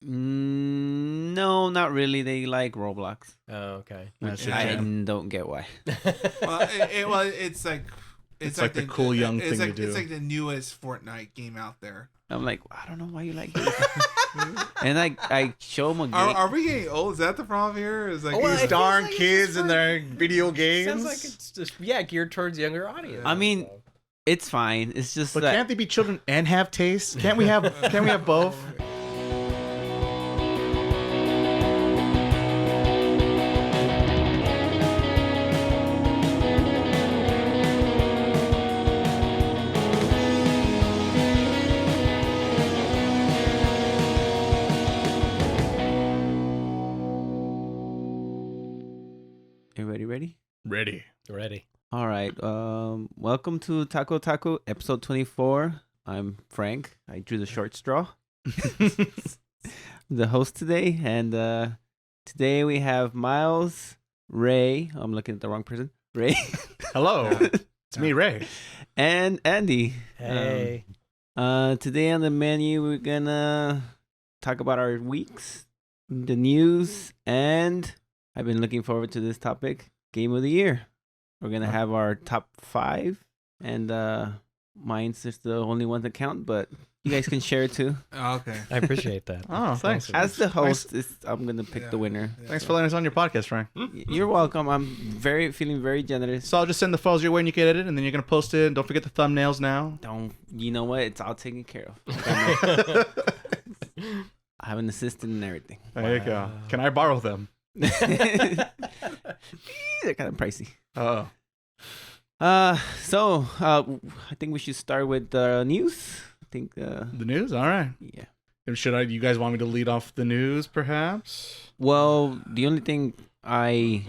No, not really. They like Roblox. Oh, okay. Which I don't get why. Well, it's like the cool young thing to do. It's like the newest Fortnite game out there. I'm like, I don't know why you like this. And I show them a game. Are we getting old? Is that the problem here? Is like these darn kids and their video games. Sounds like it's just geared towards younger audience. I mean, it's fine. It's just but that can't they be children and have taste? Can't we have both? Ready? Ready. All right. Welcome to Taco Taco episode 24. I'm Frank. I drew the short straw. The host today, and today we have Miles, Ray. I'm looking at the wrong person. Ray. Hello. It's me, Ray. And Andy. Hey. Today on the menu, we're gonna talk about our weeks, the news, and I've been looking forward to this topic. Game of the year. We're gonna have our top 5, and mine's just the only one that count, but you guys can share too. Okay. I appreciate that. Oh, thanks. As the host, I'm gonna pick the winner. Thanks for letting us on your podcast, Frank. You're welcome. I'm feeling very generous. So I'll just send the files your way and you can edit, and then you're gonna post it. Don't forget the thumbnails now. You know what? It's all taken care of. I have an assistant and everything. There you go. Can I borrow them? They're kind of pricey. Oh. So I think we should start with the news. I think the news. All right. Yeah. Should you guys want me to lead off the news, perhaps? Well, the only thing I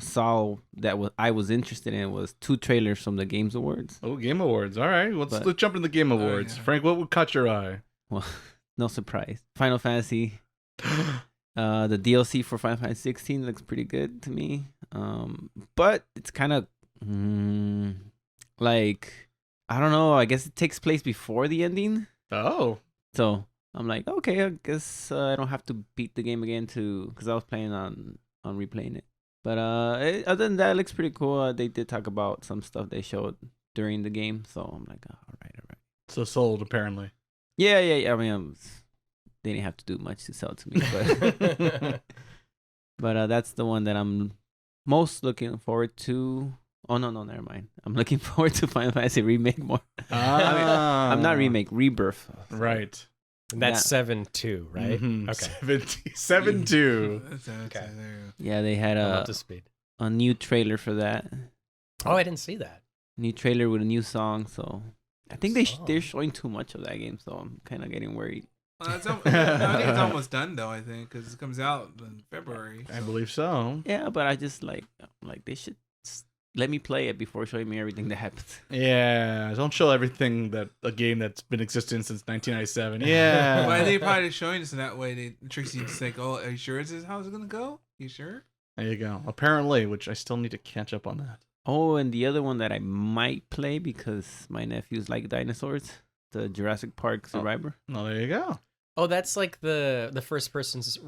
saw that I was interested in was 2 trailers from the Games Awards. Oh, Game Awards. All right. Let's jump into the Game Awards. Yeah. Frank, what would caught your eye? Well, no surprise. Final Fantasy. The DLC for Final Fantasy 16 looks pretty good to me. But it's kind of like, I don't know. I guess it takes place before the ending. Oh. So I'm like, okay, I guess I don't have to beat the game again because I was planning on replaying it. But other than that, it looks pretty cool. They did talk about some stuff they showed during the game. So I'm like, oh, all right. So sold, apparently. Yeah. I mean, they didn't have to do much to sell it to me, but that's the one that I'm most looking forward to. Oh no, never mind. I'm looking forward to Final Fantasy Remake more. I'm not Remake, Rebirth. Right. And that's 7-2, right? Mm-hmm. Okay. 7-2. Okay. Yeah, they had I'm up to speed. A new trailer for that. Oh, I didn't see that. New trailer with a new song, so I think they're showing too much of that game, so I'm kind of getting worried. I think it's almost done though. I think because it comes out in February. I believe so. Yeah, but I just like they should let me play it before showing me everything that happens. Yeah, don't show everything that a game that's been existing since 1997. Yeah, but they probably showing us in that way. They tricks you to say, "Oh, are you sure this is how it's gonna go? You sure?" There you go. Apparently, which I still need to catch up on that. Oh, and the other one that I might play because my nephews like dinosaurs, the Jurassic Park Survivor. Oh, there you go. Oh, that's like the first person's.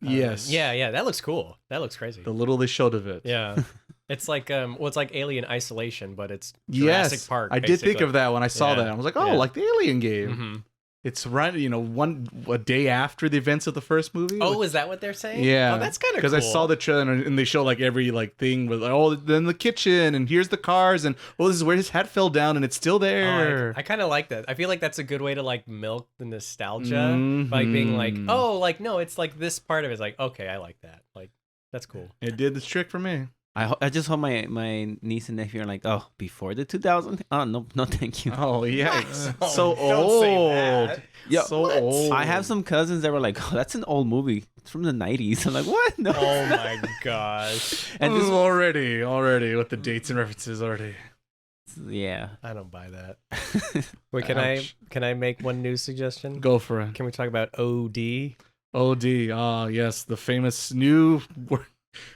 Yes. Yeah. That looks cool. That looks crazy. The little they showed of it. Yeah. It's like it's like Alien Isolation, but it's Jurassic Park. I did think of that when I saw that. I was like, oh, like the Alien game. Mm-hmm. It's right, a day after the events of the first movie. Oh, is that what they're saying? Yeah. Oh, that's kind of cool. Because I saw the trailer and they show like every thing with then the kitchen and here's the cars and this is where his hat fell down and it's still there. I kind of like that. I feel like that's a good way to like milk the nostalgia by being like, oh, like no, it's like this part of it is like, okay, I like that. Like that's cool. It did this trick for me. I just hope my niece and nephew are like, oh, before the 2000? Oh, no, thank you. Oh, yikes. So Don't say old. that. Yeah, so old. I have some cousins that were like, oh, that's an old movie. It's from the 90s. I'm like, what? No. Oh, my gosh. And this already with the dates and references already. Yeah. I don't buy that. Wait, can I make one news suggestion? Go for it. Can we talk about OD? OD. Yes, the famous new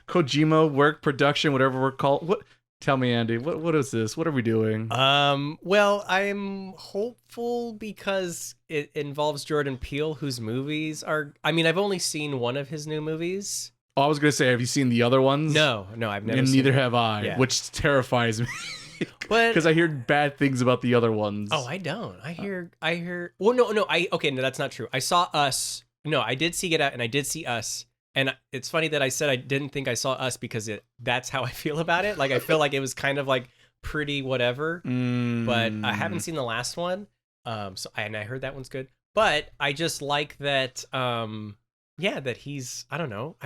Kojima work production, whatever we're called. What Tell me, Andy, what is this? What are we doing? Well, I'm hopeful because it involves Jordan Peele, whose movies are. I mean, I've only seen one of his new movies. Oh, I was gonna say, have you seen the other ones? No, I've never. And seen neither it. have I, Yeah. which terrifies me. But Because I hear bad things about the other ones. oh, I don't. I hear. Well, no. Okay, no, that's not true. I saw Us. No, I did see Get Out, and I did see Us. And it's funny that I said I didn't think I saw Us because that's how I feel about it. Like, I feel like it was kind of like pretty whatever, but I haven't seen the last one. So I heard that one's good, but I just like that. That he's, I don't know.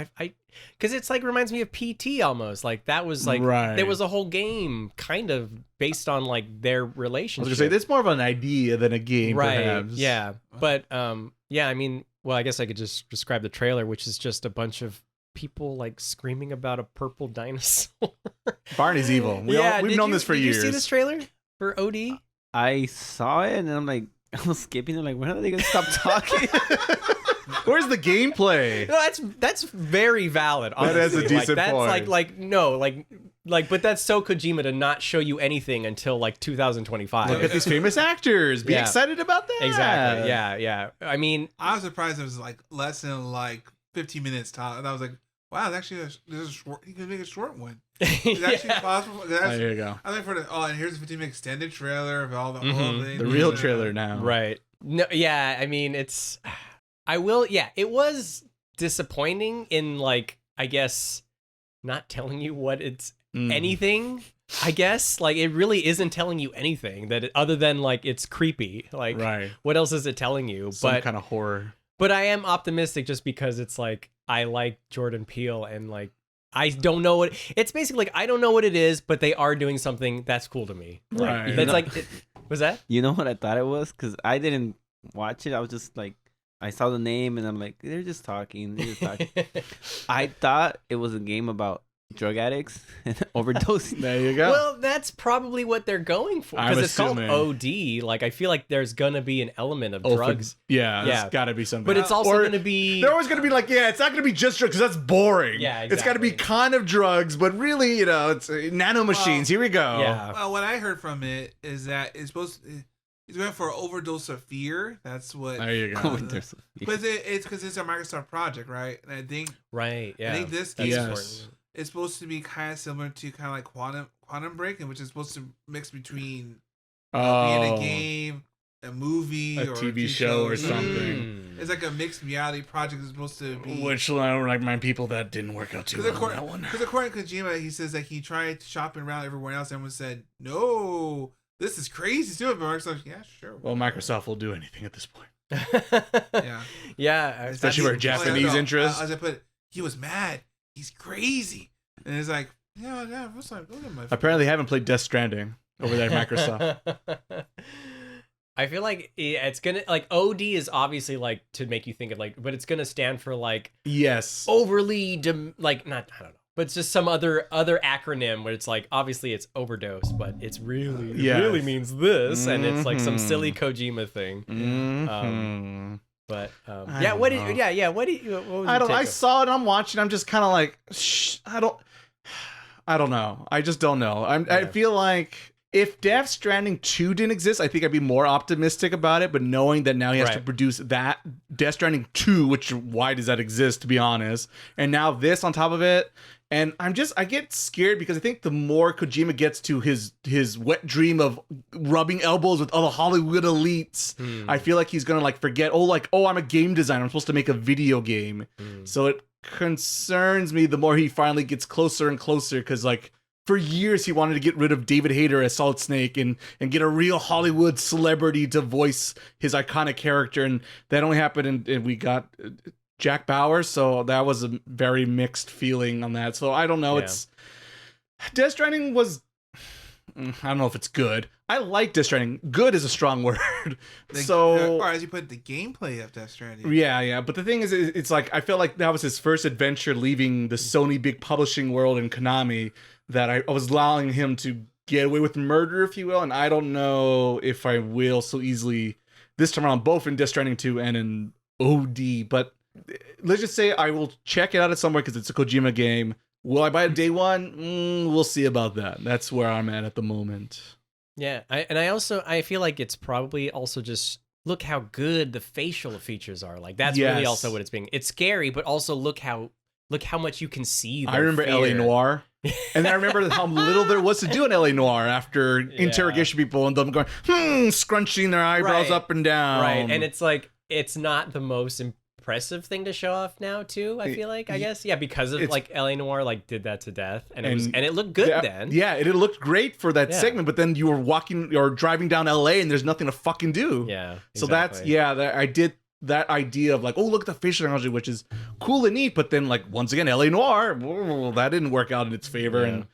Because it's like reminds me of PT almost. Like that was like, Right. there was a whole game kind of based on like their I was relationship. gonna say, it's more of an idea than a game, Right. perhaps. Yeah. But I mean, well, I guess I could just describe the trailer, which is just a bunch of people like screaming about a purple dinosaur. Barney's evil. We've known this for years. Did you see this trailer for OD? I saw it and I'm like, I was skipping. I'm like, when are they gonna stop talking? Where's the gameplay? No, that's very valid. Honestly. That is a decent that's point. But that's so Kojima to not show you anything until like 2025. Look at these famous actors. Be Yeah. excited about that. Exactly. Yeah. I mean, I was surprised it was like less than like 15 minutes top, and I was like, wow, it's actually this is short. You can make a short one. It's actually yeah. possible. Oh, here you go. I think and here's a 15-minute extended trailer of all the whole thing. The real trailer now. Right. No. Yeah. I mean, it's. I will. Yeah. It was disappointing in like, I guess, not telling you what it's anything. I guess like it really isn't telling you anything other than like it's creepy. Like, Right. what else is it telling you? Some kind of horror. But I am optimistic just because it's like I like Jordan Peele and like I don't know what it's basically like. I don't know what it is, but they are doing something that's cool to me. Like, Right. That's like, was that? You know what I thought it was? Because I didn't watch it. I was just like, I saw the name and I'm like, they're just talking. I thought it was a game about drug addicts and overdosing. There you go. Well, that's probably what they're going for I'm because it's called assuming. OD. Like I feel like there's gonna be an element of drugs, Yeah, Yeah. there's got to be something. but it's also Or gonna be. They're always going to be like, yeah, it's not going to be just drugs because that's boring. Yeah, It's got to be exactly. kind of drugs, but really, it's nanomachines. Here we go. Yeah. Well, what I heard from it is that it's supposed to, he's going for an overdose of fear. That's what. There you go. Overdose. But it's because it's a Microsoft project, right? And I think Right. Yeah. I think this That's game important. is supposed to be kind of similar to kind of like Quantum Break, which is supposed to mix between being a game, a movie, A or TV show or Yeah. something. It's like a mixed reality project. It's supposed to be. Which I don't remind people that didn't work out too Because well on that one. according to Kojima, he says that he tried shopping around everyone else. Everyone said, "No, this is crazy." Do it, but Microsoft's like, "Yeah, sure." Well, Microsoft will do anything at this point. Yeah, Yeah. Especially where Japanese interest. As I put, he was mad. He's crazy, and it's like, yeah. What's like? Look at my. Apparently, they haven't played Death Stranding over there at Microsoft. I feel like it's gonna like OD is obviously like to make you think of like, but it's gonna stand for like Yes. overly like not I don't know, but it's just some other acronym where it's like obviously it's overdose, but it's really it Yes. really means this, and it's like some Mhm. silly Kojima thing. Mhm. But I yeah, don't what know. did yeah what did you what was I your don't. take I of- saw it. I'm watching. I'm just kind of like, I don't know. I just don't know. I Yeah. feel like if Death Stranding 2 didn't exist, I think I'd be more optimistic about it. But knowing that now he has to Right. produce that Death Stranding 2, which why does that exist, to be honest? And now this on top of it. And I get scared because I think the more Kojima gets to his wet dream of rubbing elbows with other Hollywood elites, I feel like he's gonna like forget, I'm a game designer, I'm supposed to make a video game. So it concerns me the more he finally gets closer and closer, because like for years he wanted to get rid of David Hayter as Solid Snake and get a real Hollywood celebrity to voice his iconic character, and that only happened and we got Jack Bauer, so that was a very mixed feeling on that. So I don't know. Yeah. It's Death Stranding was. I don't know if it's good. I like Death Stranding. Good is a strong word. or as you put, the gameplay of Death Stranding. Yeah. But the thing is, it's like I felt like that was his first adventure leaving the Sony big publishing world and Konami. That I was allowing him to get away with murder, if you will, and I don't know if I will so easily this time around, both in Death Stranding 2 and in OD. But let's just say I will check it out at somewhere because it's a Kojima game. Will I buy it day one? We'll see about that. That's where I'm at the moment. Yeah, I feel like it's probably also just look how good the facial features are. Like that's really Yes. also what it's being. It's scary, but also look how much you can see. I remember fear. LA Noire. And then I remember how little there was to do in LA Noire after interrogation people and them going, scrunching their eyebrows Right. up and down. Right, and it's like it's not the most impressive thing to show off now too. I feel like I guess because of like LA Noire like did that to death, and it looked good then. Yeah, it looked great for that Yeah. segment, but then you were walking or driving down LA and there's nothing to fucking do. Yeah. So that's I did that idea of like, oh, look at the facial technology, which is cool and neat, but then like once again, LA Noire, that didn't work out in its favor, and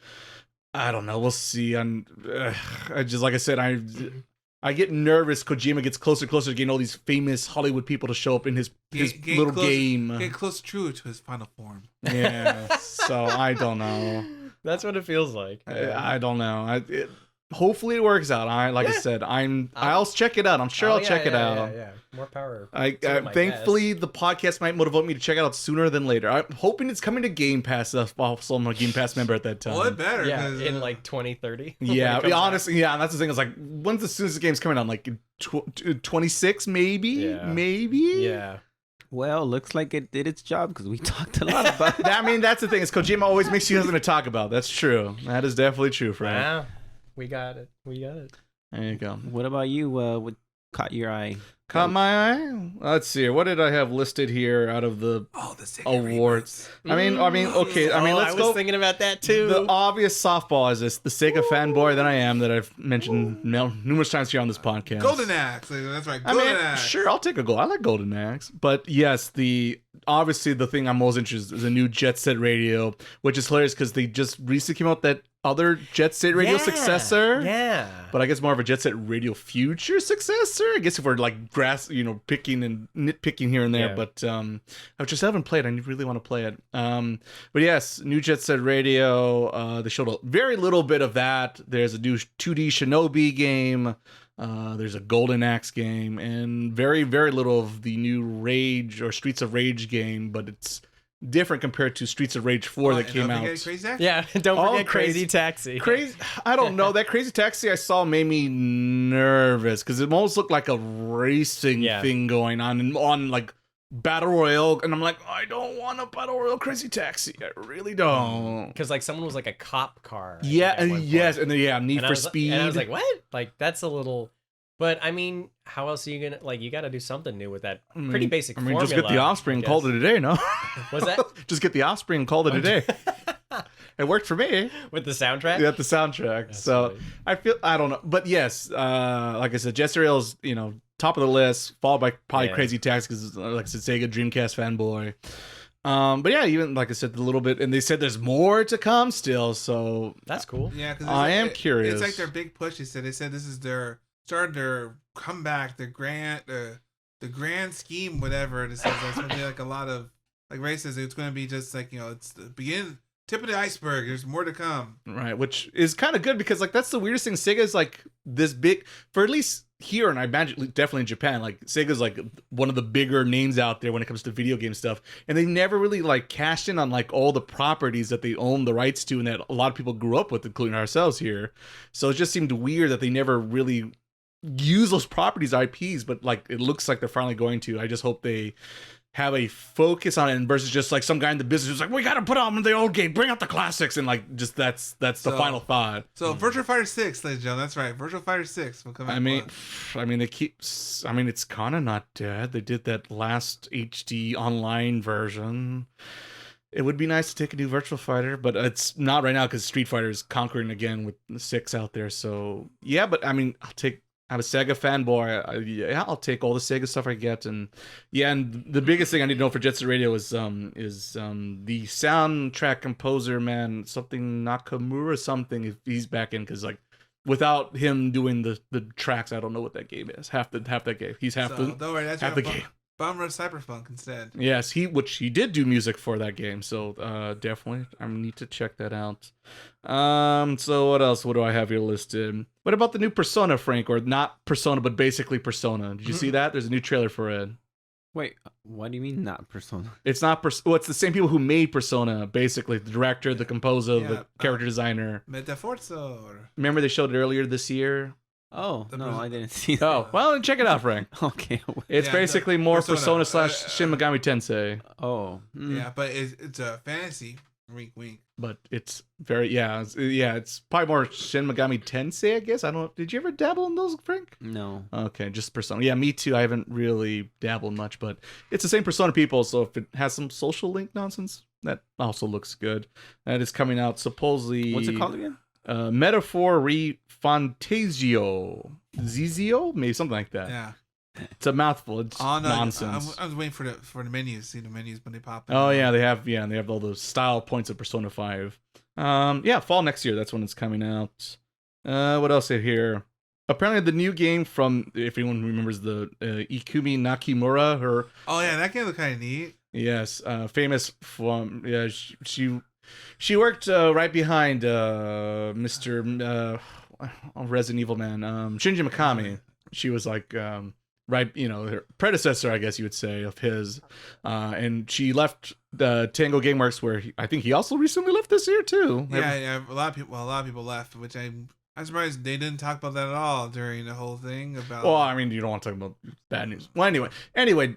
I don't know. We'll see. I just like I said, I get nervous. Kojima gets closer and closer to getting all these famous Hollywood people to show up in his little game. Get close true to his final form. Yeah. So I don't know. That's what it feels like. I don't know. Hopefully it works out. I said, I'll check it out. I'm sure I'll check it out. Yeah. More power. Thankfully, the podcast might motivate me to check it out sooner than later. I'm hoping it's coming to Game Pass. Also, I'm a Game Pass member at that time. Well, it better. Yeah, in like 2030. Yeah, honestly, yeah. That's the thing. Is like, when's as soon as the game's coming out? Like 26, maybe, maybe. Yeah. Well, looks like it did its job because we talked a lot about it. I mean, that's the thing. Is Kojima always makes you something to talk about. That's true. That is definitely true, Frank. Wow. We got it. There you go. What about you? What caught your eye? Caught my eye. Let's see. What did I have listed here out of the the awards? I mean, okay. I mean, let's I go. was thinking about that too. The obvious softball is this: the Sega fanboy that I am, that I've mentioned numerous times here on this podcast. Golden Axe. That's right. Golden Axe. Sure, I'll take a goal. I like Golden Axe, but yes, obviously the thing I'm most interested in is a new Jet Set Radio, which is hilarious because they just recently came out that other Jet Set Radio successor. Yeah. But I guess more of a Jet Set Radio Future successor. I guess if we're like picking and nitpicking here and there. Yeah. But I just haven't played. I really want to play it. But yes, new Jet Set Radio. They showed a very little bit of that. There's a new 2D Shinobi game. There's a Golden Axe game, and very, very little of the new Rage or Streets of Rage game. But it's different compared to Streets of Rage 4 that came out. Yeah, don't forget Crazy Taxi. I don't know. That Crazy Taxi I saw made me nervous because it almost looked like a racing thing going on like Battle Royale, and I'm like, I don't want a Battle Royale Crazy Taxi. I really don't. Because like someone was like a cop car. Yeah, and Need for Speed. And I was like, what? Like that's a little. But I mean, how else are you gonna like? You got to do something new with that pretty basic formula. Just get the Offspring and call it a day. No, what's that? Just get the Offspring and call it a day. It worked for me with the soundtrack. Yeah, the soundtrack. That's so funny. I don't know, but yes, like I said, Jet Set Radio's top of the list, followed by probably Crazy Taxi because, like I said, Sega Dreamcast fanboy. But yeah, even like I said, a little bit, and they said there's more to come still, so that's cool. Yeah, because I am curious. It's like their big push. They said this is their comeback, their grand scheme, whatever. It says it's gonna be like a lot of like Ray says it's gonna be just like it's the tip of the iceberg. There's more to come. Right, which is kind of good because like that's the weirdest thing. Sega's like this big for at least here, and I imagine definitely in Japan. Like Sega's like one of the bigger names out there when it comes to video game stuff, and they never really like cashed in on like all the properties that they own the rights to, and that a lot of people grew up with, including ourselves here. So it just seemed weird that they never really use those properties IPs, but like it looks like they're finally going to. I just hope they have a focus on it versus just like some guy in the business who's like, we gotta put on the old game, bring out the classics, and like just that's the final thought. So Virtua Fighter 6, ladies and gentlemen, that's right. Virtua Fighter 6 will come out. It's kind of not dead. They did that last HD online version. It would be nice to take a new Virtual Fighter, but it's not right now because Street Fighter is conquering again with the 6 out there. So yeah, but I mean, I'm a Sega fanboy. I'll take all the Sega stuff I get, and the biggest thing I need to know for Jet Set Radio is the soundtrack composer, man, something Nakamura something, if he's back in, because like without him doing the tracks, I don't know what that game is. Half that game, he's half the game. Bummer Cyberpunk instead. Yes, he did do music for that game, so definitely I need to check that out. So what else? What do I have here listed? What about the new Persona, Frank? Or not Persona, but basically Persona. Did you see that? There's a new trailer for it. Wait, what do you mean not Persona? It's not. Well, it's the same people who made Persona, basically. The director, the composer, the character designer. Metaforzo. Or... Remember they showed it earlier this year? Oh, no, I didn't see that. Oh, well, check it out, Frank. Okay. It's basically more Persona / Shin Megami Tensei. Oh. Yeah, but it's a fantasy. Wink, wink. But it's very, it's probably more Shin Megami Tensei, I guess. I don't know. Did you ever dabble in those, Frank? No. Okay, just Persona. Yeah, me too. I haven't really dabbled much, but it's the same Persona people, so if it has some social link nonsense, that also looks good. That is coming out supposedly... What's it called again? Metaphor Fantasio. Zizio? Maybe something like that. Yeah. It's a mouthful. It's nonsense. I was waiting for the menus. See the menus when they pop in. Oh yeah, they have all those style points of Persona 5. Fall next year. That's when it's coming out. What else is here? Apparently, the new game from, if anyone remembers, the Ikumi Nakimura. Her. Oh yeah, that game looked kind of neat. Yes, famous from she worked right behind Mr. Resident Evil man, Shinji Mikami. She was like her predecessor, I guess you would say, of his, and she left the Tango Gameworks, where I think he also recently left this year too. Yeah, a lot of people left, which I'm surprised they didn't talk about that at all during the whole thing about. Well, I mean, you don't want to talk about bad news. Well, anyway,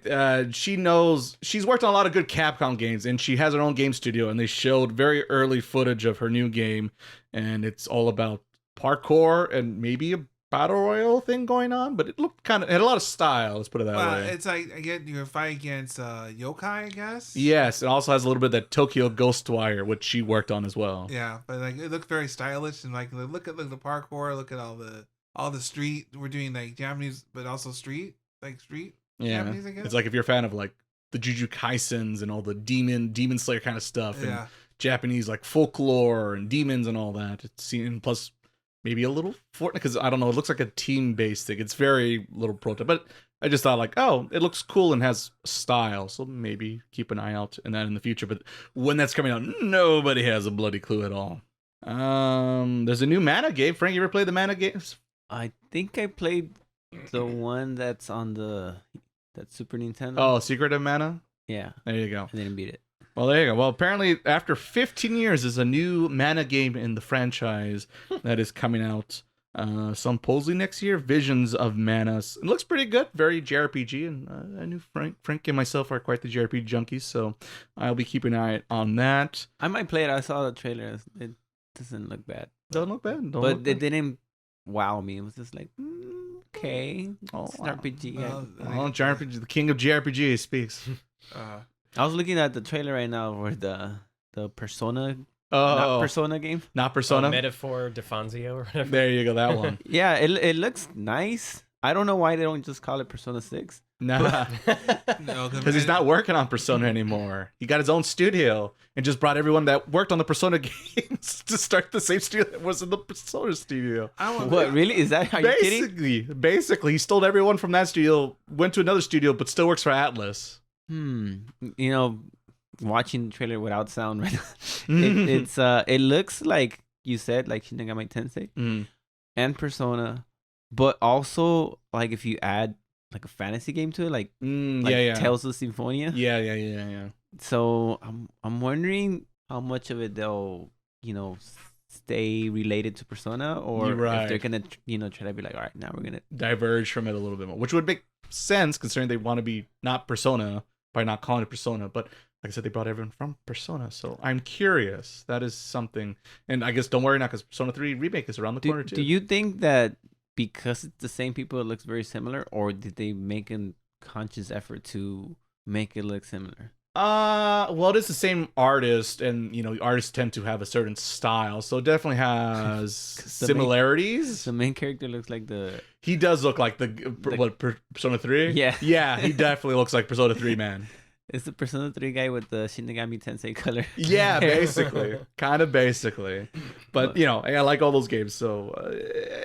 she's worked on a lot of good Capcom games, and she has her own game studio, and they showed very early footage of her new game, and it's all about parkour and maybe a battle royale thing going on, but it looked had a lot of style. Let's put it that way. It's like again, you fight against yokai, I guess. Yes, it also has a little bit of that Tokyo Ghostwire, which she worked on as well. Yeah, but like it looked very stylish, and like look at the parkour, look at all the street. We're doing like Japanese, but also street. Yeah, Japanese, I guess. It's like if you're a fan of like the Jujutsu Kaisens and all the Demon Slayer kind of stuff, and Japanese like folklore and demons and all that. It's seen plus. Maybe a little Fortnite, because I don't know, it looks like a team-based thing. It's very little prototype, but I just thought like, oh, it looks cool and has style, so maybe keep an eye out in that in the future. But when that's coming out, nobody has a bloody clue at all. There's a new Mana game. Frank, you ever played the Mana games? I think I played the one that's on that Super Nintendo. Oh, Secret of Mana? Yeah. There you go. I didn't beat it. Well, there you go. Well, apparently, after 15 years, there's a new Mana game in the franchise that is coming out supposedly next year. Visions of Mana. It looks pretty good. Very JRPG, and I knew Frank and myself are quite the JRPG junkies, so I'll be keeping an eye on that. I might play it. I saw the trailer. It doesn't look bad. Doesn't look bad. But it didn't wow me. It was just like, okay. Oh, it's an RPG. JRPG, the king of JRPG speaks. I was looking at the trailer right now for the Persona, not Persona game. Not Persona. Metaphor Defanzio or whatever. There you go, that one. Yeah, it looks nice. I don't know why they don't just call it Persona 6. Nah, because he's not working on Persona anymore. He got his own studio and just brought everyone that worked on the Persona games to start the same studio that was in the Persona studio. What, really? Is that how you're kidding? Basically, he stole everyone from that studio, went to another studio, but still works for Atlas. Watching the trailer without sound right now, it looks like you said, like Shin Megami Tensei and Persona, but also like if you add like a fantasy game to it, like Tales of Symphonia. Yeah. So I'm wondering how much of it they'll stay related to Persona, or if they're gonna try to be like, all right, now we're gonna diverge from it a little bit more, which would make sense considering they want to be not Persona by not calling it Persona, but like I said, they brought everyone from Persona, so I'm curious. That is something, and I guess don't worry now because Persona 3 remake is around the corner too. Do you think that because it's the same people, it looks very similar, or did they make a conscious effort to make it look similar? Well, it is the same artist, and artists tend to have a certain style, so it definitely has similarities. The main character looks like he does look like Persona 3? Yeah, he definitely looks like Persona 3 man. It's the Persona 3 guy with the Shin Megami Tensei color. Yeah, basically. Kind of basically. But, I like all those games, so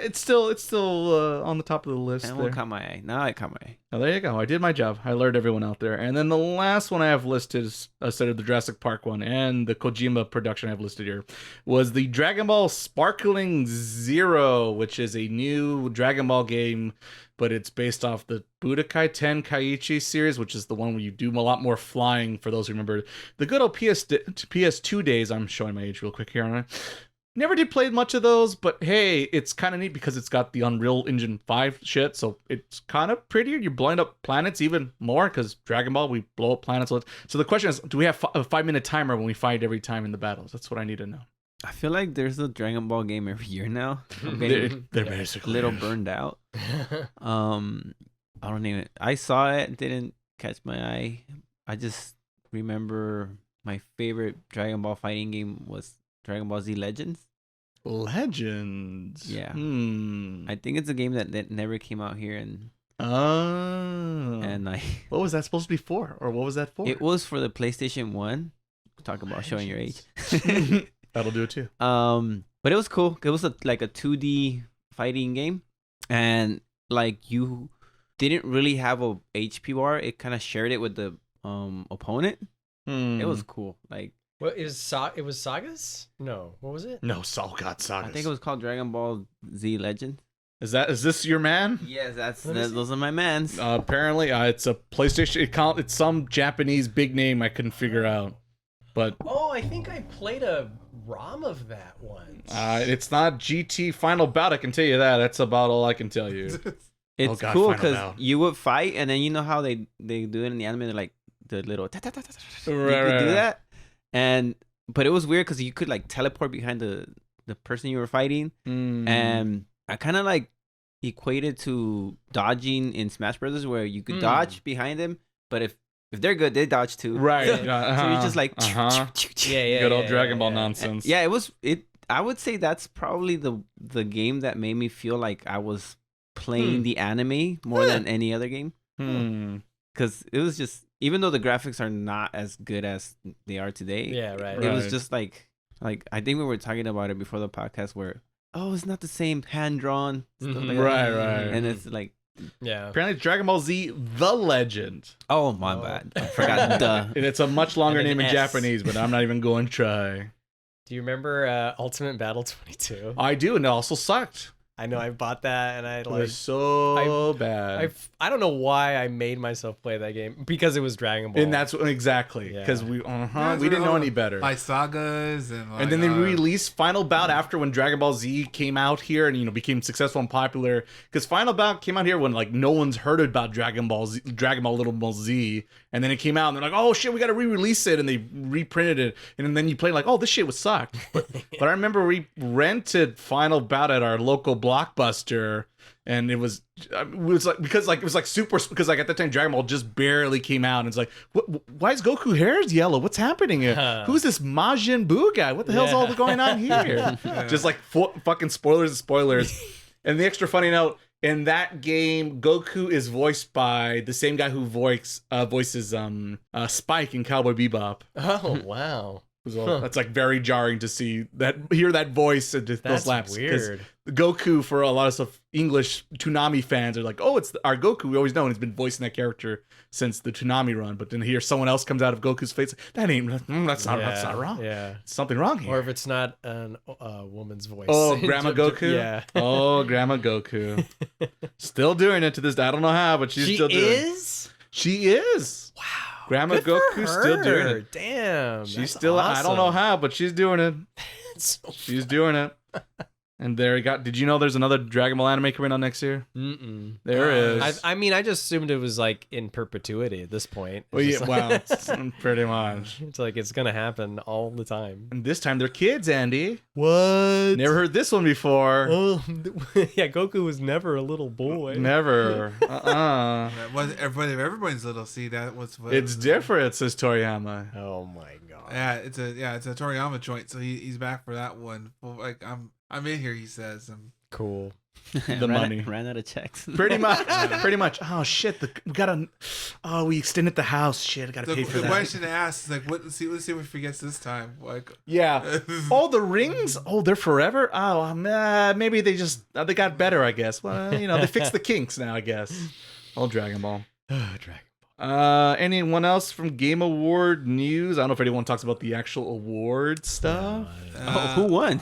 it's still on the top of the list. And it caught my eye. Now it caught my eye. Oh, there you go. I did my job. I alerted everyone out there. And then the last one I have listed, instead of the Jurassic Park one and the Kojima production I have listed here, was the Dragon Ball Sparkling Zero, which is a new Dragon Ball game but it's based off the Budokai Tenkaichi series, which is the one where you do a lot more flying. For those who remember the good old PS2 days, I'm showing my age real quick here, aren't I? Never did play much of those, but hey, it's kind of neat because it's got the Unreal Engine 5 shit, so it's kind of prettier. You're blowing up planets even more because Dragon Ball, we blow up planets. So the question is, do we have a 5-minute timer when we fight every time in the battles? That's what I need to know. I feel like there's a Dragon Ball game every year now. I'm getting They're a basically little burned out. I don't even. I saw it, didn't catch my eye. I just remember my favorite Dragon Ball fighting game was Dragon Ball Z Legends. Legends. Yeah. I I think it's a game that never came out here, and I what was that supposed to be for, or what was that for? it was for the PlayStation 1. Talk about showing your age. That'll do it too. But it was cool. It was like a 2D fighting game, and like you didn't really have a HP bar. It kind of shared it with the opponent. It was cool. Like, What is it was Sagas? No, what was it? no Sagas. I think it was called Dragon Ball Z Legend. Is this your man? Yes, What is those are my mans. Apparently, it's a PlayStation. It's some Japanese big name I couldn't figure out, but Oh, I think I played a ROM of that once. it's not GT Final Bout. I can tell you that. That's about all I can tell you. It's God, cool Final because Bout. you would fight, and then you know how they do it in the anime. They're like the little you could Right. do that, but it was weird because you could like teleport behind the person you were fighting, and I kind of like equated to dodging in Smash Brothers, where you could dodge behind them, but if they're good, they dodge too. Right. So you're just like yeah, Good old Dragon Ball nonsense. Yeah, it was it. I would say that's probably the game that made me feel like I was playing the anime more than any other game. Because it was just, even though the graphics are not as good as they are today, Yeah, right. it was Right. just like I think we were talking about it before the podcast where, oh, it's not the same hand drawn stuff like that. Right. And it's like, Yeah. Apparently, it's Dragon Ball Z: The Legend. oh my bad, I forgot the. And it's a much longer And an name in S. Japanese, but I'm not even going to try. Do you remember Ultimate Battle 22? I do, and it also sucked. I know I bought that and I It like was so bad. I don't know why I made myself play that game because it was Dragon Ball. And that's exactly Yeah. because we Yeah, we didn't know any better. Like sagas and like, And then they released Final Bout after when Dragon Ball Z came out here and became successful and popular. Because Final Bout came out here when like no one's heard about Dragon Ball Little Ball Z, and then it came out and they're like, oh shit, we got to re-release it, and they reprinted it, and then you play like, oh, this shit was sucked. But I remember we rented Final Bout at our local Blockbuster. And it was like because like it was like super because like at that time Dragon Ball just barely came out and it's like why is Goku hair's yellow? What's happening here? Who's this Majin Buu guy? What the hell's all going on here? Just like fucking spoilers. And the extra funny note, in that game, Goku is voiced by the same guy who voices Spike in Cowboy Bebop. Oh wow. That's like very jarring to hear that voice and those That's laps. 'Cause weird. Goku, for a lot of stuff, English Toonami fans are like, oh, it's our Goku. We always know, and he's been voicing that character since the Toonami run. But then hear someone else comes out of Goku's face, that's not wrong. Yeah. Something wrong here. Or if it's not a woman's voice. Oh, Grandma Goku? Yeah. Oh, Grandma Goku. Still doing it to this day. I don't know how, but she's still doing it. She is. Wow. Grandma Good for Goku's still doing her. it. Damn. She's that's still, I don't know awesome. how, but she's doing it. It's so She's doing it. And there you got. Did you know there's another Dragon Ball anime coming out next year? Mm-mm. There is. I mean, I just assumed it was like in perpetuity at this point. Well, It's yeah, just like- wow, pretty much. It's like it's gonna happen all the time. And this time they're kids, Andy. What? Never heard this one before. Oh, yeah. Goku was never a little boy. Never. That was everybody's little. See, that was what It's different, says Toriyama. Oh my god. Yeah, it's a Toriyama joint. So he's back for that one. Well, like I'm in here. He says. Cool. The money. ran out of checks. Pretty much. Pretty much. Oh shit! We extended the house. Shit! I gotta The pay for that. question to ask is like, let's see if he forgets this time. Like, Yeah. Oh, the rings. Oh, they're forever. Oh, maybe they got better. I guess. Well, they fixed the kinks now. I guess. Oh, Dragon Ball. Dragon Anyone else from Game Award news? I don't know if anyone talks about the actual award stuff. Who won?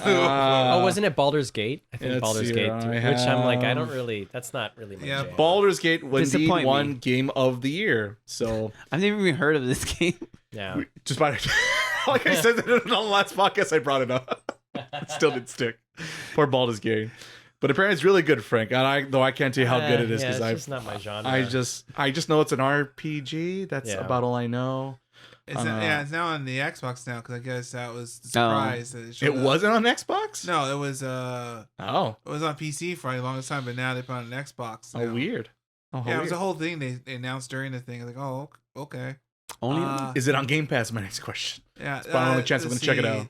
Oh, wasn't it Baldur's Gate? I think let's Baldur's see, Gate, I which I'm like, I have- don't really. That's not really my Yeah, jam. Baldur's Gate indeed Disappoint me. won Game of the Year. So I've never even heard of this game. Yeah. just by like I said in the last podcast, I brought it up. It still didn't stick. Poor Baldur's Gate. But apparently it's really good, Frank. And though I can't tell you how good it is Yeah, because it's just not my genre. I just know it's an RPG. That's Yeah. about all I know. It's it's now on the Xbox now because I guess that was the Oh. surprise. That It showed up. wasn't on Xbox? No, it was Oh. it was on PC for a long time, but now they put it on an Xbox. Oh, now. weird. Oh, how Yeah, it was weird. a whole thing they announced during the thing. Like, oh, okay. Only Is it on Game Pass? My next question. Yeah, It's my only chance I'm let's gonna check it see.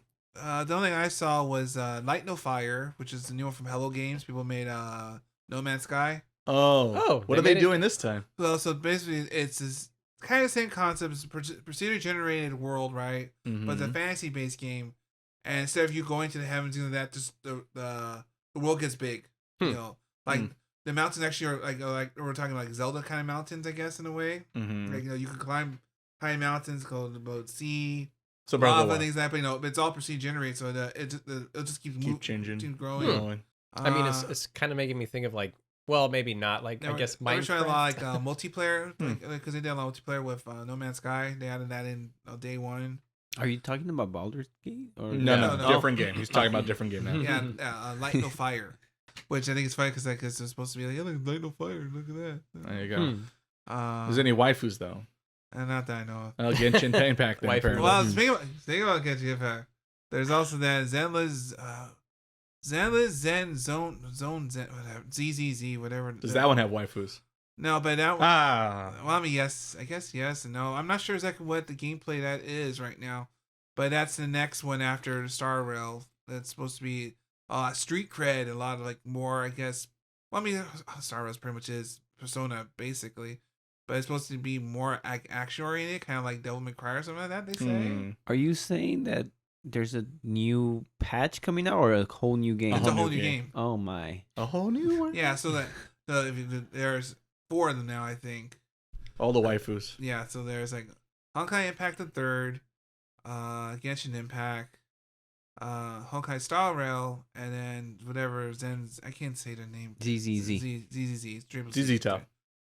The only thing I saw was Light No Fire, which is the new one from Hello Games. People made No Man's Sky. Oh. What they are they made it- doing this time? So basically, it's this kind of same concept. It's a procedurally generated world, right? But it's a Mhm. fantasy based game. And instead of you going to the heavens and that, just the world gets big. You know, like Hmm. the mountains actually are like we're talking like Zelda kind of mountains, I guess, in a way. Mhm. Like you can climb high mountains, go to both sea, So blah, blah, lava, blah. things like that. But but it's all procedure generated, so it just keeps Keep changing. keep growing. Going. I mean, it's kind of making me think of like, well, maybe not. Like, I guess They were trying a lot Minecraft. like multiplayer Hmm. because they did a lot of multiplayer with No Man's Sky. They added that in day one. Are you talking about Baldur's Gate? Or No, no. different game. He's talking about a different game now. Yeah, Light No Fire, which I think is funny because it's supposed to be like, yeah, look, Light No Fire, look at that. There you go. Hmm. There's any waifus though? Not that I know of. Genshin Impact then Waifu. apparently. Well, speaking about Genshin Impact, there's also that Zenla's Zen Zone whatever ZZZ whatever. Does that one have waifus? No, but that one. Ah. Well, I mean, yes, I guess yes and no. I'm not sure exactly what the gameplay that is right now, but that's the next one after Star Rail. That's supposed to be street cred, a lot of like more, I guess. Well, I mean, Star Rail pretty much is Persona basically, but it's supposed to be more action oriented, kind of like Devil May Cry or something like that. They say. Hmm. Are you saying that there's a new patch coming out or a whole new game? It's a whole whole new new game. game. Oh my. A whole new one? Yeah, so there's 4 of them now, I think. All the waifus. Yeah, so there's like Honkai Impact the Third, Genshin Impact, Honkai Star Rail, and then whatever Zen's. I can't say their name. ZZZ. ZZZ. ZZ Top.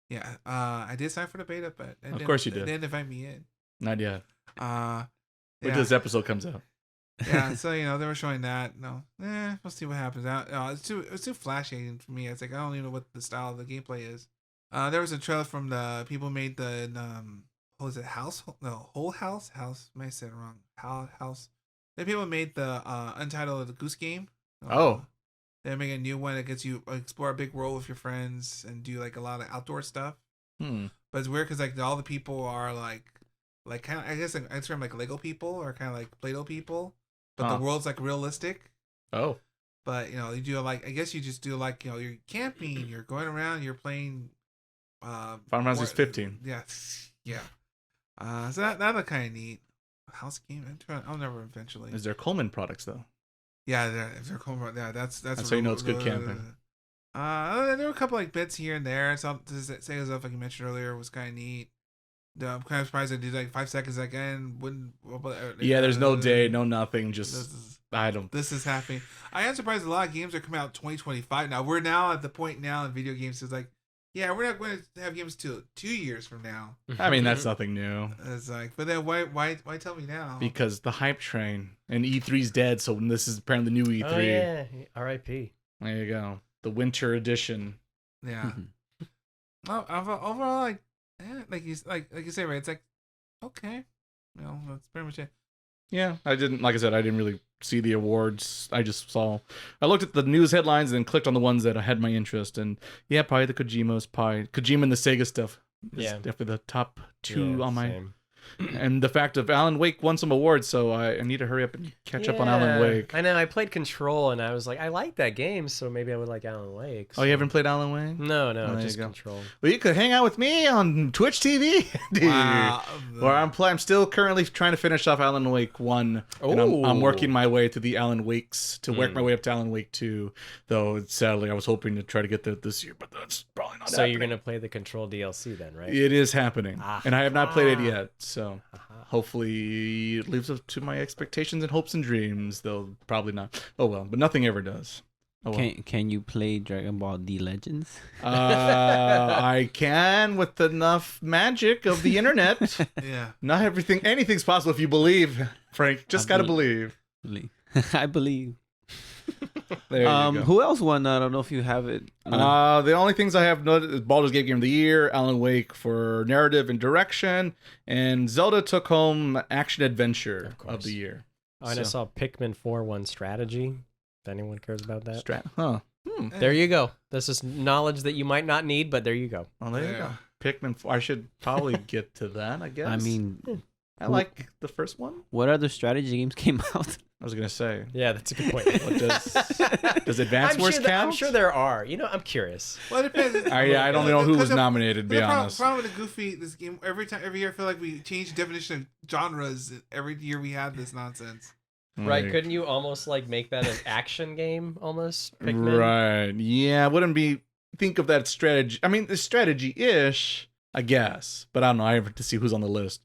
Yeah, I did sign for the beta, but Of course you did. They didn't invite me in. Not yet. Wait Yeah, till this episode comes out. yeah. So they were showing that. No, we'll see what happens. It's too flashy for me. It's like I don't even know what the style of the gameplay is. There was a trailer from the people who made the what was it, House? No, Whole House. Might have said it wrong. House. The people who made the Untitled Goose Game. Oh. They're making a new one that gets you explore a big world with your friends and do like a lot of outdoor stuff. Hmm. But it's weird because like all the people are like kind of, I guess I term like Lego people or kind of like Play-Doh people, but Huh. the world's like realistic. Oh. But you do like, I guess you just do like, you're camping, you're going around, you're playing. Final Fantasy's 15. Yeah, yeah. So that look kind of neat. House game. I'll never eventually. Is there Coleman products though? Yeah, if they're cool. Yeah, that's That's how you know it's good camping. There were a couple like bits here and there. Some to say stuff like you mentioned earlier was kind of neat. I'm kind of surprised I did like 5 seconds again. Yeah, there's no day, no nothing. This Just is, I don't. this is happening. I am surprised a lot of games are coming out 2025 now. We're now at the point now in video games. It's like, yeah, we're not going to have games till 2 years from now. I mean, that's nothing new. It's like, but then why tell me now? Because the hype train and E3's dead, so this is apparently the new E3. Oh yeah, R.I.P. There you go. The winter edition. Yeah. Well, overall, like, like you say, right? It's like, okay, that's pretty much it. Yeah, I didn't. Like I said, I didn't really see the awards. I just saw. I looked at the news headlines and then clicked on the ones that had my interest. And yeah, probably the Kojima and the Sega stuff. Is Yeah. definitely the top 2 on my and the fact of Alan Wake won some awards, so I need to hurry up and catch up on Alan Wake. I know. I played Control, and I was like, I like that game, so maybe I would like Alan Wake. So. Oh, you haven't played Alan Wake? No, there just you go. Control. Well, you could hang out with me on Twitch TV, dude. Wow. Or I'm still currently trying to finish off Alan Wake 1, and I'm working my way to the Alan Wakes to work my way up to Alan Wake 2. Though sadly, I was hoping to try to get that this year, but that's probably not. So happening. you're gonna play the Control DLC then, right? It is happening, and I have not played it yet. So Uh-huh. hopefully, it lives up to my expectations and hopes and dreams. Though probably not. Oh well, but nothing ever does. Oh, well. Can you play Dragon Ball D Legends? I can with enough magic of the internet. Yeah. Not anything's possible if you believe, Frank. Just gotta believe. I believe. There you go. Who else won? I don't know if you have it. The only things I have noted is Baldur's Gate Game of the Year, Alan Wake for narrative and direction, and Zelda took home action adventure of the year. Oh, and I saw Pikmin 4 won strategy. If anyone cares about that. There you go. This is knowledge that you might not need, but there you go. Oh, there you go. Pikmin 4. I should probably get to that, I guess. I mean, I like the first one. what other strategy games came out? I was going to say. Yeah, that's a good point. What does Advance Wars count? I'm sure there are. I'm curious. Well, it depends. I don't know who was nominated, to be honest. Problem with the Goofy, this game, every year I feel like we change the definition of genres. Every year we have this nonsense. Right? Couldn't you almost like make that an action game almost? Pikmin? Right. Yeah, wouldn't be think of that strategy. I mean, the strategy-ish, I guess. But I don't know. I have to see who's on the list.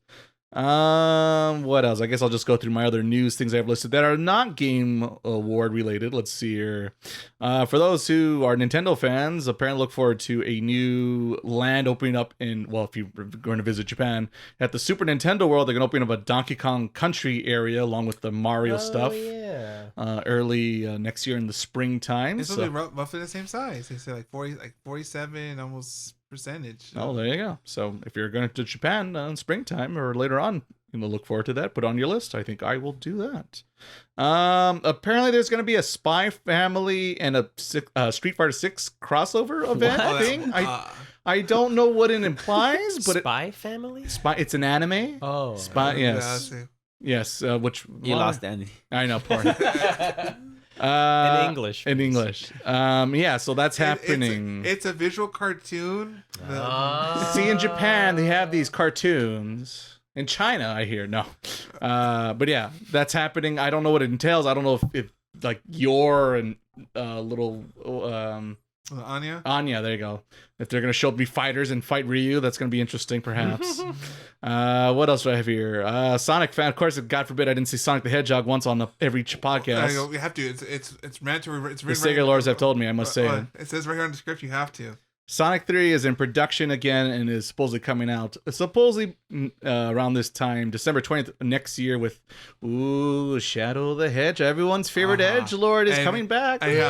What else? I guess I'll just go through my other news things I have listed that are not game award related. Let's see here. For those who are Nintendo fans, apparently look forward to a new land opening up if you're going to visit Japan, at the Super Nintendo World. They're going to open up a Donkey Kong Country area along with the Mario stuff. Yeah. Early next year in the springtime. It's supposed to be roughly the same size. They say like 47 almost percentage. Oh, there you go. So if you're going to Japan in springtime or later on, look forward to that. Put it on your list. I think I will do that. Apparently there's going to be a Spy Family and a Street Fighter 6 crossover event thing. I don't know what it implies, but Spy Family? It's an anime. Oh. Spy, yes. Yes, which You lost Andy. I know, poor. In English. In English. Yeah, so that's happening. It's a visual cartoon. See, in Japan, they have these cartoons. In China, I hear. No. But yeah, that's happening. I don't know what it entails. I don't know if like your and little Anya, there you go. If they're gonna show up, be fighters and fight Ryu, that's gonna be interesting, perhaps. What else do I have here? Sonic fan, of course. God forbid I didn't see Sonic the Hedgehog once on every podcast. We have to. It's mandatory. It's the Sega lords have told me I must say it. It says right here on the script you have to. Sonic 3 is in production again and is supposedly coming out around this time, December 20th next year with Shadow the Hedge. Everyone's favorite edgelord is coming back. And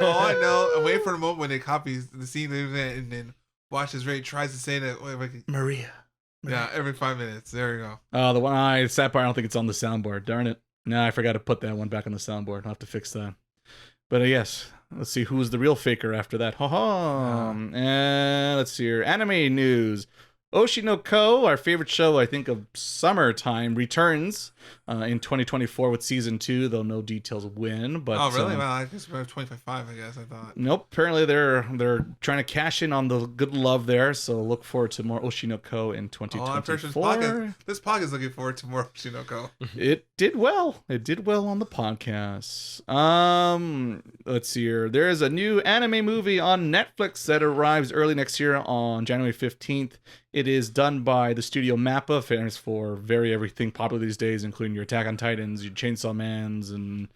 all I know, I wait for the moment when they copy the scene and then watches Ray tries to say that Maria. Yeah, every 5 minutes. There you go. Oh, the one sad part, I don't think it's on the soundboard. Darn it. No, I forgot to put that one back on the soundboard. I'll have to fix that. But yes, let's see who's the real faker after that. And let's see here. Anime news. Oshi no Ko, our favorite show, I think, of summertime, returns in 2024 with season 2, though no details when. But oh, really? Well, I guess we're 25.5, I guess, I thought. Nope. Apparently, they're trying to cash in on the good love there, so look forward to more Oshi no Ko in 2024. I'm pretty sure this podcast is looking forward to more Oshi no Ko. It did well. It did well on the podcast. Let's see here. There is a new anime movie on Netflix that arrives early next year on January 15th. It is done by the studio Mappa, famous for everything popular these days, including your Attack on Titans, your Chainsaw Mans, and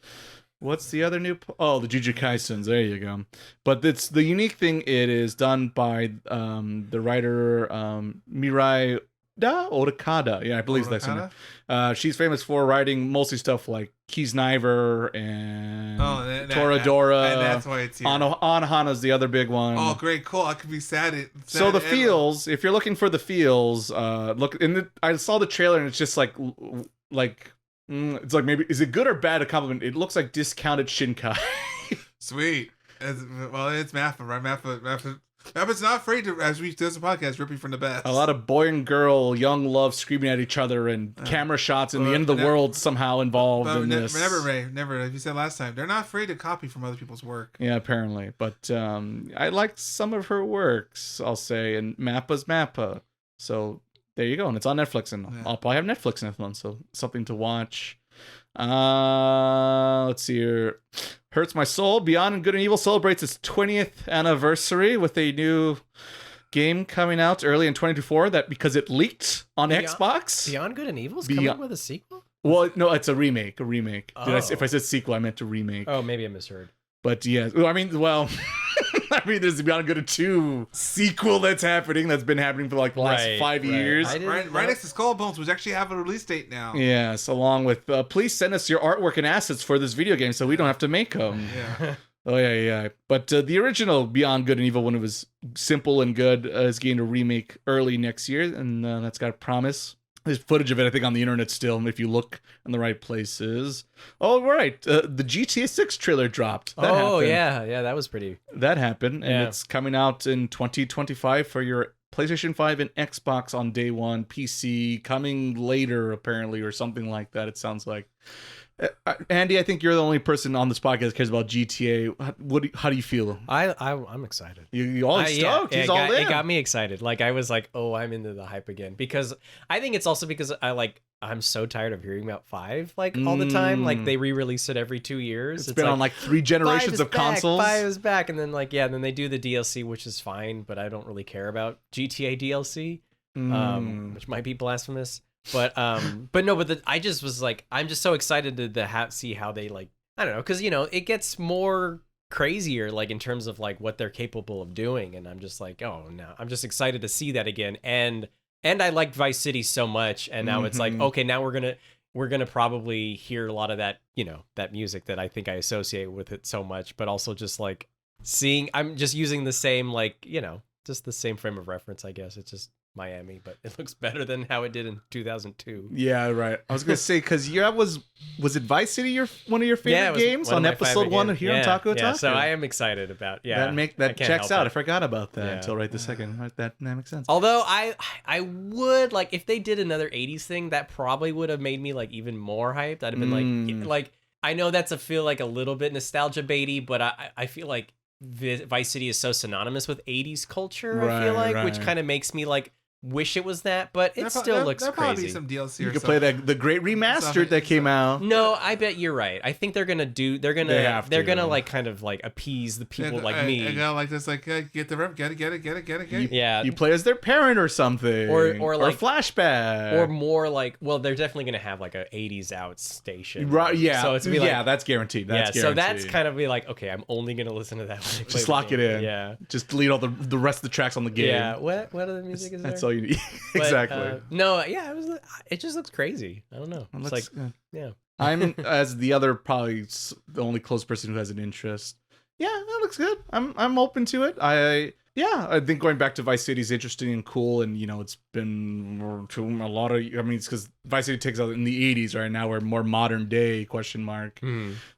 what's the other new? The Jujutsu Kaisens. There you go. But it's the unique thing. It is done by the writer Mirai Otakada. Yeah, I believe that's her name. She's famous for writing mostly stuff like Kisniver and Toradora. And that's why it's here. Anohana's the other big one. Oh, great, cool. I could be sad. So the feels, if you're looking for the feels, look. I saw the trailer and it's just like it's like maybe is it good or bad? A compliment. It looks like discounted Shinkai. Sweet. It's Mappa, right? Mappa. Mappa's not afraid to, as we do this podcast, ripping from the best. A lot of boy and girl, young love screaming at each other, and camera shots, and the end of the world somehow involved in this. Never, Ray. Never. Like you said last time, they're not afraid to copy from other people's work. Yeah, apparently. But I liked some of her works, I'll say, and Mappa's Mappa. So there you go, and it's on Netflix, and I'll probably have Netflix next month, so something to watch. Let's see here. Hurts My Soul. Beyond Good and Evil celebrates its 20th anniversary with a new game coming out early in 2024 that because it leaked on Xbox. Beyond Good and Evil's coming with a sequel? Well, no, it's a remake. Oh. If I said sequel, I meant to remake. Oh, maybe I misheard. But yeah, I mean, there's the Beyond Good and 2 sequel that's been happening for like the last 5 years. Right next to Skull Bones, which actually have a release date now. Yes, along with, please send us your artwork and assets for this video game so we don't have to make them. Yeah. Oh, yeah. But the original Beyond Good and Evil, when it was simple and good, is getting a remake early next year, and that's got a promise. There's footage of it, I think, on the internet still, if you look in the right places. Oh, right. The GTA 6 trailer dropped. That happened. Yeah, that was pretty. That happened, and it's coming out in 2025 for your PlayStation 5 and Xbox on day one, PC coming later, apparently, or something like that, it sounds like. Andy, I think you're the only person on this podcast that cares about GTA. How do you feel? I'm excited. You all stoked? He's all in. It got me excited. Like I was like, oh, I'm into the hype again because I think it's also because I'm so tired of hearing about 5 all the time. Like they re-release it every 2 years. It's been on 3 generations of consoles. 5 is back, and then then they do the DLC, which is fine, but I don't really care about GTA DLC, which might be blasphemous. But I'm just so excited to see how they I don't know, because it gets more crazier in terms of what they're capable of doing, and I'm just oh no, I'm just excited to see that again. And I liked Vice City so much, and now it's okay, now we're gonna probably hear a lot of that that music that I think I associate with it so much, but also just seeing, I'm just using the same just the same frame of reference, I guess. It's just Miami, but it looks better than how it did in 2002. Yeah, right. I was gonna say, because was it Vice City one of your favorite games on episode 1 here on Otaku? Yeah, so I am excited about that checks out. I forgot about that until right this second. Right, that makes sense. Although I would if they did another 80s thing, that probably would have made me even more hyped. I'd have been I know that's feel a little bit nostalgia baity, but I feel like Vice City is so synonymous with 80s culture. I feel which kind of makes me wish it was that, but it still looks crazy. Probably some DLC. You could play the great remastered that came out. No, I bet you're right. I think they're gonna appease the people like me. I got this get the rep, get it. Yeah, you play as their parent or something, or flashback, or more well, they're definitely gonna have a 80s outstation, right? Yeah, so it's gonna be that's guaranteed. So that's kind of be okay, I'm only gonna listen to that when I play just lock it in. Yeah, just delete all the rest of the tracks on the game. Yeah, what other music is there? That's all you need. Exactly. It just looks crazy. I don't know. It's yeah. I'm as the other, probably the only close person who has an interest. Yeah, that looks good. I'm open to it. I think going back to Vice City is interesting and cool, and it's been a lot of. I mean, it's because Vice City takes out in the 80s right now. We're more modern day ?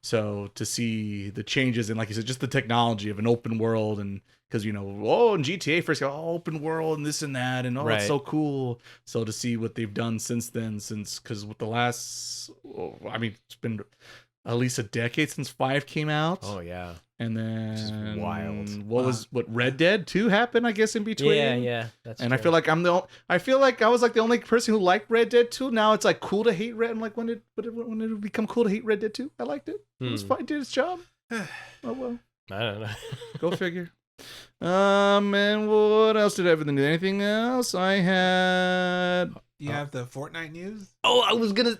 So to see the changes and, like you said, just the technology of an open world, and because in GTA first open world and this and that, and it's so cool. So to see what they've done since then, because with the last, it's been at least a decade since 5 came out. Oh yeah. And then which is wild. What Red Dead 2 happened, I guess, in between. Yeah, that's and true. I feel like I was the only person who liked Red Dead 2. Now it's cool to hate Red. I'm when did it become cool to hate Red Dead 2? I liked it. It was fine. It did its job. Oh well. I don't know. Go figure. And what else did I have in the news? Anything else? I had. You have the Fortnite news? Oh,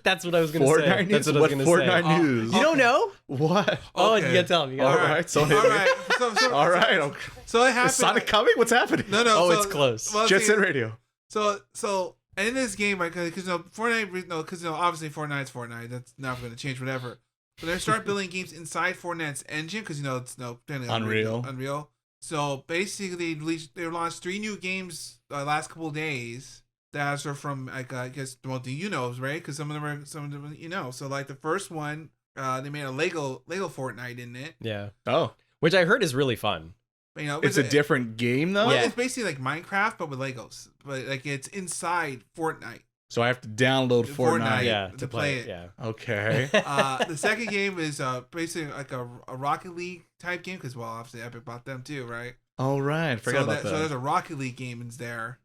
that's what I was gonna say. Fortnite news? That's what I was gonna say. Fortnite news? You don't know? What? Oh, okay. You gotta tell me. All right. So all right. Okay. So it happened. Is Sonic coming? What's happening? No. Oh, it's close. Well, Jet Set Radio. So in this game, because Fortnite, because obviously Fortnite's Fortnite. That's not going to change whatever. But they start building games inside Fortnite's engine because it's Unreal. So basically, they launched 3 new games last couple of days. That are from I guess right? Because some of them So the first one, they made a Lego Fortnite in it. Yeah. Oh. Which I heard is really fun. But, you know, It's a different game though. Well, it's basically like Minecraft but with Legos. But like it's inside Fortnite. So I have to download Fortnite. Yeah, to play it. Yeah. Okay. The second game is basically like a Rocket League type game because obviously Epic bought them too, right? All right. Forgot about that. So there's a Rocket League game in there.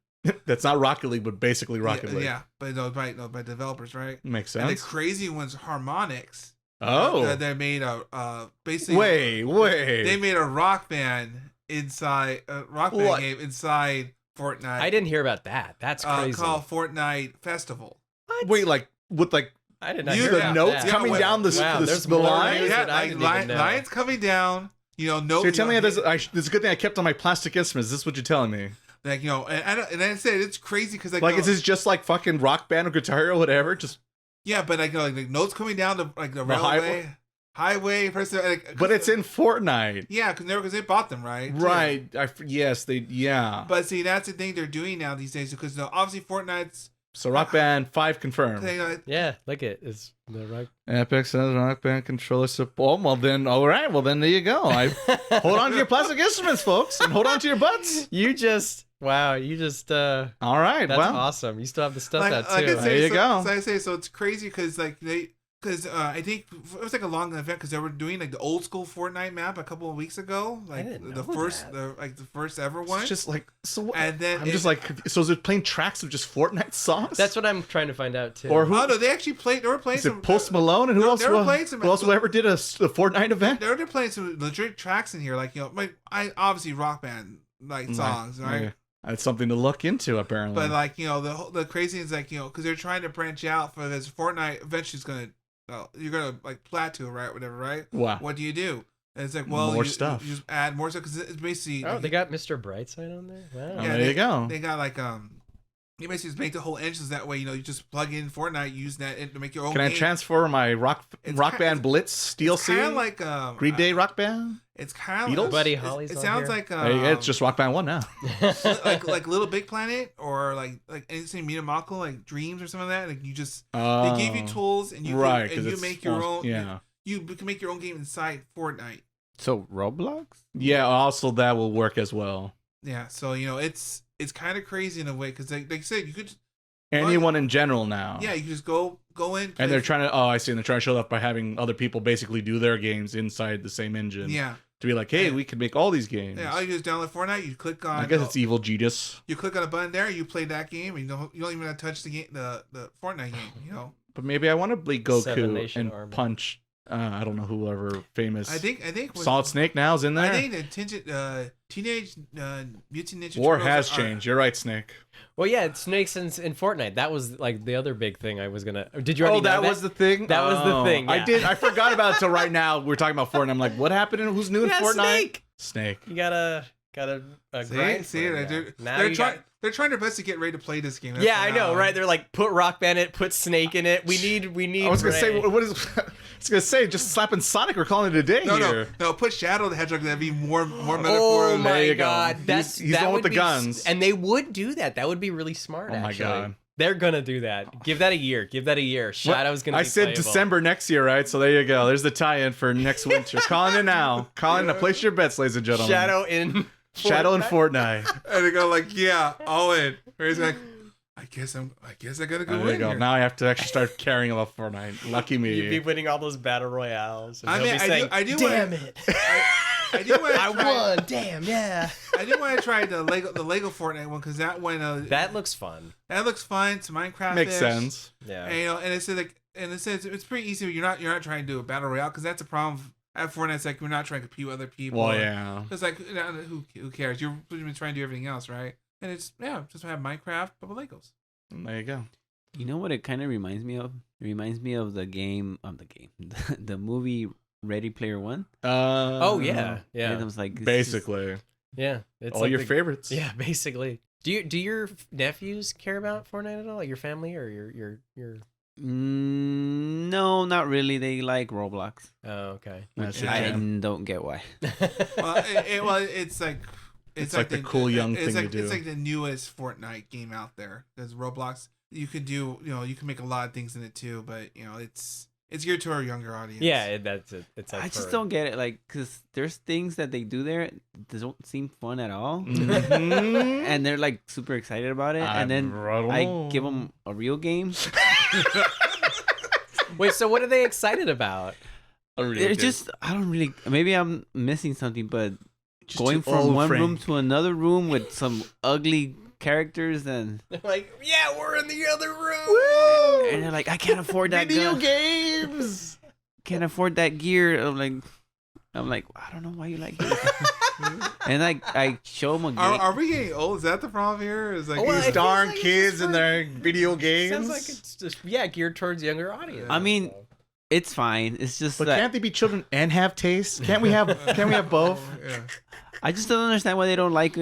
That's not Rocket League, but basically Rocket League. Yeah, but by developers, right? Makes And the sense. crazy one's Harmonix. Oh. They made a basically. Wait. They made a Rock Band inside game inside Fortnite. I didn't hear about that. That's crazy. Called Fortnite Festival. What? Wait, like with like I did not You- hear the about notes that. coming down the there's the more line. news Yeah, that I like didn't even know. lines coming down. You know, no. So you're telling me there's a good thing I kept on my plastic instruments. Is this what you're telling me? like and I said it's crazy because Like, is this just like fucking Rock Band or Guitar or whatever? Just yeah, but like notes coming down the The railway, highway, but it's in Fortnite. Yeah, because they bought them, right? Right. Yes, they. Yeah. But see, that's the thing they're doing now these days because obviously Fortnite's. So Rock Band 5 confirmed. Yeah, look it. It's the right. Epic says Rock Band controller support. Well then, all right. Well then, there you go. Hold on to your plastic instruments, folks, and hold on to your butts. You just all right. that's Well, awesome. You still have the stuff Like, that like too. I say, There you so, go. So I say, so it's crazy because I think it was like a long event because they were doing like the old school Fortnite map a couple of weeks ago, like didn't the know first, that. the first ever one. it's just like so. And then I'm just like, so is it playing tracks of just Fortnite songs? That's what I'm trying to find out too. Or who? Oh no, they actually played. They were playing Is some. it Post Malone and who they else? were playing some- Who else ever did a Fortnite event? They're playing some legit tracks in here, like I obviously Rock Band like songs, right? Yeah. That's something to look into, apparently. But like the crazy is like because they're trying to branch out for this Fortnite. Eventually, is gonna you're gonna like plateau, right? Whatever, right? Wow. What do you do? And it's like more More stuff. You just add more stuff because it's basically. they got Mr. Brightside on there. Wow. Oh, Yeah, there you go. They got like you basically just make the whole engines that way. You just plug in Fortnite, use that to make your own. Can I game. transfer my Rock Band Blitz DLC? Kind of like Green Day Rock Band? It's kind of Beatles? Buddy it's- Holly's It on sounds here. like Hey, it's just Rock Band 1 now. like Little Big Planet or like anything Minamako, like Dreams or something like that. Like you just they give you tools and you right, can, and you make your own. Yeah. You can make your own game inside Fortnite. So Roblox? Yeah, also that will work as well. Yeah, so it's kind of crazy in a way because like I said, you could Anyone in general now. yeah you just go in And they're trying to, I see, and they're trying to show that by having other people basically do their games inside the same engine. yeah To be like, hey, Yeah. we can make all these games. yeah. All you do is download Fortnite. You click on. I guess it's Evil Genius. You click on a button there. You play that game. And you don't even have to touch the game, the Fortnite game. You know. But maybe I want to play Seven Goku Nation and Army. punch, I don't know, whoever famous. I think Solid Snake now is in there. I think the Teenage Mutant Ninja War Turtles has are- changed. You're right, Snake. Well, yeah, it's Snakes in Fortnite. That was like the other big thing I was gonna. Did you already know that was the thing? That was the thing, I yeah. did. I forgot about it until right now. We're talking about Fortnite. I'm like, what happened? Who's new in Yeah, Fortnite? Snake. Snake. You gotta grind See, for it, yeah. Now they're you trying. got- They're trying their best to get ready to play this game. That's Yeah, I know, how- right? They're like, put Rock Band in it, put Snake in it. We need. I was gonna say, Ray. what is? I was gonna say, just slapping Sonic. We're calling it a day No, here. no. Put Shadow the Hedgehog. That'd be more metaphor. Oh There my you go. god, He's the that one with would the be guns. and they would do that. That would be really smart. Oh my actually. God. They're gonna do that. Give that a year. Shadow's gonna. I be said playable. December next year, right? So there you go. There's the tie-in for next winter. Calling it now. Calling to place your bets, ladies and gentlemen. Shadow in. Shadow and Fortnite. And they go like, yeah, all in. Or he's like, I guess I gotta go There you in go. here. Now I have to actually start caring about Fortnite. Lucky me. You'd be winning all those battle royales. And I he'll mean, be saying, I do damn wanna- it. I do want to I try. won. Damn, yeah. I do want to try the Lego Fortnite one because that one That looks fun. that looks fun. It's Minecraft. Makes sense. Yeah. And and it's like it's pretty easy. You're not trying to do a battle royale because that's a problem at Fortnite. It's like we're not trying to compete with other people. Well, yeah. It's like who cares? You're pretty much trying to do everything else, right? And it's just have Minecraft but with Legos. There you go. You know what it kind of reminds me of? It reminds me of the the movie Ready Player One. Oh yeah, yeah, And I was like, this is- Basically, yeah. It's all like your the- favorites. Yeah, basically. Do your nephews care about Fortnite at all? Like your family or your? No, not really. They like Roblox. Oh, okay. That's Which your I jam. don't get why. It's like It's like the cool young it's thing like, to do. It's like the newest Fortnite game out there. There's Roblox. You could do you can make a lot of things in it too, but it's It's geared to our younger audience. Yeah, that's it. It's like I just for- don't get it, like, because there's things that they do there that don't seem fun at all, Mhm. and they're like super excited about it, and then don't I know. give them a real game. Wait, so what are they excited about? A real They're game. just I don't really. Maybe I'm missing something, but Just going too from old, one Frank. room to another room with some ugly characters, and They're like, yeah, we're in the other room. and they're like, I can't afford that Video gun. games. Can't afford that gear. I'm like, I don't know why you like gear. And I show them a game. Are we getting old? Is that the problem here? Is like Oh, well, These I feel darn like it's kids just and for- their video games. Sounds like it's just geared towards younger audience. I mean, it's fine. It's just But that can't they be children and have taste? Can't we have both? Yeah. I just don't understand why they don't like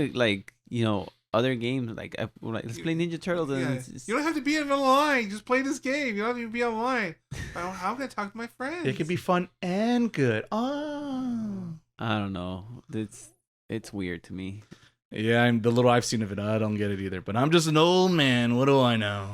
other games like let's play Ninja Turtles. And Yeah. it's- You don't have to be online. Just play this game. You don't have to be online. How can I talk to my friends? It can be fun and good. Oh. I don't know. It's weird to me. Yeah, the little I've seen of it, I don't get it either. But I'm just an old man. What do I know?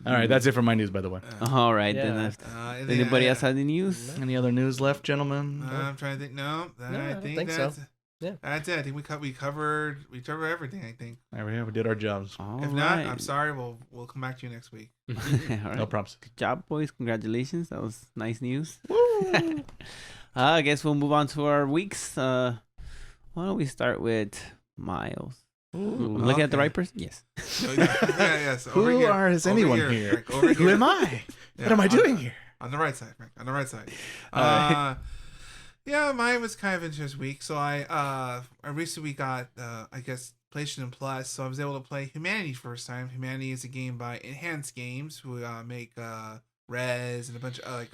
All right, that's it for my news, by the way. All right. Yeah. Then anybody else have any news? Any other news left, gentlemen? I'm trying to think. No, I don't think so. that's Yeah. That's it. I think we covered everything. I think. There we have. We did our jobs. All If not, right. I'm sorry. We'll come back to you next week. All right. No props. Good job, boys. Congratulations. That was nice news. I guess we'll move on to our weeks. Why don't we start with Miles? I'm looking at the okay. right person? Yes. Yes. Who is anyone here? Frank, over Who here. am I? Yeah, What am I doing here? On the right side, Frank. On the right side. All right. Yeah, mine was kind of an interesting week. So I recently got I guess PlayStation Plus, so I was able to play Humanity first time. Humanity is a game by Enhanced Games, who make Rez and a bunch of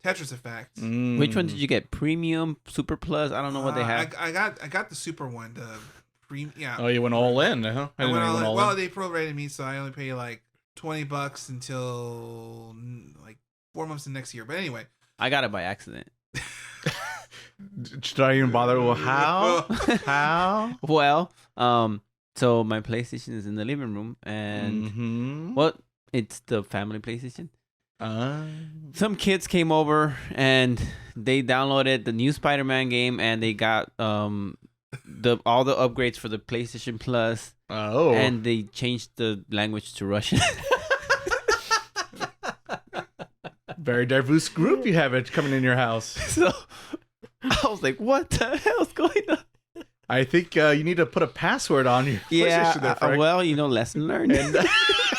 Tetris Effect. Which one did you get? Premium, Super Plus? I don't know what they have. I got the super one, the premium. Yeah. Oh, you went all in, huh? I didn't went know you all in. all Well, in. they prorated me, so I only pay like $20 until like 4 months of next year. But anyway, I got it by accident. Should I even bother? Well, how? How? Well, so my PlayStation is in the living room, and Mm-hmm. well, it's the family PlayStation. Some kids came over and they downloaded the new Spider-Man game, and they got all the upgrades for the PlayStation Plus, Oh. and they changed the language to Russian. Very diverse group you have it coming in your house. So I was like, "What the hell's going on?" I think you need to put a password on your Yeah, PlayStation there, Frank. well, lesson learned.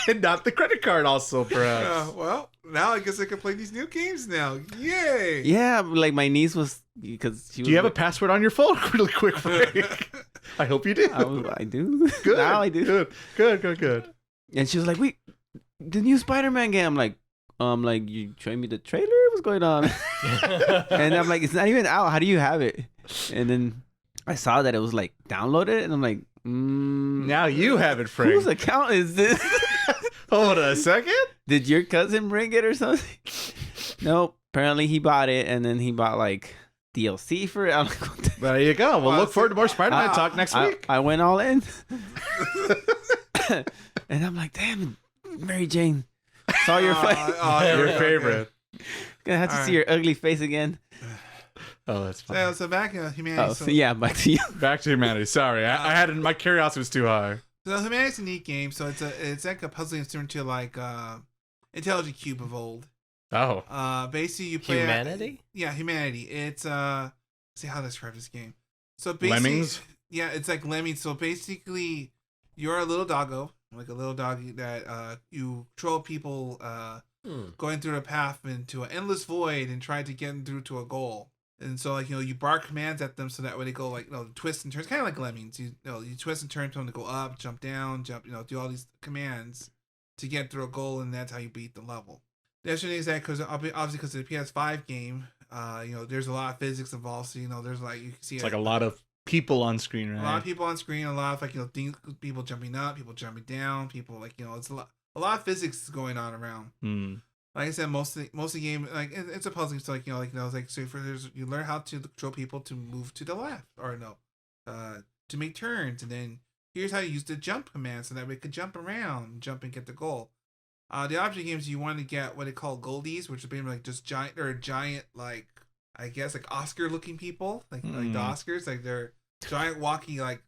And not the credit card also, perhaps. well, now I guess I can play these new games now. Yay! Yeah, like my niece was because she. Do you have a password on your phone really quick, Frank? I hope you do. I do. Good. Now I do. Good. And she was like, "Wait, the new Spider-Man game." I'm like, "You showing me the trailer? What's going on?" And I'm like, "It's not even out. How do you have it?" And then I saw that it was like downloaded, and I'm like, Now you have it, Frank. "Whose account is this? Hold on a second. Did your cousin bring it or something?" Nope. Apparently he bought it, and then he bought like DLC for it. I'm like, "What the There you go. We'll Well, look forward to more Spider-Man I- talk next I, week. I went all in. And I'm like, damn, Mary Jane. Saw your face. Your okay. favorite. Gonna have to All see your ugly face again. Oh, that's fine. So back in Humanity. Oh, so yeah, back to you. Back to humanity. Sorry, I had my curiosity was too high. So Humanity's a neat game. So it's like a puzzling instrument to like Intelligent Cube of old. Oh, Basically you play Humanity? Yeah, Humanity. It's let's see how to describe this game. So basically, Lemmings? Yeah, it's like Lemmings. So basically, you're a little doggo, like a little doggy that you control people going through a path into an endless void and try to get them through to a goal. And so like you bark commands at them so that way they go like twist and turns, kind of like Lemmings. You twist and turn for them to go up, jump down, do all these commands to get through a goal, and that's how you beat the level. The interesting thing is that obviously because it's a PS5 game, there's a lot of physics involved. So there's like you can see it's like a lot of people on screen, right? a lot of people on screen, a lot of like people jumping up, people jumping down, people like it's a lot of physics going on around. Like I said, most of the game, like it's a puzzling. So you learn how to control people to move to the left or to make turns, and then here's how you use the jump command so that we could jump around, jump and get the goal. The object games you want to get what they call goldies, which are being like just giant like I guess like Oscar looking people, like the Oscars, like they're giant walking like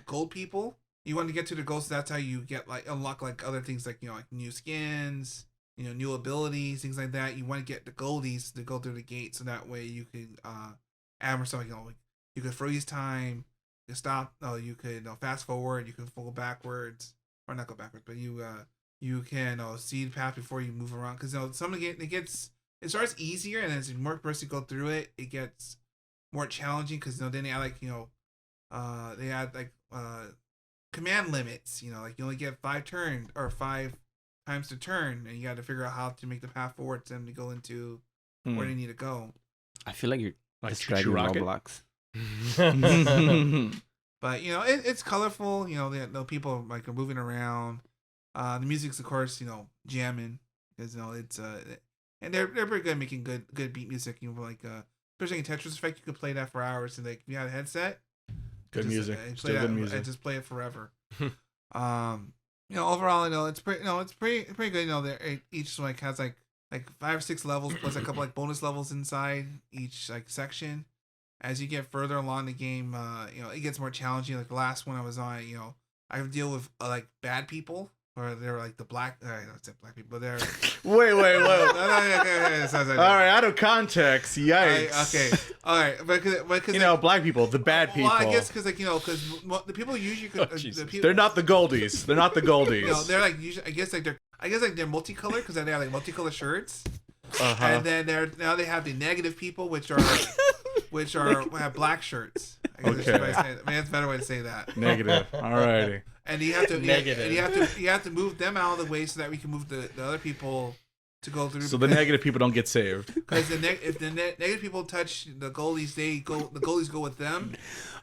gold people. You want to get to the goals, so that's how you get like unlock like other things like like new skins, new abilities, things like that. You want to get the goldies to go through the gate, so that way you can add more stuff. Like, you could freeze time, you can stop. You could fast forward, you can go backwards, or not go backwards, but you can see the path before you move around. Because some of the game it starts easier, and as more person go through it, it gets more challenging. Because then they add like they add like command limits. Like you only get 5 times to turn, and you got to figure out how to make the path forward to them to go into where they need to go. I feel like you're Like describing Rocket? Roblox. But it's colorful. The people like are moving around. The music's of course jamming because it's and they're pretty good at making good beat music. Like especially in Tetris Effect, you could play that for hours. And like if you had a headset, Good music. Still good music. I just play it forever. Overall, it's pretty good. Each like has like 5 or 6 levels plus a couple like bonus levels inside each like section. As you get further along the game, it gets more challenging. Like the last one I was on, I have to deal with like bad people, or they're like the black. I don't say black people, but they're. Wait. No, All right, out of context. Yikes. Okay. All right, because black people, the bad people. Well, I guess because the people usually could. They're not the goldies. They're not the goldies. They're like usually. I guess they're multicolored because they have like multicolored shirts. Uh-huh. And then now they have the negative people, which have black shirts. I guess that's a better way to say that. Negative. Alrighty. And you have to Negative. And you have to move them out of the way so that we can move the other people to go through. So the negative people don't get saved. Because if the negative people touch the goalies, the goalies go with them.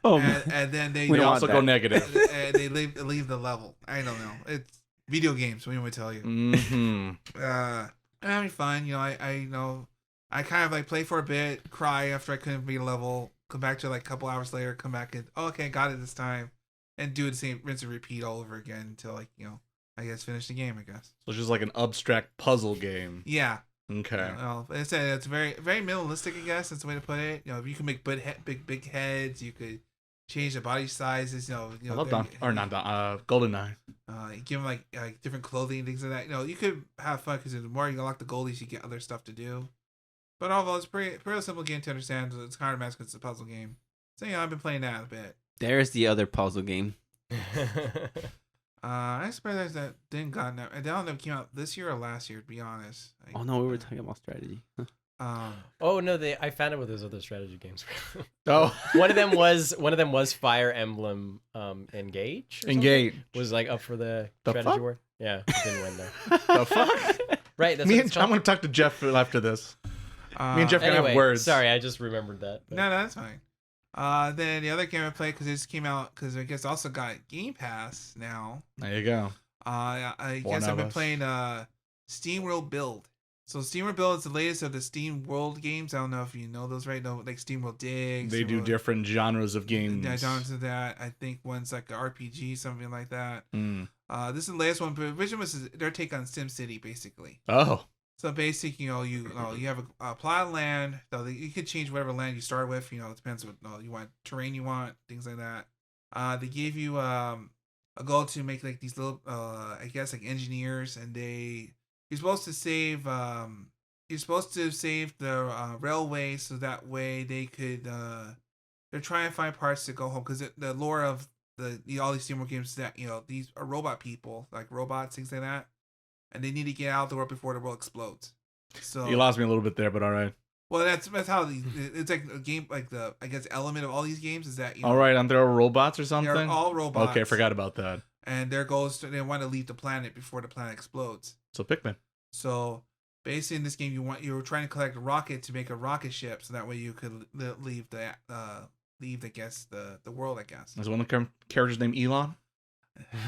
Oh, and then they also go negative. And they leave the level. I don't know. It's video games. What do you want me to tell you? Mm-hmm. I'm having fun. I kind of like play for a bit, cry after I couldn't beat a level, come back to like a couple hours later, come back and okay, got it this time, and do the same rinse and repeat all over again until like I guess finish the game. I guess. So it's just like an abstract puzzle game. Yeah. Okay. Well, I said it's very very minimalistic. I guess that's the way to put it. If you can make big heads, you could change the body sizes. I love GoldenEye. Give them like different clothing and things like that. You could have fun because the more you unlock the goldies, you get other stuff to do. But overall, it's pretty simple game to understand. It's kind of mess because it's a puzzle game. So I've been playing that a bit. there's the other puzzle game. I suppose that didn't got no. I don't know if it came out this year or last year. To be honest. Oh no, we were talking about strategy. Oh no, I found it with those other strategy games. Oh, one of them was Fire Emblem Engage. Engage was like up for the strategy fuck? war. Yeah, it didn't win though. The fuck? Right. That's Me what and it's I'm called. gonna talk to Jeff after this. Me and Jeff gonna Anyway, have words. sorry, I just remembered that. but- No, that's fine. Then the other game I played because it just came out because I guess also got Game Pass now. There you go. I One guess I've of been us. playing Steam World Build. So Steam World Build is the latest of the Steam World games. I don't know if you know those, right? No, like Steam World Dig. They Steam do World- different genres of games. Yeah, genres of that. I think one's like an RPG, something like that. Mm. This is the latest one, but the original was their take on SimCity, basically. Oh. So basically, you have a plot of land. So you could change whatever land you start with. It depends what you want, terrain you want, things like that. They give you a goal to make like these little, I guess like engineers, and you're supposed to save the railway so that way they could they're trying to find parts to go home because the lore of all these SteamWorld games is that these are robot people, like robots, things like that. And they need to get out of the world before the world explodes. So You lost me a little bit there, but all right. well, that's how it's like a game, like the I guess element of all these games is that All right, and there are robots or something? they're all robots. Okay, I forgot about that. And their goal is they want to leave the planet before the planet explodes. So Pikmin. So basically, in this game, you were trying to collect a rocket to make a rocket ship, so that way you could leave the world. I guess. Is one of the characters named Elon?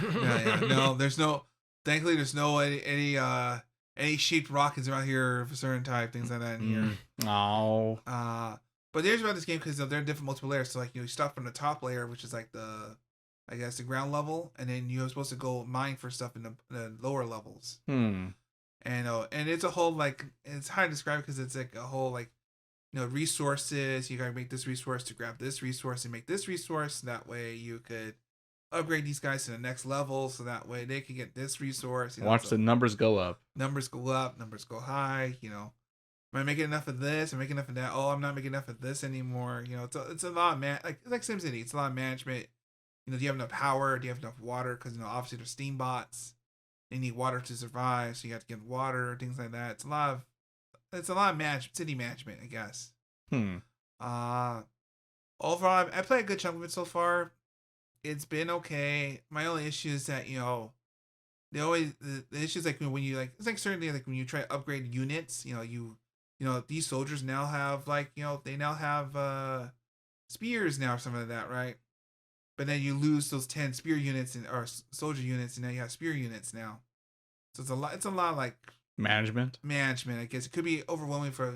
Yeah. No, there's no. Thankfully, there's no any shaped rockets around here of a certain type, things like that in here. Oh. But there's about this game because there are different multiple layers. So like you start from the top layer, which is like the ground level, and then you're supposed to go mine for stuff in the lower levels. and it's a whole like it's hard to describe because it's like a whole like resources. You gotta make this resource to grab this resource and make this resource. That way you could upgrade these guys to the next level, so that way they can get this resource. Watch so the numbers go up. numbers go up, numbers go high. Am I making enough of this? Am I making enough of that? Oh, I'm not making enough of this anymore. It's a lot of it's like SimCity. It's a lot of management. Do you have enough power? Do you have enough water? Because obviously there's steam bots. They need water to survive, so you have to get water, things like that. It's a lot of city management, I guess. Overall, I played a good chunk of it so far. It's been okay. My only issue is that the issue is like when you like it's like certainly like when you try to upgrade units. These soldiers now have they now have spears now or something like that, right? But then you lose those 10 spear units or soldier units, and now you have spear units now. So it's a lot like management. I guess it could be overwhelming for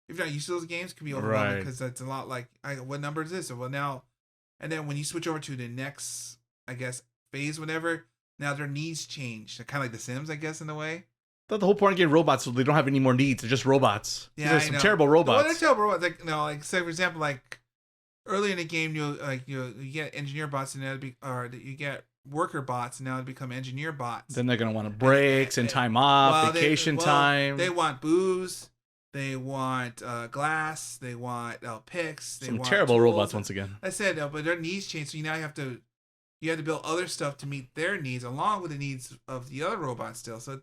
if you're not used to those games. It could be overwhelming because it's a lot like what number is this? So well now, and then when you switch over to the next, I guess phase, whatever. Now their needs change. They're kind of like The Sims, I guess, in a way. Thought the whole point of getting robots so they don't have any more needs. They're just robots. Yeah, there's some terrible robots. Well, they're terrible robots. Like say for example, like early in the game, you get engineer bots, and you get worker bots, and now they become engineer bots. Then they're gonna want breaks and time off, vacation time. They want booze. They want glass. They want picks. They want terrible tools. Robots once again. I said, but their needs change, so now you have to build other stuff to meet their needs, along with the needs of the other robots still. So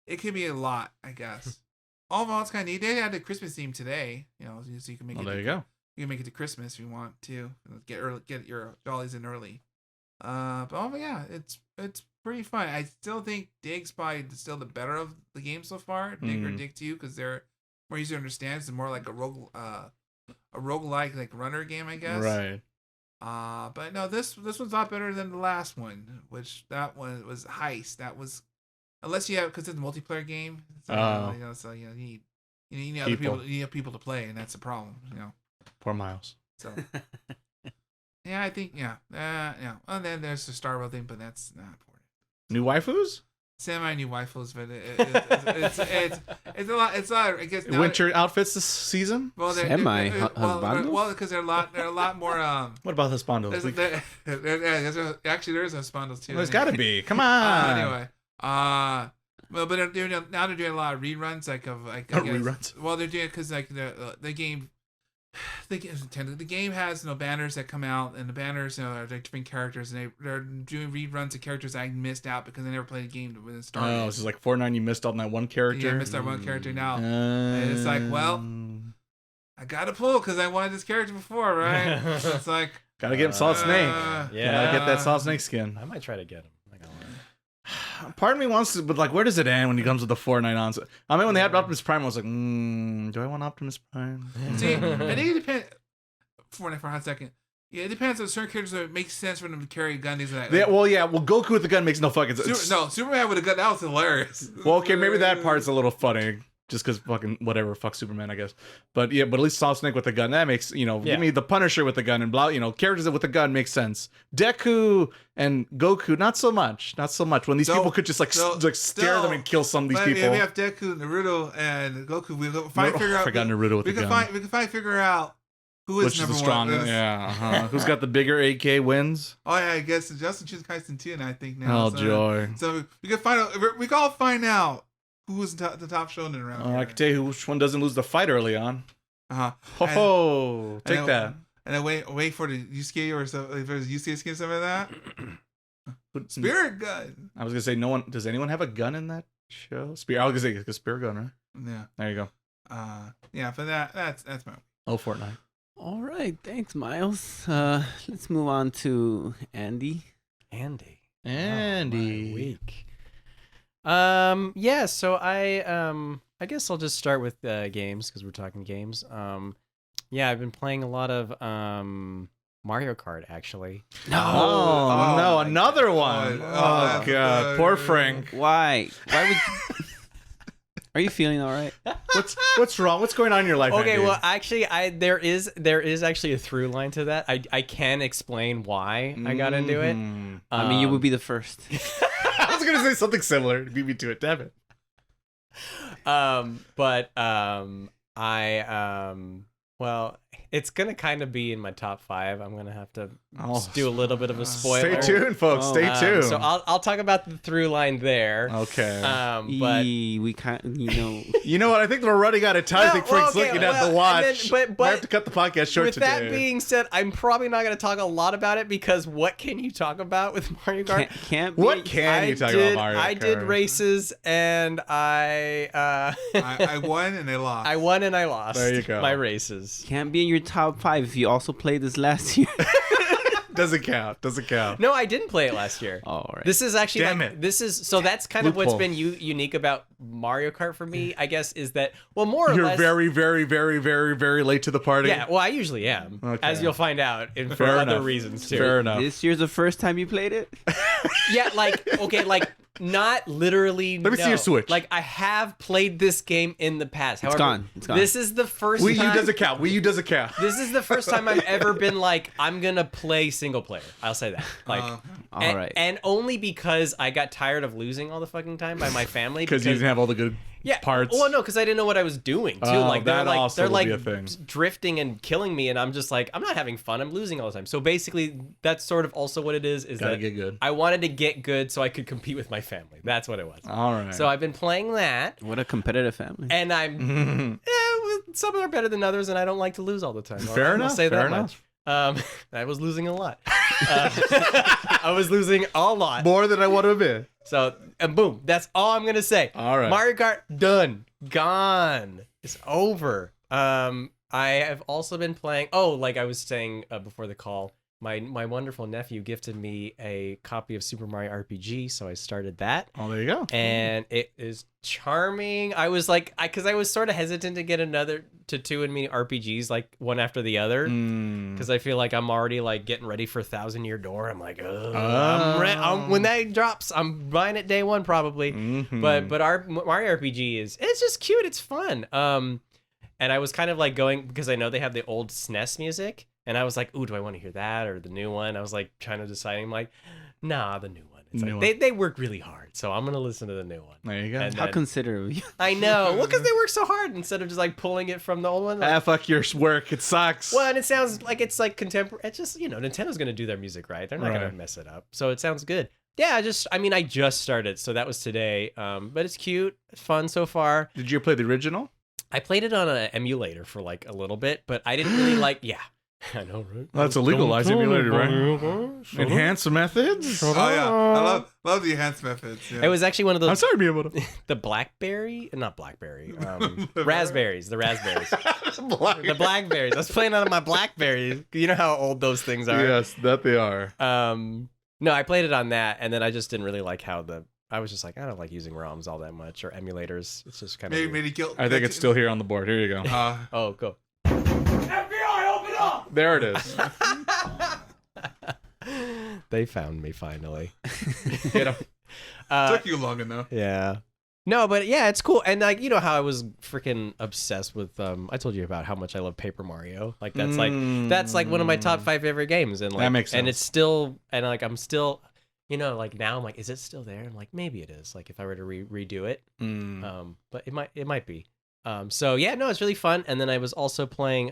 it could be a lot, I guess. Overall, it's kind of neat. They had the Christmas theme today, so you can make it. There you go. You can make it to Christmas if you want to. Get your jollies in early. But yeah, it's pretty fun. I still think Dig's probably still the better of the game so far. Dig or Dig 2, because they're more easy to understand. It's more like a roguelike like runner game, I guess. Right. But no, this one's a lot better than the last one, which that one was Heist. That was, unless you have, because it's a multiplayer game. So, you need other people. You need people to play, and that's the problem. Poor Miles. So. Yeah, I think yeah. And then there's the Star Wars thing, but that's not important. New waifus? Semi-new waifus, but it's a lot. It's a lot. I guess winter outfits this season. Well, Husbandos? Because they're a lot more. What about husbandos? Actually, there's husbandos too. There's got to be. Come on. Anyway, well, but they're doing a lot of reruns, reruns. Well, they're doing it because like the game. The game has banners that come out, and the banners are like different characters, and they're doing reruns of characters I missed out because I never played the game when it started. Oh, so it's like Fortnite, you missed out on that one character. Yeah, I missed that one character now, and it's like, well, I gotta pull because I wanted this character before, right? So it's like gotta get him Solid Snake. Yeah, gotta get that Solid Snake skin. I might try to get him. Part of me wants to, but like, where does it end when he comes with the Fortnite on? I mean, when they had Optimus Prime, I was like, do I want Optimus Prime? See, I think it depends. For a hot second. Yeah, it depends on certain characters that it makes sense for them to carry a gun. Things like that. Yeah, well, Goku with the gun makes no fucking sense. Superman with a gun, that was hilarious. Well, okay, maybe that part's a little funny. Just because fucking whatever, fuck Superman, I guess. But yeah, but at least Solid Snake with the gun, that makes, give me the Punisher with the gun and blah, characters with the gun makes sense. Deku and Goku, not so much. Not so much. When these people could just stare at them and kill some of these people. We have Deku, Naruto, and Goku. We can figure out. Forgot Naruto with the gun. We can finally figure out who is number one. Yeah, who's got the bigger AK wins? Oh yeah, I guess Justin chooses Kaisen too, and I think now. Oh joy! So we can find out. We can all find out. Who was the top shonen around here? I can tell you which one doesn't lose the fight early on. Take that. And then wait for the Yusuke or so. If there's Yusuke skin, something like that. Spirit gun. I was gonna say, no one. Does anyone have a gun in that show? I was gonna say a spirit gun, right? Yeah. There you go. Yeah. For that's my. Fortnite. All right, thanks, Miles. Let's move on to Andy. Andy. My week. Yeah, so I guess I'll just start with games because we're talking games. Yeah, I've been playing a lot of Mario Kart actually. No, another one. Oh god, poor Frank. Why would Are you feeling all right? What's wrong? What's going on in your life? Okay, Andy? well, actually, there is actually a through line to that. I can explain why I got into it. I mean, you would be the first. I was gonna say something similar. Beat me to it. Damn it. Well, it's gonna kind of be in my top 5. I'm gonna have to Oh. just do a little bit of a spoiler. Stay tuned, folks. Oh. Stay tuned. So I'll talk about the through line there. Okay. But We can't, You know what? I think we're running out of time. I think Frank's okay, looking at well, the watch. and then- but I have to cut the podcast short with today. that being said, I'm probably not going to talk a lot about it because what can you talk about with Mario Kart? can't be. What can you talk about Mario Kart? I did races and I won and I lost. I won and I lost. There you go. My races. Can't be in your top 5 if you also played this last year. Doesn't count. Doesn't count. No, I didn't play it last year. All right. This is actually Damn like, it. this is so that's kind of what's Loophole. been unique about Mario Kart for me, I guess, is that more or You're less very, very, very, very, very late to the party. yeah. Well, I usually am, Okay. as you'll find out, for Fair other enough. reasons too. Fair enough. This year's the first time you played it? Yeah, like okay, like not literally. Let me see your Switch. Like I have played this game in the past. However, gone. It's gone. This is the first Wii U time. doesn't count. Wii U doesn't count. This is the first time I've ever been like, I'm gonna play single player. I'll say that. Like, All and, right. and only because I got tired of losing all the fucking time by my family. Because you didn't have all the good parts. Well, no, because I didn't know what I was doing too. Oh, Like that also they're will like be a thing. drifting and killing me, and I'm just like, I'm not having fun. I'm losing all the time. So basically, that's sort of also what it is. Is Gotta that get good. I wanted to get good so I could compete with my family. That's what it was. All right. So I've been playing that, What a competitive family. and I'm some are better than others, and I don't like to lose all the time. Fair I'll enough. say Fair that enough. much. I was losing a lot. I was losing a lot. More than I want to admit. So, and boom, that's all I'm gonna say. All right. Mario Kart done, gone. It's over. I have also been playing. Oh, like I was saying before the call, my wonderful nephew gifted me a copy of Super Mario RPG, so I started that, Oh, there you go. and it is charming. I was like, because I was sort of hesitant to get another two and me RPGs like one after the other. Mm. Because I feel like I'm already like getting ready for Thousand Year Door. I'm like, Oh. when that drops, I'm buying it day one probably. Mhm. But our Mario RPG it's just cute. It's fun. And I was kind of like going because I know they have the old SNES music, and I was like, ooh, do I want to hear that or the new one? I was like trying to decide. I'm like, nah, the new one. It's New like they worked really hard, so I'm gonna listen to the new one. There you go. And How then- considerate of you. I know. Well, because they work so hard instead of just like pulling it from the old one. Like, Ah, fuck your work. It sucks. well, and it sounds like it's like contemporary. It's just, Nintendo's going to do their music right. They're not going Right. to mess it up. So it sounds good. Yeah, I just started. So that was today. But it's cute. It's fun so far. Did you play the original? I played it on an emulator for like a little bit, but I didn't really yeah. I know, right? That's a legalized emulator, right? Enhanced methods? Oh yeah, I love the enhanced methods. Yeah. It was actually one of I'm those, sorry, Miyamoto. the not blackberry, raspberries, the raspberries, the blackberries. I was playing on my blackberries. You know how old those things are. Yes, that they are. No, I played it on that, and then I just didn't really like how I was just like, I don't like using ROMs all that much or emulators. It's just kind of maybe kill. I think it's still here on the board. Here you go. Oh, go. There it is. They found me finally. Get him. took you long enough. Yeah. No, but yeah, it's cool. And like, you know how I was freaking obsessed with I told you about how much I love Paper Mario. Like that's like one of my top 5 favorite games, and like That makes and sense. it's still, and like I'm still, like now I'm like, is it still there? I'm like, maybe it is. Like if I were to redo it. Mm. But it might be. So yeah, no, it's really fun. And then I was also playing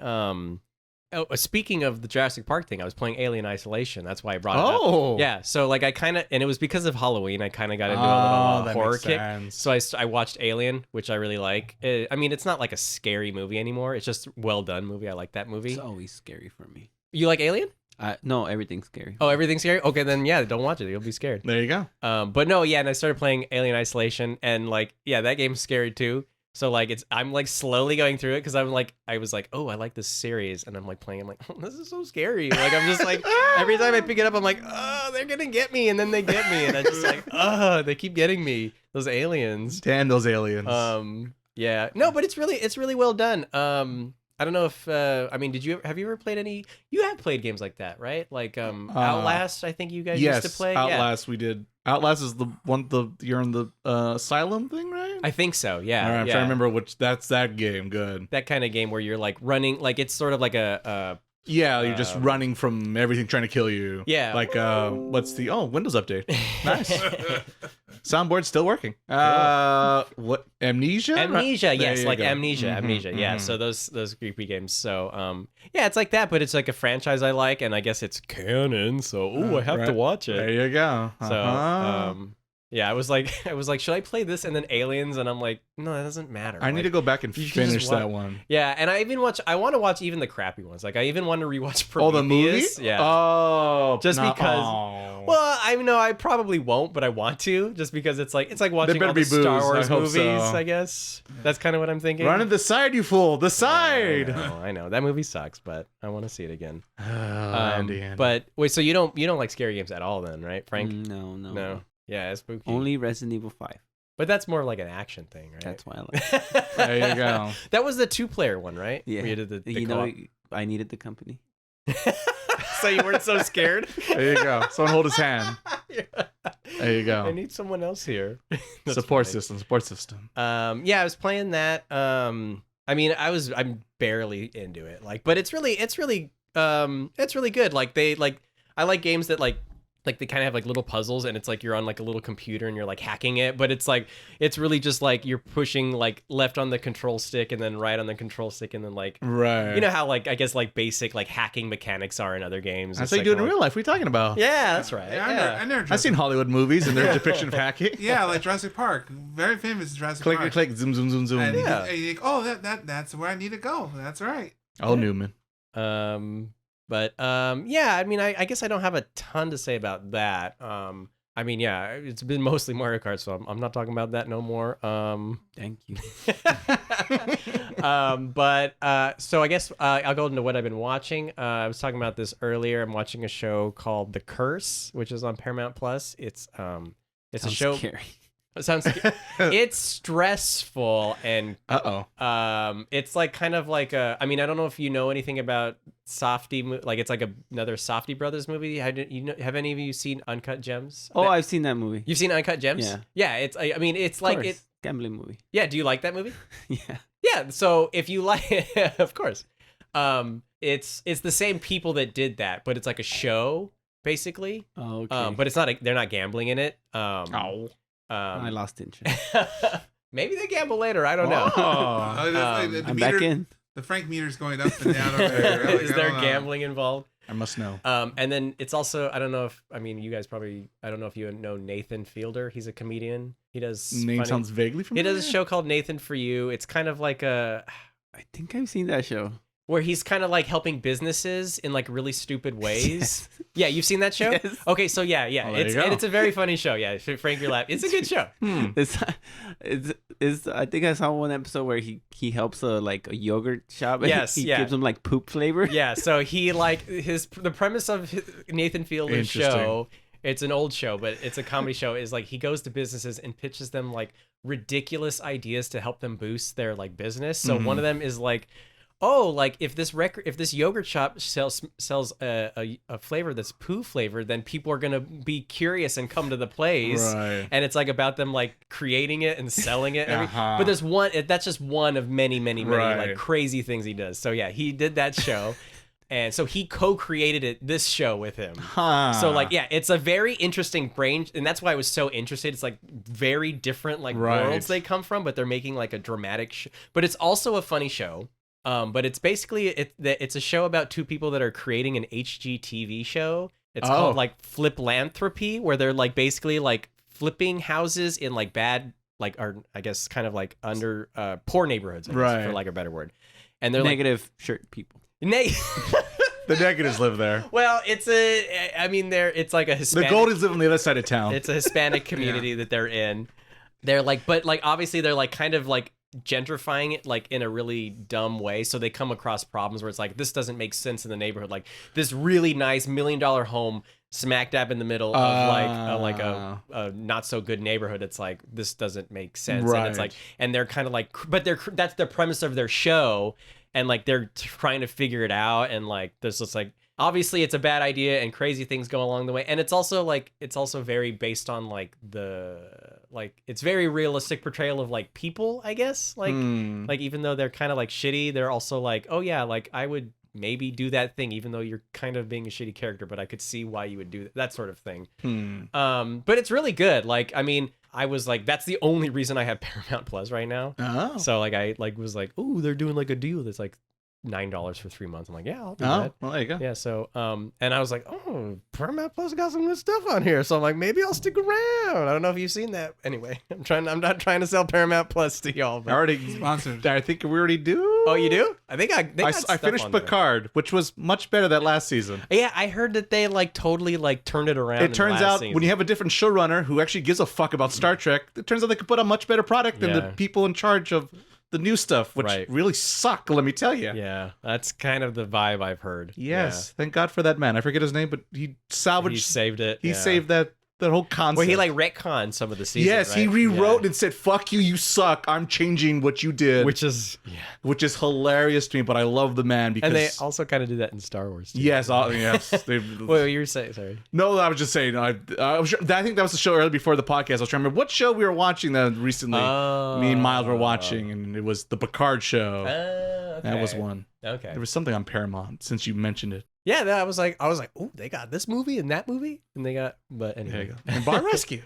speaking of the Jurassic Park thing, I was playing Alien Isolation. That's why I brought it up. Oh. Yeah, so like I kind of, and it was because of Halloween, I kind of got into a Oh, little that horror makes kick. sense. So I watched Alien, which I really like. I mean, it's not like a scary movie anymore. It's just well done movie. I like that movie. It's always scary for me. You like Alien? No, everything's scary. Oh, everything's scary? Okay, then yeah, don't watch it. You'll be scared. There you go. But no, yeah, and I started playing Alien Isolation, and like, yeah, that game's scary too. So like I'm like slowly going through it because I was like, oh, I like this series, and I'm like playing. I'm like, oh, this is so scary. Like I'm just like every time I pick it up, I'm like, oh, they're gonna get me, and then they get me, and I just like, oh, they keep getting me. Those aliens. Damn those aliens. Yeah, no, but it's really well done. I don't know if I mean, have you ever played any? You have played games like that, right? Like Outlast. I think you guys yes, used to play. Outlast we did. Outlast is the one you're in the asylum thing, right? I think so. Yeah. All right, I'm yeah. trying to remember which. That's that game. Good. That kind of game where you're like running, like it's sort of like a Yeah, you're just running from everything trying to kill you. Yeah. Like what's the Windows update? Nice. Soundboard's still working. What Amnesia? Amnesia, There yes, you like go. Amnesia, Mhm, Amnesia. Yeah, mhm. so those creepy games. So yeah, it's like that, but it's like a franchise I like, and I guess it's canon. So I have to Right. watch it. There you go. So yeah, I was like, should I play this and then Aliens? And I'm like, no, that doesn't matter. I need to go back and you can just finish that one. Yeah, and I want to watch even the crappy ones. Like I even want to rewatch Prometheus. Oh, the movie? Yeah. Oh, Just because- Oh. Well, I know I probably won't, but I want to, just because it's like watching better all be the Star booze, I Wars hope movies. so. I guess that's kind of what I'm thinking. Run to the side, you fool! The side. I know that movie sucks, but I want to see it again. Andy. But wait, so you don't like scary games at all, then, right, Frank? No. No. Yeah, it's spooky. Only Resident Evil 5. But that's more like an action thing, right? That's why I like it. There you go. That was the 2-player one, right? Yeah. Where you did the You know, co-op. I needed the company. So you weren't so scared. There you go. Someone hold his hand. There you I go. need someone else here. That's Support funny. system. Support system. Yeah, I was playing that. I mean, I'm barely into it. Like, but it's really good. Like I like games that like they kind of have like little puzzles, and it's like you're on like a little computer and you're like hacking it, but it's really just like you're pushing like left on the control stick and then right on the control stick, and then like Right. you know how like I guess like basic like hacking mechanics are in other games. That's It's how you do it in like, real life. What are you talking about? Yeah, that's right. Yeah, Yeah. I never I've seen Hollywood movies and their depiction of hacking. Yeah, like Jurassic Park. Very famous Jurassic Click, Park. click, click, zoom, zoom, zoom, zoom. And Yeah. you think, oh, that's where I need to go. That's right. Oh, Newman. But yeah, I mean, I guess I don't have a ton to say about that. I mean, yeah, it's been mostly Mario Kart, so I'm not talking about that no more. Thank you. So I guess I'll go into what I've been watching. I was talking about this earlier. I'm watching a show called The Curse, which is on Paramount Plus. It's a Sounds show. scary. It sounds. It's stressful and it's like kind of like a. I mean, I don't know if you know anything about Softy. Like it's like another Softy Brothers movie. Have any of you seen Uncut Gems? Oh, I've seen that movie. You've seen Uncut Gems? Yeah. Yeah. It's. I mean, it's Of like course. it. Gambling movie. Yeah. Do you like that movie? Yeah. Yeah. So if you like, of course, it's the same people that did that, but it's like a show basically. Oh, okay. But it's not. They're not gambling in it. I lost interest. Maybe they gamble later. I don't know. Oh, the I'm meter, back in. The Frank meter's going up and down over there. Like, Is I there don't know. gambling involved? I must know. And then it's also I don't know if you guys probably I don't know if you know Nathan Fielder. He's a comedian. He does Name funny- sounds vaguely He familiar. does a show called Nathan for You. It's kind of like a I think I've seen that show. where he's kind of like helping businesses in like really stupid ways. Yes. Yeah, you've seen that show? Yes. Okay, so yeah, Oh, there you go. and it's a very funny show. Yeah, Frank, you're laughing. It's a good show. It's I think I saw one episode where he helps a yogurt shop. And Yes, he yeah. gives them like poop flavor. Yeah, so he like the premise of Nathan Fielder's Interesting. show. It's an old show, but it's a comedy show. Is like he goes to businesses and pitches them like ridiculous ideas to help them boost their like business. So one of them is like, oh, like if this yogurt shop sells a flavor that's poo flavored, then people are gonna be curious and come to the place. Right. And it's like about them like creating it and selling it. And Uh-huh. But there's that's just one of many Right. like crazy things he does. So yeah, he did that show. And so he co-created this show with him. Huh. So like, yeah, it's a very interesting brain, and that's why I was so interested. It's like very different like Right. worlds they come from, but they're making like a dramatic. But it's also a funny show. But it's basically it's a show about two people that are creating an HGTV show. It's called like Fliplanthropy, where they're like basically like flipping houses in like bad like or I guess kind of like under poor neighborhoods, I guess, Right. for like a better word. And they're Negative shirt people. like. The negatives live there. Well, it's like a The Hispanic. Goldies live on the other side of town. It's a Hispanic community that they're in. They're like, but like obviously they're like kind of like gentrifying it like in a really dumb way. So they come across problems where it's like this doesn't make sense in the neighborhood. Like this really nice $1 million home smack dab in the middle of like a not so good neighborhood. It's like this doesn't make sense. And it's Right. like and they're kind of like, but that's the premise of their show. And like they're trying to figure it out, and like there's just like obviously it's a bad idea and crazy things go along the way, and it's also very based on like it's very realistic portrayal of like people, I guess, like even though they're kind of like shitty, they're also like, oh yeah, like I would maybe do that thing, even though you're kind of being a shitty character, but I could see why you would do that sort of thing. But it's really good. Like, I mean, I was like, that's the only reason I have Paramount Plus right now. Oh. So like, I like was like, oh, they're doing like a deal that's like $9 for 3 months. I'm like, yeah, I'll do that. Well, there you go. Yeah. So, and I was like, oh, Paramount Plus got some good stuff on here. So I'm like, maybe I'll stick around. I don't know if you've seen that. Anyway, I'm not trying to sell Paramount Plus to y'all. But... Already Sponsored. I think we already do. Oh, you do? I think I finished on there. Picard, which was much better that last season. Yeah, I heard that they like totally like turned it around. It turns out when you have a different showrunner who actually gives a fuck about Star Trek, it turns out they could put a much better product than the people in charge of the new stuff, which really suck, let me tell you. Yeah, that's kind of the vibe I've heard. Yes, thank God for that man. I forget his name, but he salvaged. He saved it. He saved that whole concept. Well, he like retconned some of the season. Yes, right? he rewrote and said, "Fuck you, you suck. I'm changing what you did," which is hilarious to me. But I love the man because and they also kind of do that in Star Wars too. Yes, yes. Well, you were saying sorry. No, I was just saying. I think that was the show earlier before the podcast. I was trying to remember what show we were watching that recently. Me and Miles were watching, and it was the Picard show. Okay. That was one. Okay. There was something on Paramount since you mentioned it. Yeah, I was like, oh, they got this movie and that movie, and they got, but anyway. There you go. And Bar Rescue.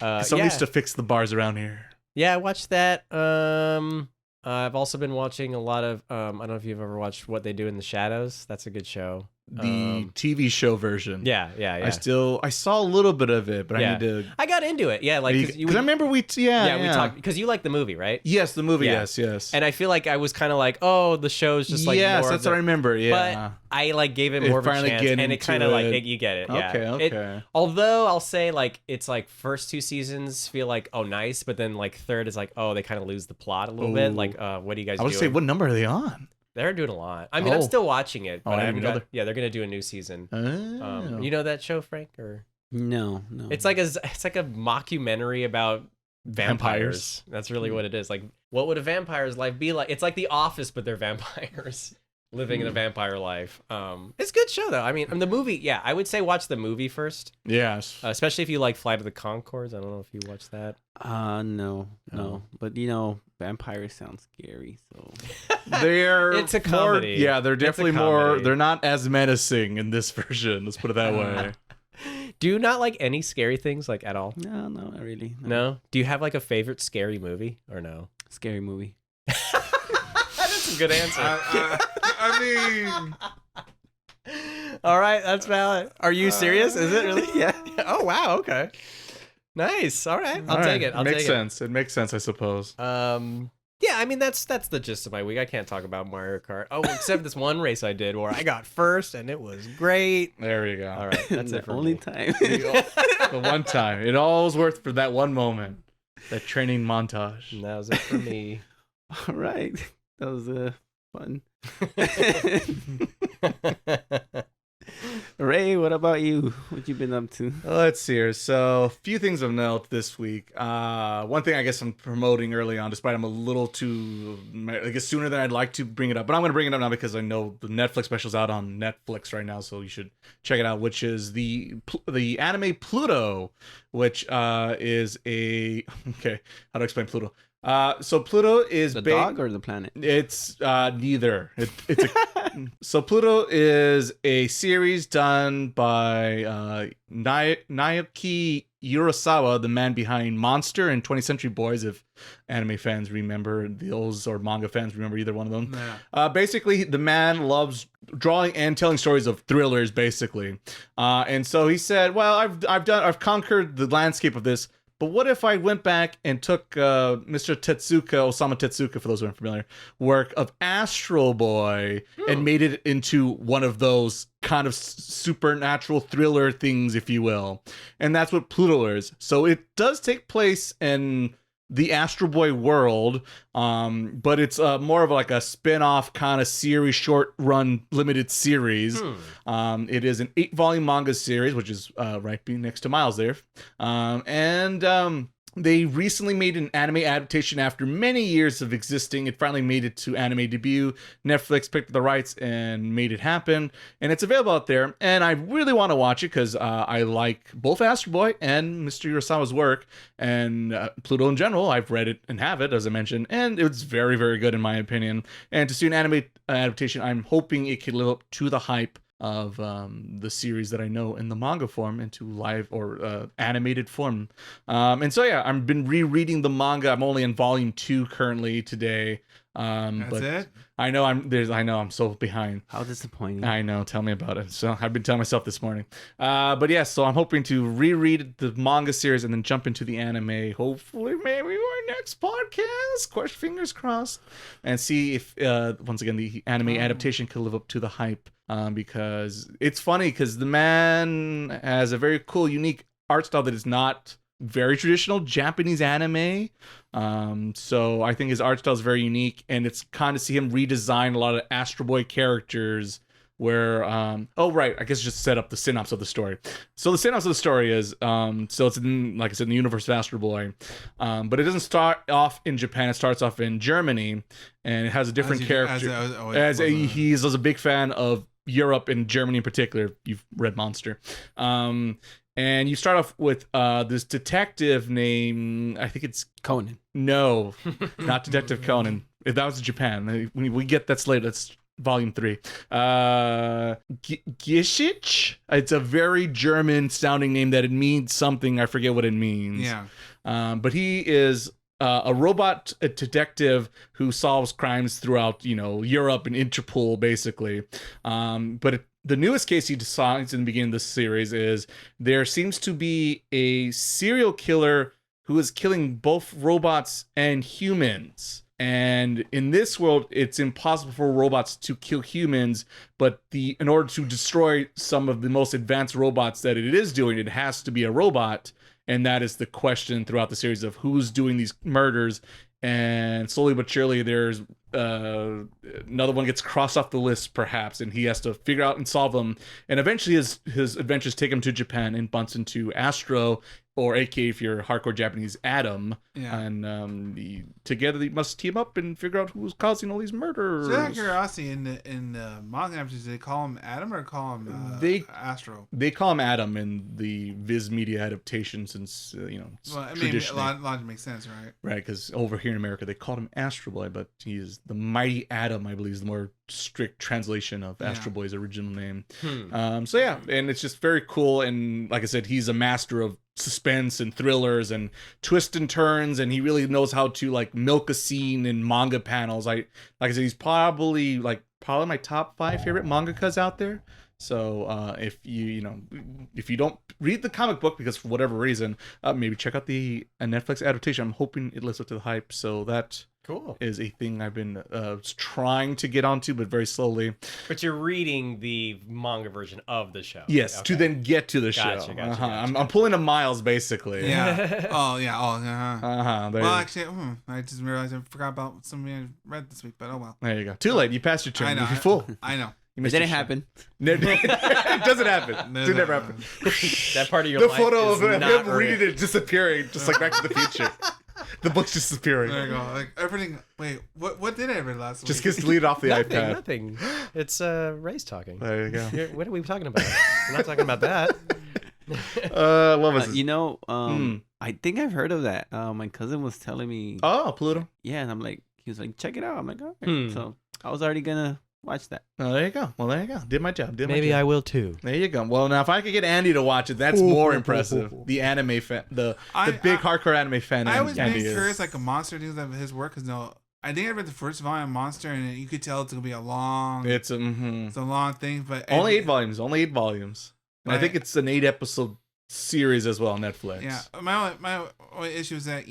Someone needs to fix the bars around here. Yeah, I watched that. I've also been watching a lot of. I don't know if you've ever watched What They Do in the Shadows. That's a good show. The TV show version. Yeah. I saw a little bit of it, but I need to. I got into it. Yeah, like because I remember we talked because you like the movie, right? Yes, the movie. Yeah. Yes. And I feel like I was kind of like, oh, the show's just like yes, more that's what I remember. Yeah, but I like gave it more of a chance, and it kind of like you get it. Yeah. Okay. Although I'll say like it's like first 2 seasons feel like oh nice, but then like third is like oh they kind of lose the plot a little bit. Like what do you guys? I would say what number are they on? They're doing a lot. I mean, I'm still watching it, but I I haven't haven't got, they're gonna do a new season. Oh. You know that show, Frank? Or no. It's like a mockumentary about vampires. That's really what it is. Like, what would a vampire's life be like? It's like The Office, but they're vampires living in a vampire life. It's a good show though. I mean, the movie. Yeah, I would say watch the movie first. Yes, especially if you like Flight of the Conchords. I don't know if you watched that. No. But vampires sound scary, so it's a comedy. They're definitely more. They're not as menacing in this version. Let's put it that way. Do you not like any scary things like at all? No, not really. No. Do you have like a favorite scary movie or no? Scary movie. That's a good answer. I mean, all right, that's valid. Are you serious? Is it really? Yeah. Oh wow. Okay. Nice. All right. I'll take it. I'll makes take sense. It makes sense, I suppose. Yeah. I mean, that's the gist of my week. I can't talk about Mario Kart. Oh, except this one race I did where I got first and it was great. There you go. All right. That's it for only me. time. The one time. It all was worth for that one moment. That training montage. And that was it for me. All right. That was fun. Ray, what about you? What you been up to? Let's see here. So, a few things of note this week. One thing I guess I'm promoting early on, despite I'm a little too, I guess, sooner than I'd like to bring it up. But I'm going to bring it up now because I know the Netflix special's out on Netflix right now, so you should check it out, which is the anime Pluto, which is a... Okay, how to explain Pluto? So Pluto is the dog or the planet? It's neither. So Pluto is a series done by Naoki Urasawa, the man behind Monster and 20th Century Boys, if anime fans remember those or manga fans remember either one of them. Yeah. Basically, the man loves drawing and telling stories of thrillers, basically. And so he said, well, I've conquered the landscape of this. But what if I went back and took Mr. Osamu Tezuka, for those who aren't familiar, work of Astral Boy and made it into one of those kind of supernatural thriller things, if you will. And that's what Pluto is. So it does take place in the Astro Boy world, but it's more of like a spin-off kind of series, short-run limited series. It is an 8-volume manga series, which is right next to Miles there. they recently made an anime adaptation after many years of existing. It finally made it to anime debut. Netflix picked up the rights and made it happen. And it's available out there. And I really want to watch it because I like both Astro Boy and Mr. Urasawa's work. And Pluto in general, I've read it and have it, as I mentioned. And it's very, very good in my opinion. And to see an anime adaptation, I'm hoping it can live up to the hype of the series that I know in the manga form into live or animated form. And so yeah, I've been rereading the manga. I'm only in volume 2 currently today. That's But it? I know I'm so behind. How disappointing. I know, tell me about it. So I've been telling myself this morning. But yeah, so I'm hoping to reread the manga series and then jump into the anime. Hopefully, maybe our next podcast, fingers crossed, and see if once again the anime adaptation can live up to the hype. Because it's funny because the man has a very cool, unique art style that is not very traditional Japanese anime. So I think his art style is very unique, and it's kind of see him redesign a lot of Astro Boy characters where oh right, I guess just set up the synopsis of the story. So the synopsis of the story is so it's in, like I said, in the universe of Astro Boy, but it doesn't start off in Japan. It starts off in Germany, and it has a different character. He's a big fan of Europe and Germany in particular. You've read Monster. And you start off with this detective named, I think it's Conan. No, not Detective Conan. If that was Japan. We get that's later. That's volume 3. Gishich? It's a very German sounding name that it means something. I forget what it means. Yeah. But he is a robot detective who solves crimes throughout, Europe and Interpol, basically. The newest case he decides in the beginning of this series is there seems to be a serial killer who is killing both robots and humans. And in this world, it's impossible for robots to kill humans, but in order to destroy some of the most advanced robots that it is doing, it has to be a robot. And that is the question throughout the series of who's doing these murders. And slowly but surely, there's another one gets crossed off the list, perhaps, and he has to figure out and solve them. And eventually, his adventures take him to Japan and bumps into Astro, or aka if you're hardcore Japanese, Adam. Yeah. And together they must team up and figure out who's causing all these murders. So out of curiosity, in the manga episodes, do they call him Adam or call him Astro? They call him Adam in the Viz Media adaptation, since traditionally. Logic makes sense, right? Right, because over here in America they called him Astro Boy, but he is the Mighty Adam, I believe, is the more strict translation of Astro Boy's original name. So yeah, and it's just very cool, and like I said, he's a master of suspense and thrillers and twists and turns, and he really knows how to milk a scene in manga panels. Like I said, he's probably my top 5 favorite mangakas out there. So if you don't read the comic book because for whatever reason, maybe check out the Netflix adaptation. I'm hoping it lives up to the hype. So that cool is a thing I've been trying to get onto, but very slowly. But you're reading the manga version of the show. Yes, okay. to then get to the show. Gotcha. I'm pulling a Miles, basically. Yeah. Well, actually, I just realized I forgot about something I read this week, but oh well. There you go. Too late. You passed your turn. I know. You're full. I know. It didn't happen. It doesn't happen. It never happened. That part of your the life photo is of him not reading it disappearing, just like Back to the Future. The book's disappearing. There you go. Everything. Wait, what did I read last week? Just gets deleted off the iPad. Nothing. It's Ray's talking. There you go. What are we talking about? We're not talking about that. What was it? I think I've heard of that. My cousin was telling me. Oh, Pluto. Yeah, and he was like, check it out. I'm like, all right. So I was already gonna watch that. Oh, there you go. Well, there you go. Did my job. Maybe I will too. There you go. Well, now if I could get Andy to watch it, that's more impressive. The anime fan, the big hardcore anime fan. I was being curious, like a Monster news of his work, because I think I read the first volume of Monster, and you could tell it's gonna be a long. It's a long thing, but only 8 volumes. Only 8 volumes. And I think it's an 8-episode series as well on Netflix. Yeah. My only issue is that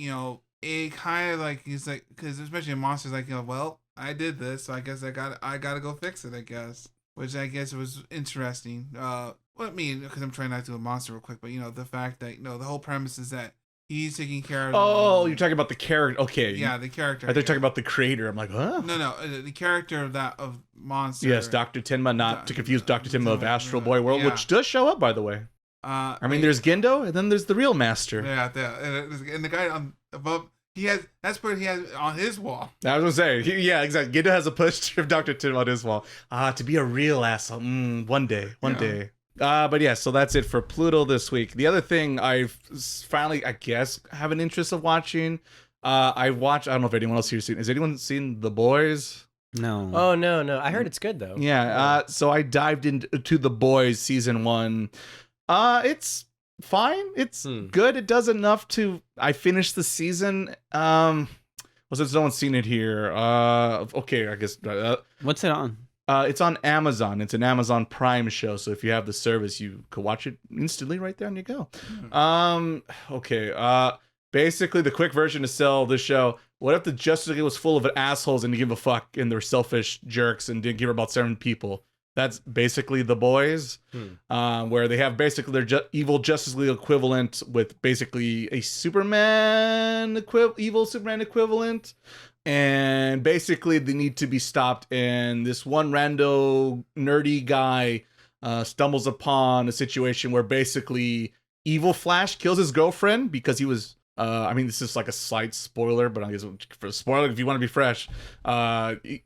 it kind of he's like, because especially in Monsters, well, I did this, so I guess I gotta go fix it, I guess. Which I guess was interesting. Because I'm trying not to do a monster real quick, but the fact that the whole premise is that he's taking care of. Oh, you're talking about the character. Okay. Yeah, the character. I thought you're talking about the creator. I'm like, huh? No, the character of Monster. Yes, Dr. Tenma, not to confuse Dr. Tenma of Astro Boy World, which does show up, by the way. I mean, there's Gendo, and then there's the real master. Yeah, and the guy on above, that's what he has on his wall. I was gonna say, yeah, exactly. Gendo has a poster of Dr. Tim on his wall. To be a real asshole. One day. But yeah, so that's it for Pluto this week. The other thing I've finally, I guess, have an interest of watching. I don't know if anyone else here seen. Has anyone seen The Boys? No. Oh no! I heard it's good though. Yeah. So I dived into The Boys season 1. It's fine. It's good. It does enough to. I finished the season. Well, since no one's seen it here. Okay, I guess. What's it on? It's on Amazon. It's an Amazon Prime show. So if you have the service, you could watch it instantly right there and you go. Okay. Basically, the quick version to sell this show. What if the Justice League was full of assholes and didn't give a fuck and they're selfish jerks and didn't care about 7 people? That's basically The Boys, where they have basically their evil Justice League equivalent with basically a evil Superman equivalent. And basically they need to be stopped. And this one rando nerdy guy stumbles upon a situation where basically evil Flash kills his girlfriend because he was... I mean, this is like a slight spoiler, but I guess for a spoiler, if you want to be fresh,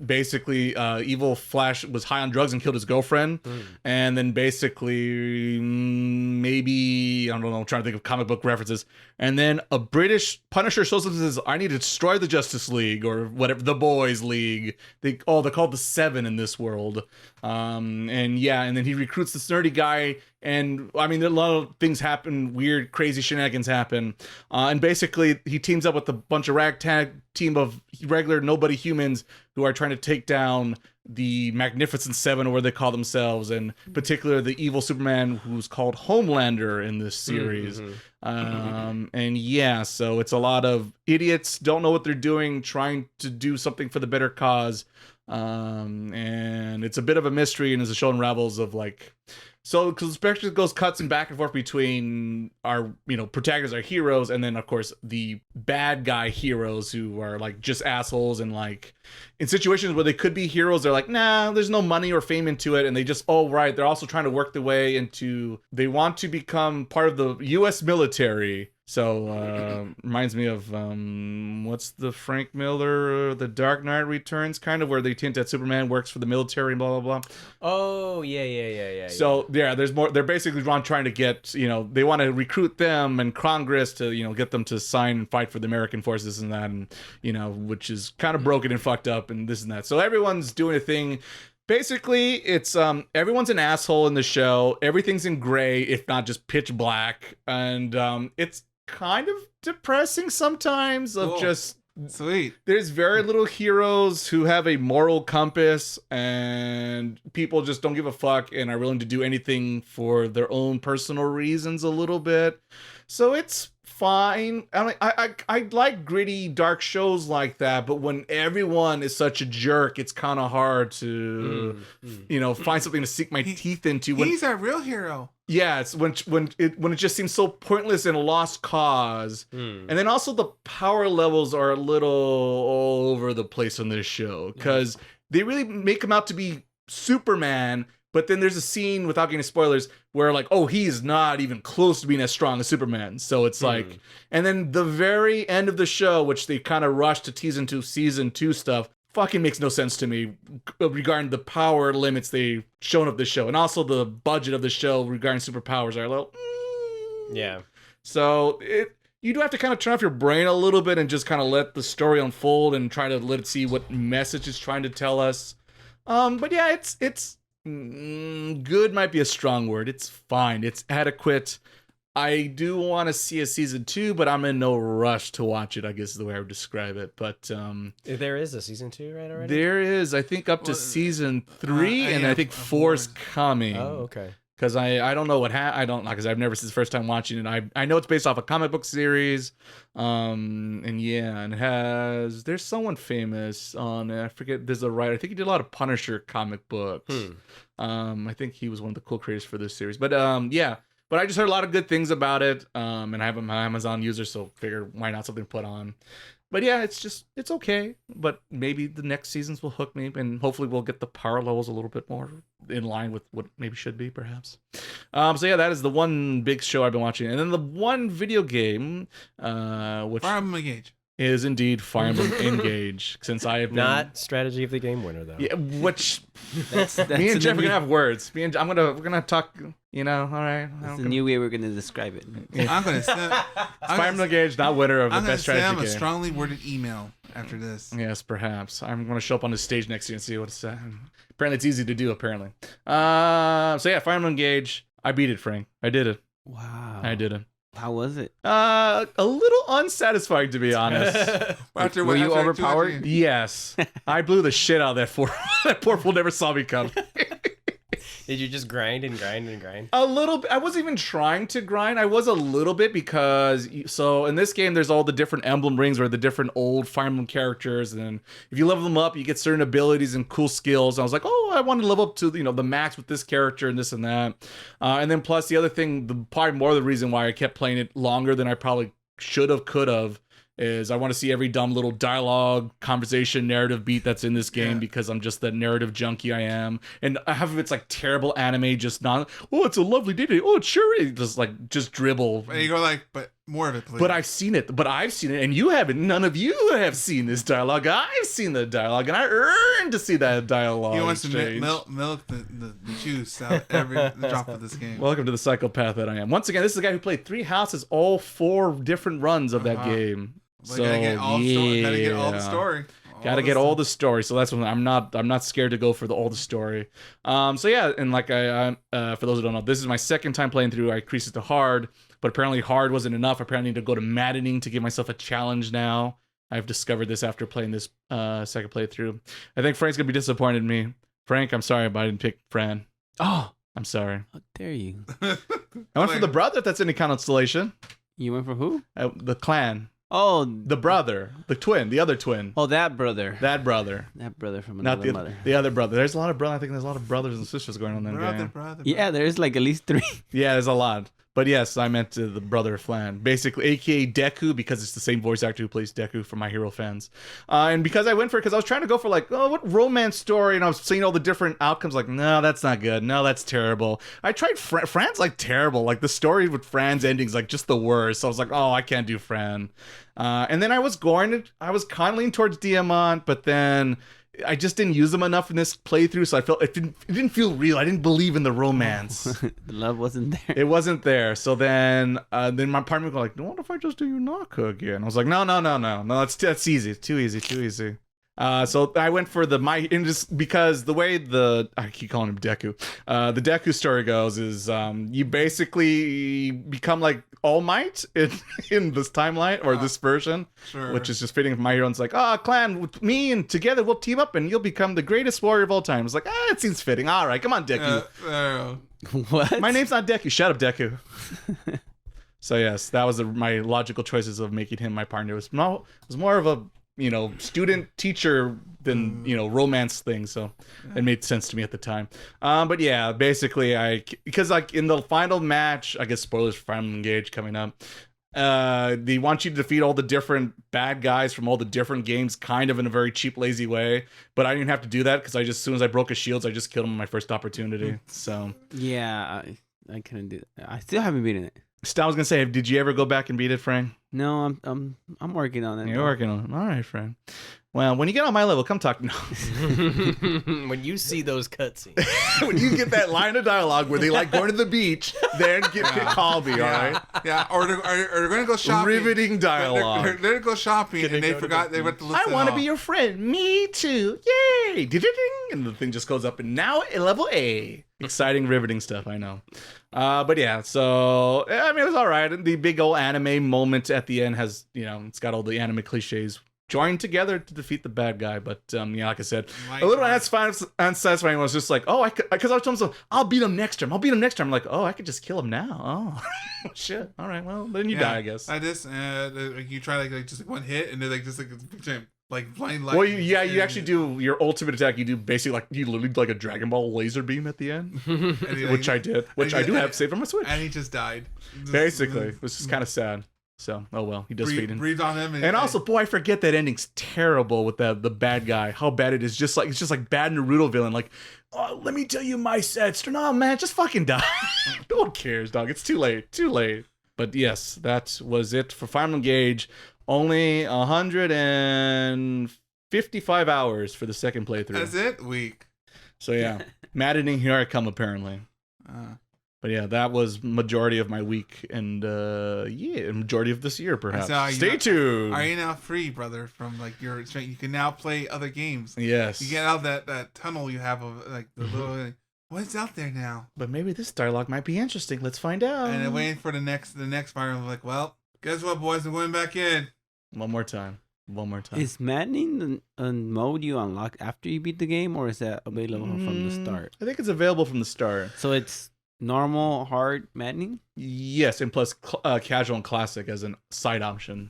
basically, evil Flash was high on drugs and killed his girlfriend, and then basically, maybe, I don't know, I'm trying to think of comic book references, and then a British Punisher shows up and says, I need to destroy the Justice League, or whatever, the Boys League. They're called the Seven in this world, and then he recruits this nerdy guy. And I mean, a lot of things happen, weird, crazy shenanigans happen. And basically, he teams up with a bunch of ragtag team of regular nobody humans who are trying to take down the Magnificent Seven, or where they call themselves, and particularly the evil Superman who's called Homelander in this series. And yeah, so it's a lot of idiots, don't know what they're doing, trying to do something for the better cause. And it's a bit of a mystery, and as the show unravels of like... So, because especially goes cuts and back and forth between our, protagonists, our heroes, and then, of course, the bad guy heroes who are, like, just assholes, and, like, in situations where they could be heroes, they're like, nah, there's no money or fame into it, and they just, right, they're also trying to work their way into, they want to become part of the U.S. military. So, reminds me of, what's the Frank Miller, The Dark Knight Returns, kind of, where they hint that Superman works for the military and blah, blah, blah. Oh, yeah. So, yeah, there's more, they're basically trying to get, they want to recruit them and Congress to, get them to sign and fight for the American forces and that, and, which is kind of broken and fucked up and this and that. So everyone's doing a thing. Basically, it's everyone's an asshole in the show. Everything's in gray, if not just pitch black. And it's kind of depressing sometimes of Cool. Just Sweet. There's very little heroes who have a moral compass, and people just don't give a fuck and are willing to do anything for their own personal reasons a little bit. So it's fine. I like gritty, dark shows like that, but when everyone is such a jerk, it's kind of hard to, find something to sink my teeth into. He's our real hero. Yeah, it's when it just seems so pointless and a lost cause. And then also the power levels are a little all over the place on this show, because they really make him out to be Superman. But then there's a scene, without getting spoilers, where like, he's not even close to being as strong as Superman. So it's like, and then the very end of the show, which they kind of rushed to tease into season 2 stuff, fucking makes no sense to me regarding the power limits they've shown of the show. And also the budget of the show regarding superpowers are a little... Yeah. So you do have to kind of turn off your brain a little bit and just kind of let the story unfold and try to let it see what message it's trying to tell us. But yeah, it's good might be a strong word. It's fine. It's adequate. I do want to see a season 2, but I'm in no rush to watch it, I guess is the way I would describe it. But there is a season 2 right already? There is, I think, up to season 3, and I think 4's coming. Oh, okay. Because I don't know because I've never seen the first time watching it. I know it's based off a comic book series. And there's someone famous on, I forget, there's a writer, I think he did a lot of Punisher comic books. I think he was one of the co-creators for this series. But yeah. But I just heard a lot of good things about it, and I'm an Amazon user, so figured why not something to put on. But yeah, it's okay. But maybe the next seasons will hook me, and hopefully we'll get the power levels a little bit more in line with what maybe should be, perhaps. So yeah, that is the one big show I've been watching, and then the one video game, which Fire Emblem Engage. is indeed Fire Emblem Engage. Since I have been, Not strategy of the game winner though. yeah, which That's me and Jeff are new, gonna have words. We're gonna talk. You know, all right. that's the new way we're gonna describe it. I'm gonna send. Fire Emblem Engage, not winner of the I'm gonna best send strategy him a game. strongly worded email after this. Yes, perhaps. I'm going to show up on the stage next year and see what it's. Apparently, it's easy to do. Apparently. So yeah, Fire Emblem Engage. I beat it, Frank. I did it. Wow. I did it. How was it? A little unsatisfying, to be honest. Were you overpowered? Yes, I blew the shit out of that fool. That poor fool never saw me come. Did you just grind and grind and grind? A little bit. I wasn't even trying to grind. I was a little bit because so in this game there's all the different emblem rings or the different old Fire Emblem characters, and if you level them up, you get certain abilities and cool skills. And I was like, oh, I want to level up to the max with this character and this and that. And then plus the other thing, probably more of the reason why I kept playing it longer than I probably should have, could have, is I want to see every dumb little dialogue, conversation, narrative beat that's in this game because I'm just that narrative junkie I am. And half of it's like terrible anime, just not, oh, it's a lovely day today. Oh, it sure is. Just dribble. And you go like, but more of it, please. But I've seen it, and you haven't. None of you have seen this dialogue. I've seen the dialogue, and I earned to see that dialogue. He wants to exchange. milk the juice out every drop of this game. Welcome to the psychopath that I am. Once again, this is the guy who played 3 houses, all 4 different runs of that game. But So gotta get all the story. Gotta get all the yeah. story. Gotta get all the story, so that's when I'm not scared to go for all the story. So yeah, and like I for those who don't know, this is my second time playing through. I increased it to hard, but apparently hard wasn't enough. Apparently I need to go to maddening to give myself a challenge now. I've discovered this after playing this second playthrough. I think Frank's gonna be disappointed in me. Frank, I'm sorry, but I didn't pick Fran. Oh, I'm sorry. how dare you? I went for the brother. If that's any consolation. You went for who? The clan, Oh, the brother, the twin, the other twin, oh, that brother. that brother. That brother from Not another the, mother. the other brother. There's a lot of brother. I think there's a lot of brothers and sisters going on in that game. Brother. Yeah, there's like at least 3. Yeah, there's a lot. But yes, I meant the brother of Flan. Basically, aka Deku, because it's the same voice actor who plays Deku for My Hero fans. And because I went for it, because I was trying to go for like, oh, what romance story? And I was seeing all the different outcomes. Like, no, that's not good. No, that's terrible. I tried Fran's like terrible. Like the story with Fran's ending's like just the worst. So I was like, oh, I can't do Fran. And then I was kind of leaning towards Diamant, but then I just didn't use them enough in this playthrough, so I felt it didn't feel real. I didn't believe in the romance. The love wasn't there. It wasn't there. So then my partner was like, "No, what if I just do Yunaka again?" I was like, "No, that's easy. It's too easy." So I went for just because the way I keep calling him Deku. The Deku story goes is you basically become like All Might in this timeline or this version, Sure. which is just fitting with My Hero. And it's like, clan with me and together we'll team up and you'll become the greatest warrior of all time. It's like, it seems fitting. All right, come on, Deku. What? My name's not Deku. Shut up, Deku. So yes, that was my logical choices of making him my partner. It was more of a student teacher than romance thing, so it made sense to me at the time. But yeah, basically because like in the final match, I guess spoilers for Fire Emblem Engage coming up, they want you to defeat all the different bad guys from all the different games kind of in a very cheap, lazy way, but I didn't have to do that because as soon as I broke his shields, I just killed him on my first opportunity. So Yeah, I couldn't do that. I still haven't beaten it. I was gonna say, did you ever go back and beat it, Frank? No, I'm working on it. You're working on it. All right, friend. Well, when you get on my level, come talk. No. When you see those cutscenes, When you get that line of dialogue where they like going to the beach, then call me, all right? Yeah, or they're going to go shopping. Riveting dialogue. They're going to go shopping and they forgot they went to listen. I want to be your friend. Me too. Yay! Ding! And the thing just goes up and now at level A. Exciting, riveting stuff, I know. But yeah, so I mean, it was all right. The big old anime moment at the end has, it's got all the anime cliches joined together to defeat the bad guy. But yeah, like I said, a little unsatisfying was just like, because I was telling myself, I'll beat him next time. I'm like, I could just kill him now. Oh, shit. All right, well, then you die, I guess. I just, you try like just one hit and they're like just like blind light. Well, you actually do your ultimate attack. You do basically like you literally do like a Dragon Ball laser beam at the end, which I did, which I do have saved on my Switch. And he just died. Basically, it was just kind of sad. So, oh well, he does feed in. Breathe on him. And also, boy, I forget that ending's terrible with the bad guy. How bad it is. It's just like bad Naruto villain. Like, oh, let me tell you my set. No, man, just fucking die. No one cares, dog. It's too late. Too late. But yes, that was it for Fire Emblem Engage. Only 155 hours for the second playthrough. That's it? Weak. So yeah, maddening. Here I come, apparently. But yeah, that was majority of my week, and majority of this year, perhaps. Stay tuned. Are you now free, brother? From like you can now play other games. Yes. You get out that tunnel you have of like the little. What's out there now? But maybe this dialogue might be interesting. Let's find out. And then waiting for the next Fire Emblem. Like, well, guess what, boys? I'm going back in. One more time. Is maddening a mode you unlock after you beat the game, or is that available from the start? I think it's available from the start. So it's normal, hard, maddening? Yes, and plus casual and classic as a side option.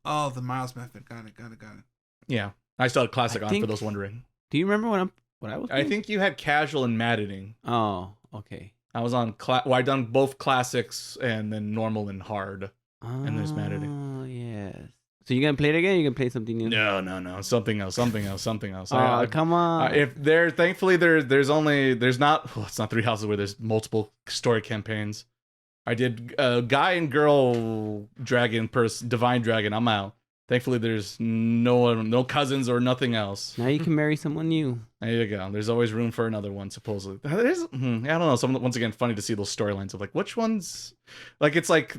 Oh, the Miles method. Got it. Yeah, I still had classic on for those wondering. Do you remember what I was playing? I think you had casual and maddening. Oh, okay. I was on I done both classics and then normal and hard. And there's maddening. Oh, yes. So you gonna play it again? Or you gonna play something new? No. Something else. Oh, come on. Thankfully there's not. Well, it's not Three Houses where there's multiple story campaigns. I did guy and girl dragon divine dragon. I'm out. Thankfully there's no cousins or nothing else. Now you can marry someone new. There you go. There's always room for another one, supposedly. I don't know. Once again, funny to see those storylines of like which ones, like it's like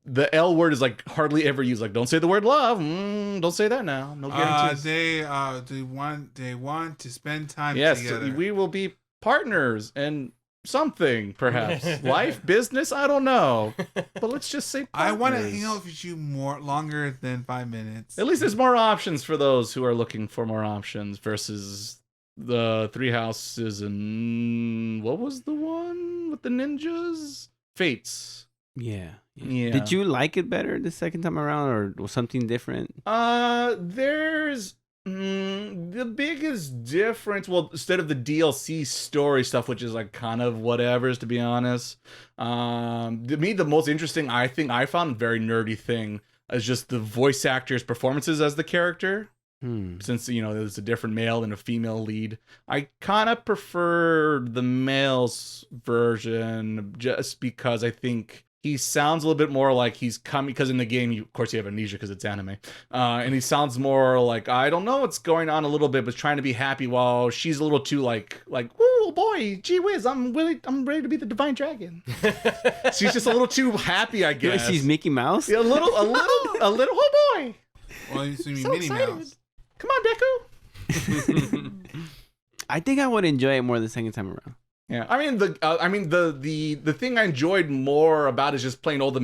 the L word is like hardly ever used. Like don't say the word love. Don't say that now. No guarantees. They want to spend time Yes, together. we will be partners and something perhaps life, business. I don't know, but let's just say partners. I want to hang out with you longer than 5 minutes. At least there's more options for those who are looking for more options versus the Three Houses and what was the one with the ninjas? Fates. Yeah. Did you like it better the second time around, or was something different? There's the biggest difference. Well, instead of the DLC story stuff, which is like kind of whatever's, to be honest. To me, the most interesting I found very nerdy thing is just the voice actors' performances as the character. Since there's a different male and a female lead, I kind of prefer the male's version just because I think he sounds a little bit more like he's coming, because in the game, of course, you have amnesia because it's anime, and he sounds more like I don't know what's going on a little bit, but trying to be happy while she's a little too like oh boy, gee whiz, I'm ready to be the divine dragon. She's just a little too happy, I guess. She's Mickey Mouse. Yeah, a little, oh boy. Well, you see me, So Minnie excited. Mouse. Come on, Deku. I think I would enjoy it more the second time around. Yeah, I mean the thing I enjoyed more about is just playing all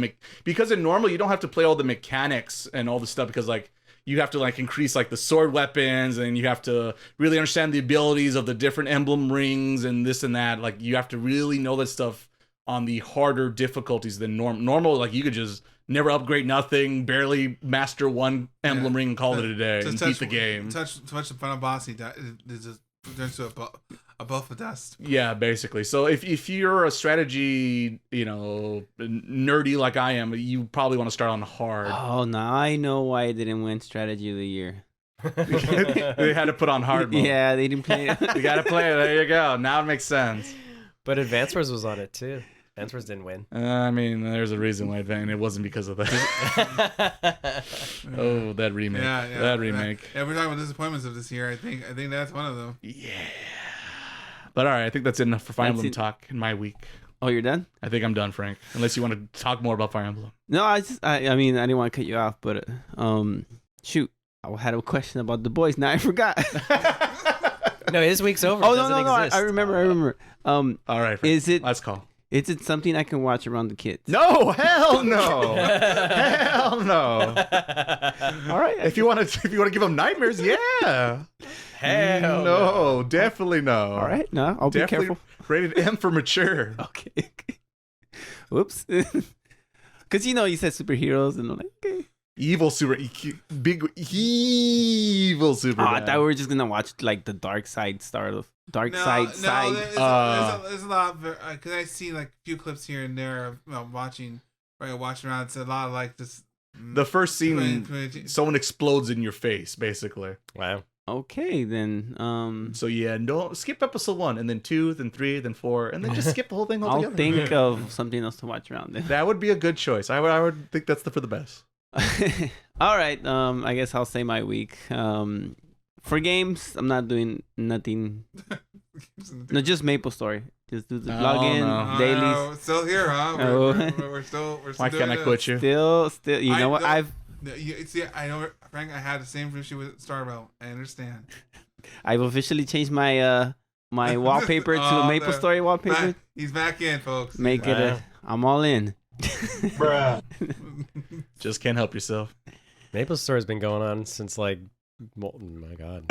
because in normal you don't have to play all the mechanics and all the stuff, because like you have to like increase like the sword weapons, and you have to really understand the abilities of the different emblem rings and this and that. Like you have to really know that stuff on the harder difficulties than normal. Like you could just never upgrade nothing, barely master one emblem ring and call it a day and beat the game. Touch the final boss, he just turns to a buff of dust. Yeah, basically. So if you're a strategy, nerdy like I am, you probably want to start on hard. Oh, now I know why I didn't win Strategy of the Year. They had to put on hard mode. Yeah, they didn't play it. You got to play it. There you go. Now it makes sense. But Advance Wars was on it too. Advance Wars didn't win. I mean, there's a reason why it wasn't because of that. Oh, that remake. Yeah, that remake. Yeah, we're talking about disappointments of this year. I think that's one of them. Yeah. But all right, I think that's enough for Fire Emblem talk in my week. Oh, you're done? I think I'm done, Frank. Unless you want to talk more about Fire Emblem. No, I mean, I didn't want to cut you off, but shoot, I had a question about the boys. Now I forgot. No, his week's over. Oh, no, I remember. All right, Frank. Let's call. Is it something I can watch around the kids? No, hell no. Hell no. All right. If you want to give them nightmares, yeah. Hell no, definitely no. All right, no, I'll be careful. Rated M for mature. Okay. Whoops. Because you said superheroes, and I'm like, okay. Evil super I thought we were just gonna watch like the dark side side. There's a lot because I see like a few clips here and there of watching around. It's a lot of like this The first scene, 2020. someone explodes in your face, basically. Wow. Okay, then. So yeah, don't skip episode 1, and then 2, then 3, then 4, and then just skip the whole thing I'll altogether. think of something else to watch around then. That would be a good choice. I would think that's for the best. All right. I guess I'll say my week. For games, I'm not doing nothing. No, just Maple Story. Just do the Oh, login no. dailies. Still here, huh? Oh. We're still Why doing can't I this. quit you? Still. You know what? No, see, I know, Frank. I had the same issue with Starbow. I understand. I've officially changed my my wallpaper to a Maple Story wallpaper. He's back in, folks. Make it Wow. I'm all in. Just can't help yourself. Maple Story's been going on since like, oh my god,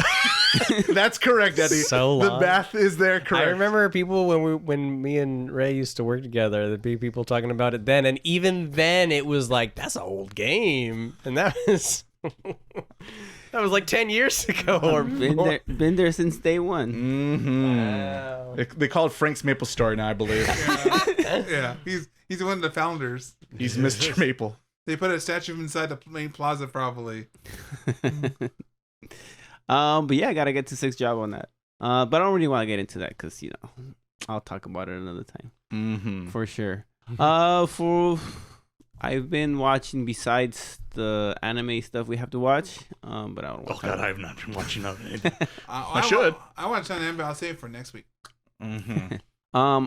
That's correct, Eddie. So the long. math is there, correct. I remember people when me and Ray used to work together. There'd be people talking about it then, and even then, it was like that's an old game, and that was that was like 10 years ago or more. Been there since day one. Mm-hmm. Wow. They call it Frank's Maple Story now, I believe. Yeah, he's one of the founders. He's Mr. Maple. They put a statue inside the main plaza, probably. But yeah, I gotta get to 6th job on that. But I don't really want to get into that because I'll talk about it another time Mm-hmm. for sure. I've been watching besides the anime stuff we have to watch. But I don't. Oh God, I have not been watching nothing. I should. I want to tell but I'll save it for next week. Mm-hmm.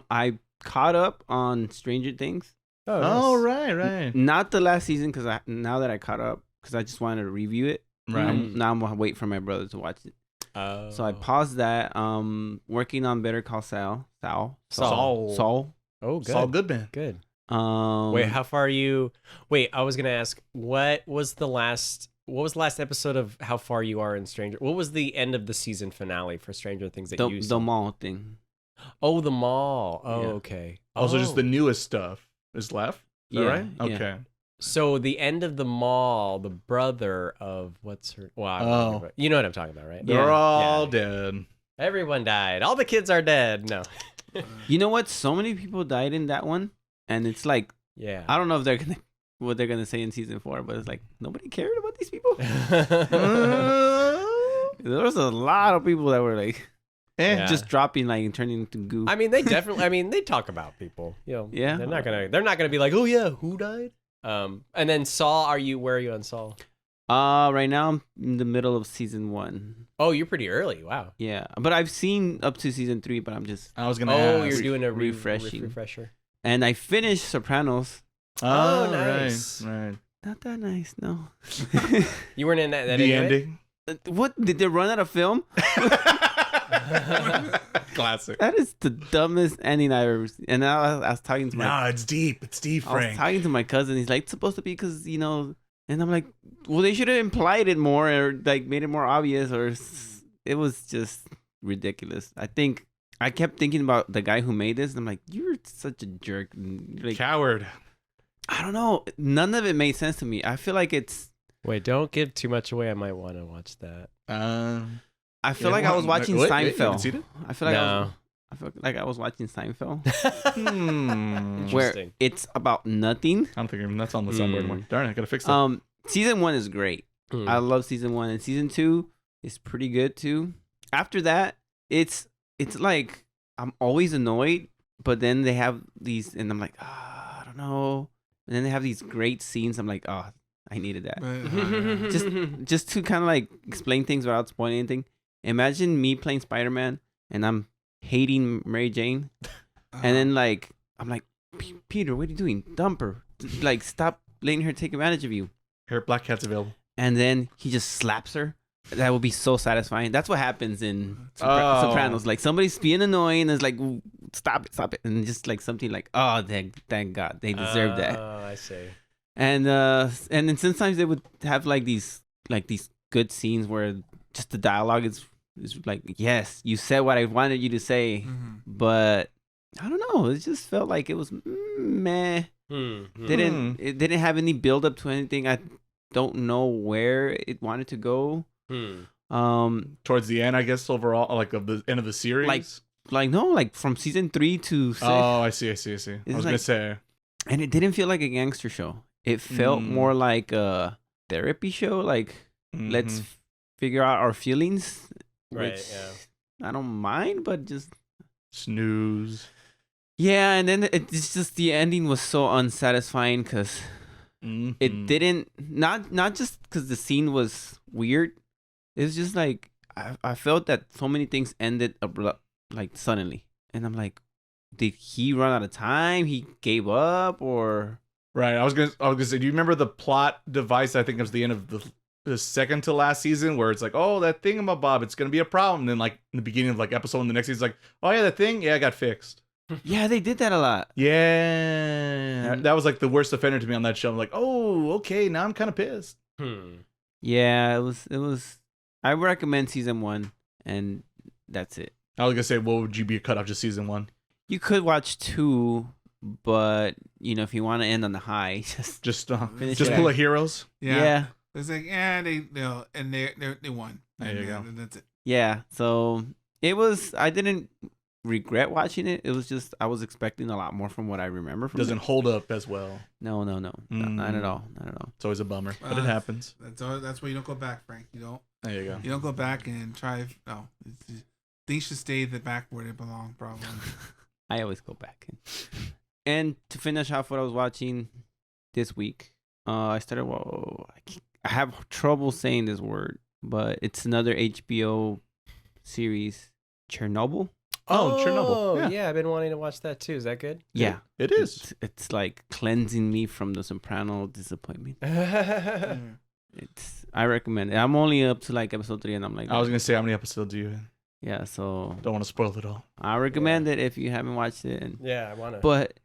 I caught up on Stranger Things. Oh, right. Not the last season because now that I caught up because I just wanted to review it. Right. Now I'm gonna wait for my brother to watch it. Oh. So I paused that. Working on Better Call Saul. Saul. Oh, good. Saul Goodman. Good. Um, Wait, how far are you? Wait, I was gonna ask, what was the last episode of how far you are in Stranger? What was the end of the season finale for Stranger Things that you saw? the mall thing. Oh, the mall. Oh, Yeah. okay. Also, just the newest stuff is left. Is that Yeah, right? yeah. Okay. So the end of the mall, the brother of what's her? Well, I don't remember. You know what I'm talking about, right? Yeah. They're all Yeah. dead. Everyone died. All the kids are dead. No. You know what? So many people died in that one, and it's like Yeah. I don't know if what they're gonna say in season 4, but it's like nobody cared about these people. There was a lot of people that were like Yeah. just dropping like and turning into goo. I mean, they definitely. I mean, they talk about people. You know. Yeah. They're not gonna be like, oh yeah, who died? And then Saul, where are you on Saul? Right now I'm in the middle of season 1. Oh, you're pretty early. Wow. Yeah, but I've seen up to season 3, but I'm just I was gonna. Oh, ask. you're doing a refreshing. refresher. and I finished Sopranos. Oh, nice. Right. Not that nice, no. You weren't in that The anyway? ending. What did they run out of film? Classic. That is the dumbest ending I've ever seen. And I was talking to my No, it's deep. It's deep, I was Frank. talking to my cousin. He's like, it's supposed to be because, and I'm like, well, they should have implied it more or like made it more obvious it was just ridiculous. I kept thinking about the guy who made this. And I'm like, you're such a jerk. And, like, Coward. I don't know. None of it made sense to me. I feel like it's, Wait, don't give too much away. I might want to watch that. I feel like I was watching wait, you haven't Seinfeld. seen it? I feel like No. I feel like I was watching Seinfeld. Where? Where it's about nothing. I don't think that's on the soundboard anymore. Darn it, I gotta fix that. Season 1 is great. I love season 1, and season 2 is pretty good too. After that, it's like I'm always annoyed, but then they have these, and I'm like, I don't know. And then they have these great scenes. I'm like, oh, I needed that. Just to kind of like explain things without spoiling anything. Imagine me playing Spider-Man, and I'm hating Mary Jane, and then like I'm like, Peter, what are you doing? Dump her. Like, stop letting her take advantage of you. Her Black Cat's available. And then he just slaps her. That would be so satisfying. That's what happens in Oh. Sopranos. Like, somebody's being annoying, and it's like, "Ooh, stop it. And just like something like, oh, thank God, they deserve that. Oh, I see. And then sometimes they would have like these good scenes where just the dialogue is like, yes, you said what I wanted you to say, but I don't know. It just felt like it was meh. It didn't have any build up to anything. I don't know where it wanted to go. Towards the end, I guess, overall, like of the end of the series. Like from season 3 to 6. Oh, I see. I was like- gonna say. And it didn't feel like a gangster show. it felt more like a therapy show. Like, let's figure out our feelings. Right, Which yeah. I don't mind, but just snooze. Yeah, and then it's just the ending was so unsatisfying because it didn't not just because the scene was weird. It's just like I felt that so many things ended like suddenly, and I'm like, did he run out of time? He gave up, or Right. I was gonna say, do you remember the plot device? I think it was the end of the second to last season, where it's like, oh, that thingamabob, it's gonna be a problem. And then like in the beginning of like episode in the next season, it's like, oh yeah, that thing, yeah, it got fixed. Yeah, they did that a lot. Yeah, that was like the worst offender to me on that show. I'm like, oh, okay, now I'm kind of pissed. Yeah, it was. I recommend season 1, and that's it. I was gonna say, what would you be cut off just season 1? You could watch 2, but if you want to end on the high, just finish just it. pull a heroes. Yeah. It's like, and they won. There you go. And that's it. Yeah, so it was. I didn't regret watching it. It was just I was expecting a lot more from what I remember from Doesn't it. hold up as well. No, not at all. Not at all. It's always a bummer, but it happens. That's why you don't go back, Frank. You don't. There you go. You don't go back and try. No, things should stay back where they belong. Probably. I always go back. And to finish off what I was watching this week, I started. I have trouble saying this word, but it's another HBO series, Chernobyl. Oh, Chernobyl. Yeah, I've been wanting to watch that too. Is that good? Yeah, it is. It's like cleansing me from the Soprano disappointment. I recommend it. I'm only up to like episode 3, and I'm like, I was gonna say, how many episodes do you have? Yeah, so Don't want to spoil it all. I recommend it if you haven't watched it. Yeah, I wanna. But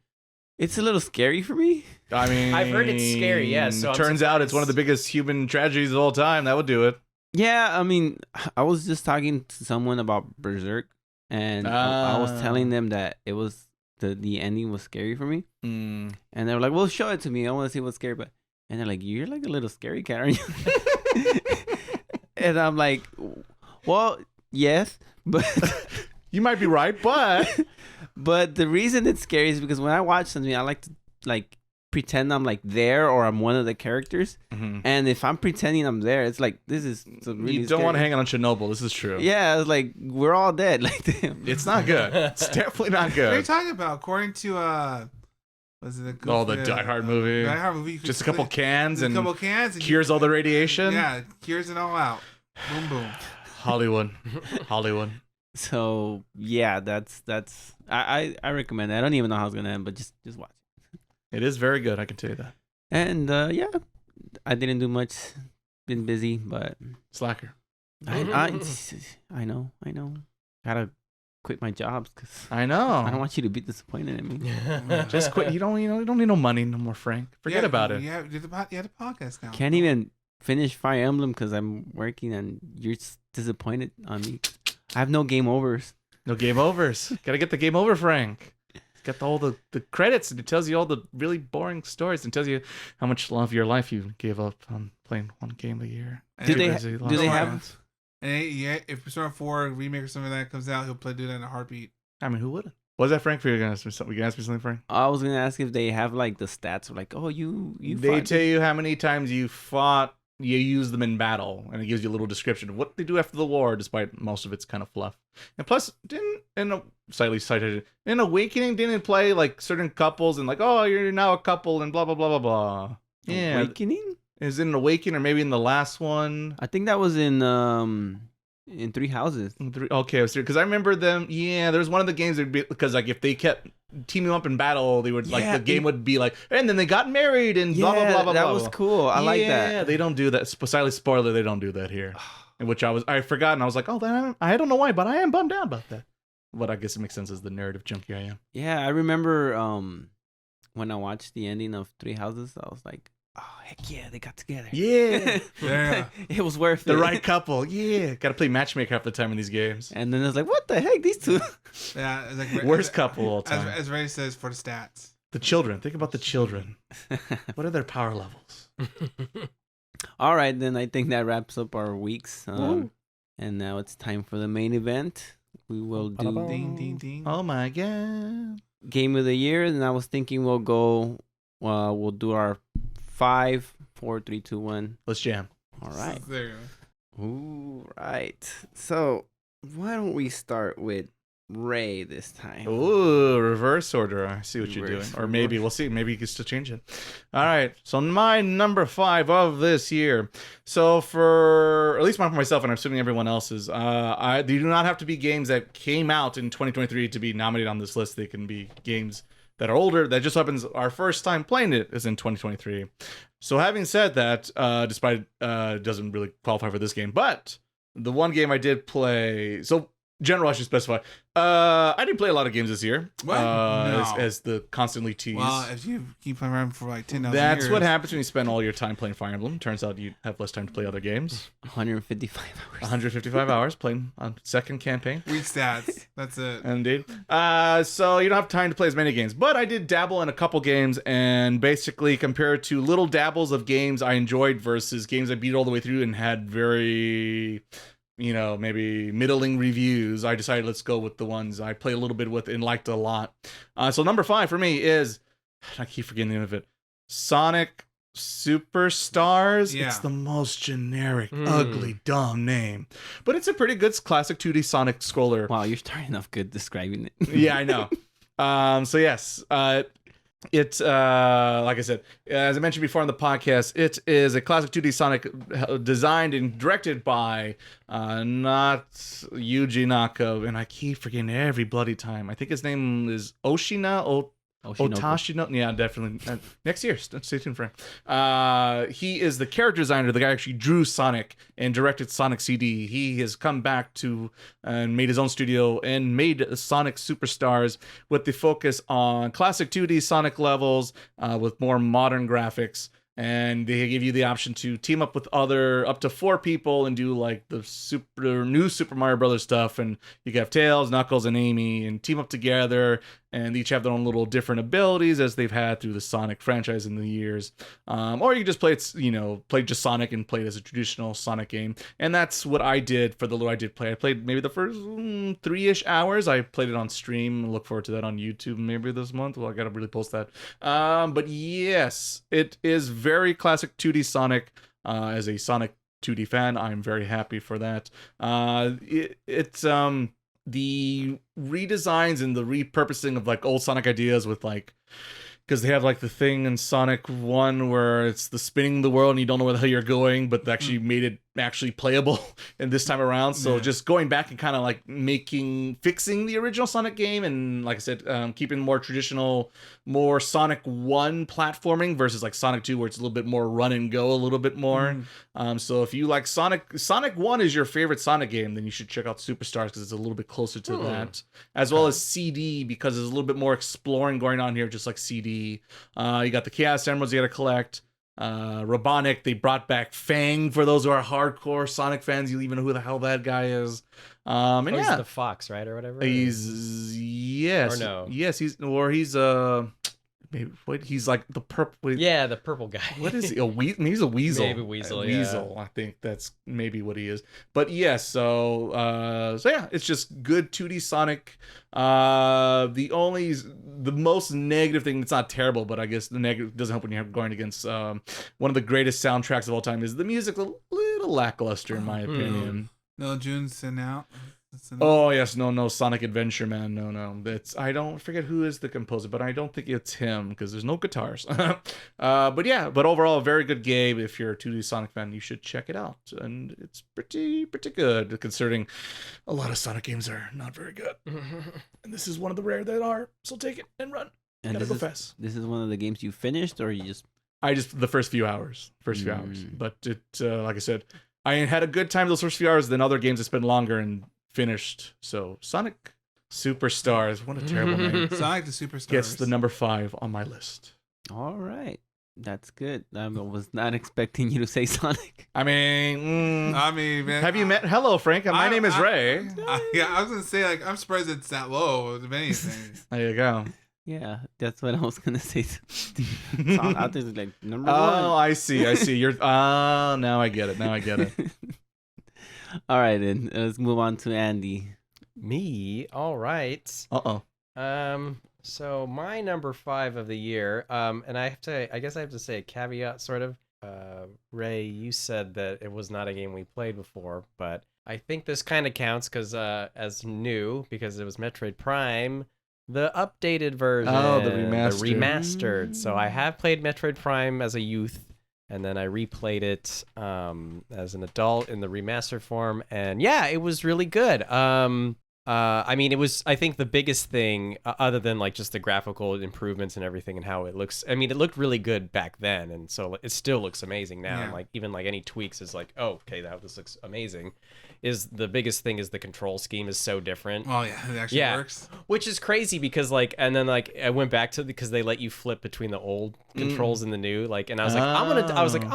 it's a little scary for me. I mean, I've heard it's scary. Yeah, so turns out it's one of the biggest human tragedies of all time. That would do it. Yeah, I mean, I was just talking to someone about Berserk, and I was telling them that it was the ending was scary for me, and they were like, "Well, show it to me. I want to see what's scary." And they're like, "You're like a little scary cat, aren't you?" And I'm like, "Well, yes, but you might be right, but the reason it's scary is because when I watch something, I like to like pretend I'm like there or I'm one of the characters. And if I'm pretending I'm there, it's like this is really you don't want to hang out on Chernobyl. This is true. Yeah, it's like we're all dead. Like damn. It's not good. It's definitely not What are you good. talking about? According to was it The Die Hard movie. Die Hard movie. Just a couple cans and and cures all the radiation. Yeah, cures it all out. Boom boom. Hollywood. So yeah, that's I recommend it. I don't even know how it's gonna end, but just watch it. It is very good. I can tell you that. And yeah, I didn't do much. Been busy, but Slacker. I know. Gotta quit my jobs because I know. I don't want you to be disappointed in me. Just quit. You don't need no money no more, Frank. Forget about it. Yeah, you have a podcast now. Can't even finish Fire Emblem because I'm working and you're disappointed on me. I have no game overs. No game overs. Gotta get the game over, Frank. It's got all the credits, and it tells you all the really boring stories, and tells you how much of your life you gave up on playing one game a year. Do they have? And yeah, if Persona 4 remake or something like that comes out, he'll do that in a heartbeat. I mean, who wouldn't? Was that Frank? You're gonna ask me something? You gonna ask me something, Frank? I was gonna ask if they have like the stats of like, oh, you. They fought tell you how many times you fought. You use them in battle, and it gives you a little description of what they do after the war, despite most of it's kind of fluff. And plus, slightly cited in Awakening, didn't it play like certain couples and like, oh, you're now a couple and blah blah blah blah blah. Yeah, Awakening? Is it an Awakening or maybe in the last one? I think that was in Three Houses. Okay, because I remember them. Yeah, there was one of the games that because like if they kept teaming up in battle, they would like the game would be like, and then they got married and blah blah blah blah. That blah, was blah. cool. I like that. Yeah, they don't do that. Slightly spoiler, they don't do that here. In which I forgot, and I was like, oh, I don't know why, but I am bummed out about that. But I guess it makes sense as the narrative junkie I am. Yeah, I remember when I watched the ending of Three Houses, I was like, oh heck yeah, they got together. Yeah, yeah, it was worth the it. right couple. Yeah, gotta play matchmaker half the time in these games. And then it's like, what the heck, these two? Yeah, it's like worst couple all time. As Ray says, for the stats. The children. Think about the children. What are their power levels? All right, then I think that wraps up our weeks. And now it's time for the main event. We will do Ding ding ding. Oh my god. Game of the Year, and I was thinking we'll do our 5, 4, 3, 2, 1. Let's jam. All right. There you go. Ooh, right. So why don't we start with Ray this time? Ooh, reverse order. I see what you're doing. Reverse Or maybe, order. we'll see. Maybe you can still change it. All right. So my number 5 of this year. So for at least for myself, and I'm assuming everyone else's, they do not have to be games that came out in 2023 to be nominated on this list. They can be games that are older. That just happens our first time playing it is in 2023. So having said that, despite it doesn't really qualify for this game, but the one game I did play. So general, I should specify. I didn't play a lot of games this year. What? No. As the constantly tease. Well, if you keep playing around for like 10,000 That's years. what happens when you spend all your time playing Fire Emblem. Turns out you have less time to play other games. 155 hours. 155 hours playing on second campaign. Weak stats. That's it. Indeed. So you don't have time to play as many games. But I did dabble in a couple games, and basically compared to little dabbles of games I enjoyed versus games I beat all the way through and had very, maybe middling reviews, I decided let's go with the ones I played a little bit with and liked a lot. So number 5 for me is, I keep forgetting the name of it, Sonic Superstars. Yeah. It's the most generic, ugly, dumb name. But it's a pretty good classic 2D Sonic scroller. Wow, you're starting off good describing it. Yeah, I know. So yes, it's like I said, as I mentioned before on the podcast, it is a classic 2D Sonic designed and directed by not Yuji Naka, and I keep forgetting every bloody time. I think his name is Oshinoko. Otashino, yeah, definitely. Next year, stay tuned for him. He is the character designer. The guy actually drew Sonic and directed Sonic CD. He has come back to and made his own studio and made Sonic Superstars with the focus on classic 2D Sonic levels with more modern graphics. And they give you the option to team up with up to 4 people and do like the new Super Mario Brothers stuff. And you can have Tails, Knuckles, and Amy and team up together. And each have their own little different abilities as they've had through the Sonic franchise in the years. Or you can just play it, play just Sonic and play it as a traditional Sonic game. And that's what I did for the little I did play. I played maybe the first 3-ish hours. I played it on stream. Look forward to that on YouTube maybe this month. Well, I gotta really post that. But yes, it is very classic 2D Sonic. As a Sonic 2D fan, I'm very happy for that. It's the redesigns and the repurposing of like old Sonic ideas with like, because they have like the thing in Sonic 1 where it's the spinning the world and you don't know where the hell you're going, but they actually made it actually playable in this time around. So just going back and kind of like fixing the original Sonic game, and like I said, keeping more traditional, more Sonic 1 platforming versus like Sonic 2 where it's a little bit more run and go a little bit more. So if you like Sonic 1 is your favorite Sonic game, then you should check out Superstars because it's a little bit closer to that, as well as CD because there's a little bit more exploring going on here, just like CD. You got the Chaos Emeralds you got to collect. Robotnik, they brought back Fang for those who are hardcore Sonic fans. You even know who the hell that guy is. And he's yeah, the fox, right, or whatever. He's yes, or no, yes, he's maybe what he's like the purple. Yeah, the purple guy. What is he? He's a weasel. Maybe weasel. Weasel. I think that's maybe what he is. But yes, so yeah, it's just good 2D Sonic. The most negative thing, it's not terrible, but I guess the negative doesn't help when you're going against one of the greatest soundtracks of all time, is the music a little lackluster in my opinion. No, June's sent out. Oh yes, no, Sonic Adventure, man, no. I don't forget who is the composer, but I don't think it's him because there's no guitars. But overall, a very good game. If you're a 2D Sonic fan, you should check it out, and it's pretty good considering a lot of Sonic games are not very good, and this is one of the rare that are. So take it and run. And Gotta go fast. This is one of the games you finished, or you just? The first few hours, but it like I said, I had a good time those first few hours. Then other games I spent longer and finished. So Sonic Superstars, what a terrible name. Sonic the Superstars Gets the number 5 on my list. All right, that's good. I was not expecting you to say Sonic. I mean, man, have you met? Hello, Frank. My name is Ray. I was gonna say, like, I'm surprised it's that low. If anything, There you go. Yeah, that's what I was gonna say. I think like number 1. Oh, I see. You're. Now I get it. All right, then let's move on to Andy. Me? All right. Uh-oh. So my number 5 of the year, and I guess I have to say a caveat, sort of. Ray, you said that it was not a game we played before, but I think this kind of counts because as new because it was Metroid Prime, the updated version, the remastered. the remastered. So I have played Metroid Prime as a youth, and then I replayed it as an adult in the remastered form, and yeah, it was really good. I mean, it was, I think the biggest thing, other than like just the graphical improvements and everything and how it looks, I mean, it looked really good back then. And so it still looks amazing now. Yeah. And like, even like any tweaks is like, oh, okay, this looks amazing. Is the biggest thing is the control scheme is so different. Oh yeah, it actually works. Which is crazy because like, and then like I went back to because they let you flip between the old controls and the new, like, and I was like, I'm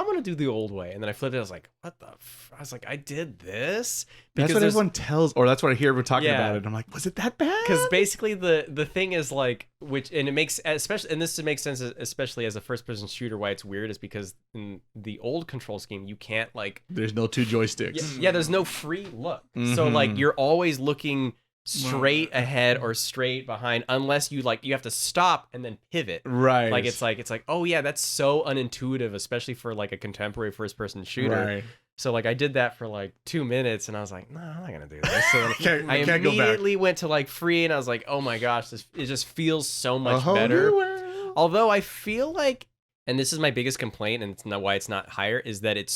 gonna do the old way, and then I flipped it. I was like, what the? I was like, I did this. That's what everyone tells, or that's what I hear everyone talking about it. I'm like, was it that bad? Because basically the thing is like, which, and it makes, especially, and this makes sense, especially as a first-person shooter, why it's weird is because in the old control scheme, you can't like, there's no two joysticks. Yeah, there's no free look. So like, you're always looking straight ahead or straight behind, unless you like, you have to stop and then pivot. Right. Like it's like, oh yeah, that's so unintuitive, especially for like a contemporary first-person shooter. Right. So like I did that for like 2 minutes and I was like, no, I'm not gonna do this. So then I can't go back. immediately went to like free and I was like, oh my gosh, it just feels so much better. Although I feel like, and this is my biggest complaint, and it's not why it's not higher, is that it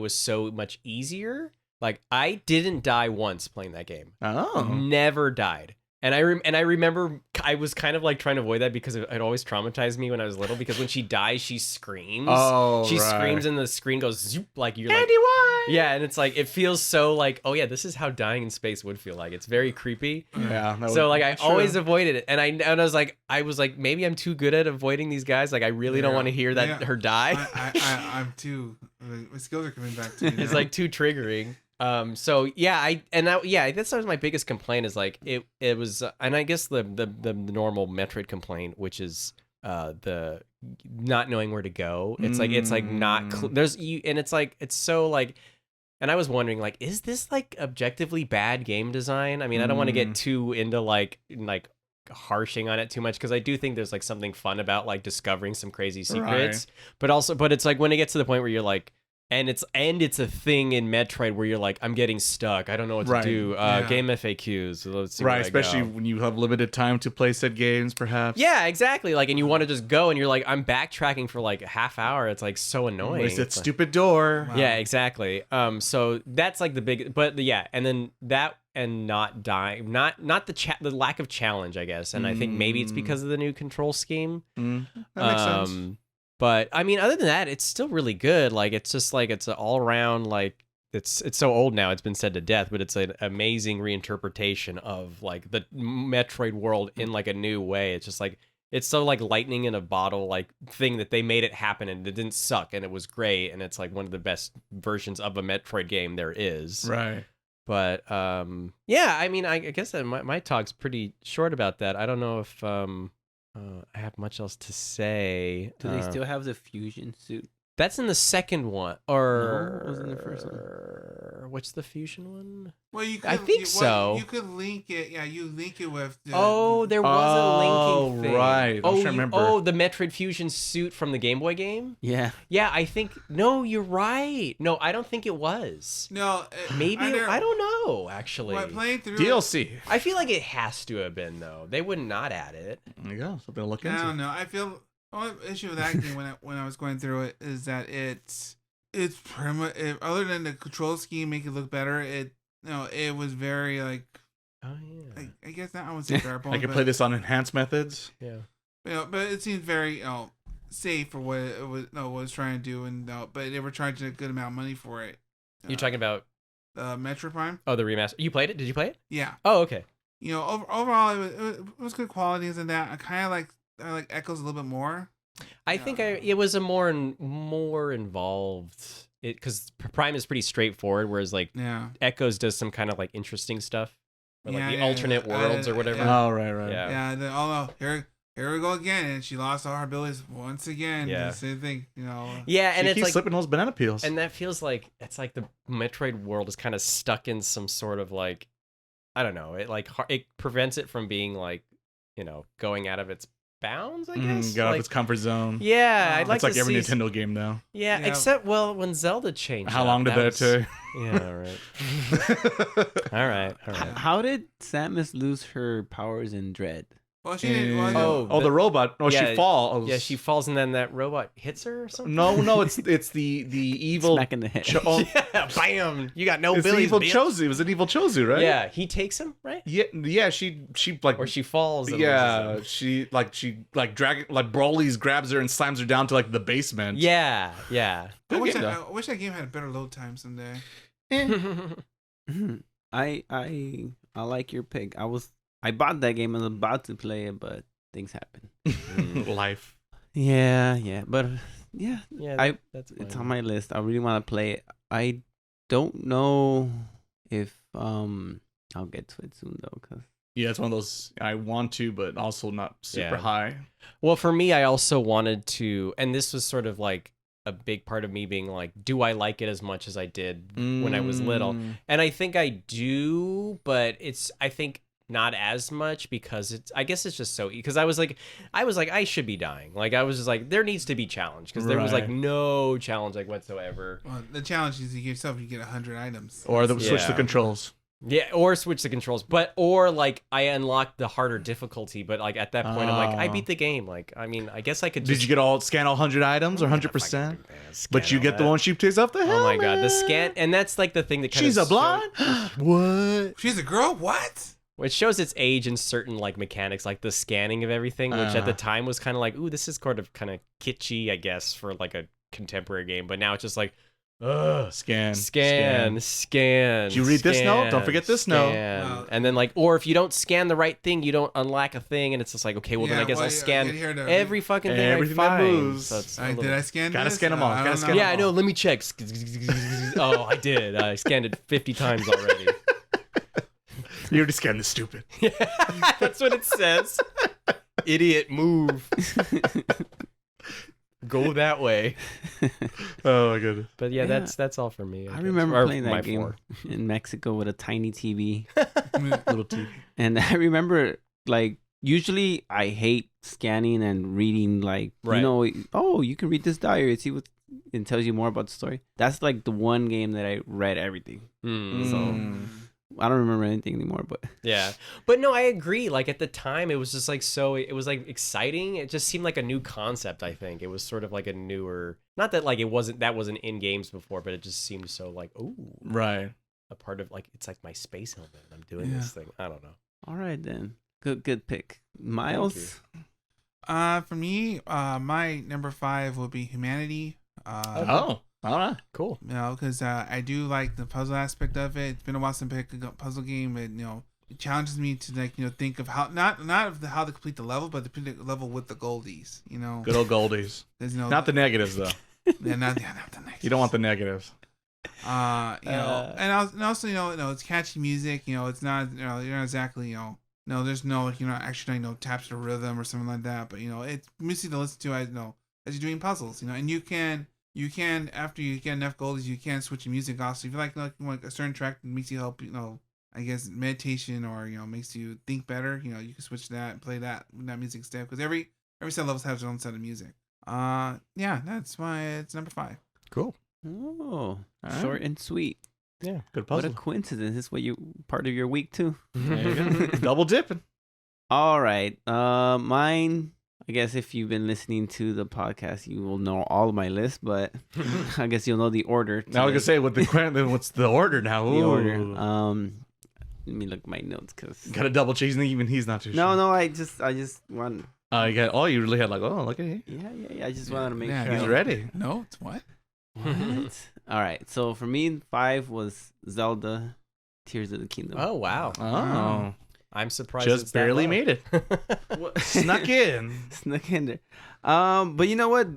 was so much easier. Like I didn't die once playing that game. Oh. Never died. And I remember I was kind of like trying to avoid that because it always traumatized me when I was little, because when she dies, she screams. Oh, she right. screams and the screen goes zoop, like you're Andy, like, why? yeah, and it's like, it feels so like, oh yeah, this is how dying in space would feel like. It's very creepy. Yeah. So like I always avoided it, and I was like maybe I'm too good at avoiding these guys. Like I really don't want to hear that her die. I'm too. My skills are coming back to me. It's like too triggering. So yeah, that's always my biggest complaint is like it was, and I guess the normal Metroid complaint, which is the not knowing where to go. It's like not there's you, and it's like it's so like, and I was wondering like, is this like objectively bad game design? I mean, I don't want to get too into like harshing on it too much, because I do think there's like something fun about like discovering some crazy secrets, right. but it's like when it gets to the point where you're like, and it's a thing in Metroid where you're like, I'm getting stuck. I don't know what to do. Game FAQs. So let's see where I especially go. when you have limited time to play said games, perhaps. Yeah, exactly. Like, and you want to just go, and you're like, I'm backtracking for like a half hour. It's like so annoying. Where's that stupid door? Wow. Yeah, exactly. So that's like the big, but yeah, and then that and not dying, not the lack of challenge, I guess. And I think maybe it's because of the new control scheme. That makes sense. But I mean, other than that, it's still really good. Like it's just like it's an all around like it's so old now. It's been said to death, but it's an amazing reinterpretation of like the Metroid world in like a new way. It's just like it's so like lightning in a bottle like thing that they made it happen, and it didn't suck, and it was great, and it's like one of the best versions of a Metroid game there is. Right. But yeah, I mean, I guess that my talk's pretty short about that. I don't know if I have much else to say. Do they still have the fusion suit? That's in the second one, or No, it was in the first one. What's the fusion one? Well, you could, I think so. You could link it. Yeah, you link it with. There was a linking thing. Right. Oh, I'm trying to remember. Oh, the Metroid Fusion suit from the Game Boy game. Yeah. Yeah, I think. No, you're right. No, I don't think it was. No, Maybe I don't know. Actually, What, playing through DLC. I feel like it has to have been though. They would not add it. There you go. Something to look I into. don't know. I feel the only issue with that game when I was going through it is that it's other than the control scheme make it look better. It was very like. Oh yeah. I guess not. I would say bare bones. I can play this on enhanced methods. Yeah. But it seems very safe for what it was. No, what it was trying to do, and but they were charging a good amount of money for it. You're talking about Metroid Prime? the remaster. You played it? Did you play it? Yeah. Oh, okay. Overall, it was good qualities in that. I like Echoes a little bit more. I think it was a more involved. Because Prime is pretty straightforward, whereas like Echoes does some kind of like interesting stuff, or like the alternate worlds or whatever. Oh, right. Yeah. Yeah. Here we go again, and she lost all her abilities once again. Yeah. Same thing. Yeah, and She it's keeps like slipping those banana peels. and that feels like it's like the Metroid world is kind of stuck in some sort of like, I don't know. It like it prevents it from being like going out of its bounds, I guess. Got out of its comfort zone. Yeah, I'd like It's like to every see. Nintendo game now. Yeah, Yeah. except when Zelda changed. How up, long did that was- take? Yeah, all right. All right. How did Samus lose her powers in Dread? Well, she didn't. Well, Oh, the robot. Oh, yeah, she falls. Yeah, she falls and then that robot hits her or something. No, it's the evil. Smack in the head. Yeah, bam! You got no It's the Billy's, evil bitch. Chozu. It was an evil Chozu, right? Yeah, he takes him, right? Yeah. She like. Or she falls. And Yeah, loses she drag Broly's grabs her and slams her down to like the basement. him. Yeah, yeah. I wish, game, I, though. I wish that game had a better load time someday. I like your pick. I bought that game and was about to play it, but things happen. Life. Yeah, but yeah, Yeah, that's it's fine. on my list. I really want to play it. I don't know if I'll get to it soon though, cause Yeah, it's one of those I want to, but also not super Yeah. high. Well, for me, I also wanted to, and this was sort of like a big part of me being like, do I like it as much as I did when I was little? And I think I do, but I think not as much because I guess it's just so because I was like I should be dying. Like I was just like there needs to be challenge because there was like Right. no challenge like whatsoever. Well, the challenge is you give yourself, you get 100 items. Or switch the Yeah. controls. Yeah, or switch the controls, or like I unlocked the harder difficulty, but like at that point I'm like I beat the game. Like I mean I guess I could. Did you scan all 100 items or 100%? But you get the one she takes off the Oh helmet. my god, the scan, and that's like the thing that kind She's of a blonde. What? She's a girl? What? Which shows its age in certain like mechanics, like the scanning of everything, which at the time was kind of like, ooh, this is kind of kitschy, I guess, for like a contemporary game. But now it's just like, ugh, Scan. scan. Did you read this note? Don't forget this note. Wow. And then like, or if you don't scan the right thing, you don't unlock a thing, and it's just like, okay, well then I guess I'll scan every fucking thing everything I that find. moves. So it's a Did little- I scan Gotta this? scan 'em all, I gotta don't scan know. 'em Yeah, I know. Let me check. Oh, I did. I scanned it 50 times already. You already scanned this stupid. That's what it says. Idiot, move. Go that way. Oh my goodness. But yeah, Yeah. that's all for me. I guess. remember Or playing my that game 4. in Mexico with a tiny TV. Little TV. And I remember, like, usually I hate scanning and reading, like, Right. you know, oh, you can read this diary, see what it tells you more about the story. That's like the one game that I read everything. Mm. I don't remember anything anymore, but Yeah, but no, I agree. Like at the time, it was just like it was like exciting. It just seemed like a new concept. I think it was sort of like a newer. Not that like that wasn't in games before, but it just seemed so like Right. a part of like it's like my space helmet. I'm doing this thing. I don't know. all right then. Good pick. Miles? For me, my number 5 would be Humanity. Oh. All right. Cool. You know, because I do like the puzzle aspect of it. It's been a while since I picked a puzzle game, and it challenges me to think of how not of how to complete the level, but to complete the level with the goldies. Good old goldies. There's Not the negatives though. not the next. You don't want the negatives. And also it's catchy music. It's not you're not exactly no, there's no actually taps to rhythm or something like that. But it's music to listen to as you're doing puzzles. And you can after you get enough goldies, you can switch your music off. So if you like a certain track that makes you help I guess meditation or makes you think better, you can switch that and play that music instead, because every set of levels has their own set of music. Yeah, that's why it's number 5. Cool. Oh, right. short and sweet. Yeah. Good What puzzle. a coincidence. This is what you part of your week too. There you go. Double dipping. All right. Mine, I guess if you've been listening to the podcast, you will know all of my list, but I guess you'll know the order. Now I was gonna say what's the order now? the order. Ooh. Let me look at my notes because Gotta double check. Even he's not too sure. no, I just want. You really had look at him. Yeah. I just wanted to make Yeah, sure. He's ready. No, it's what? What? All right. So for me, 5 was Zelda, Tears of the Kingdom. Oh wow. Oh. I'm surprised. Just it's that barely low. made it. Snuck in. Snuck in there. But you know what?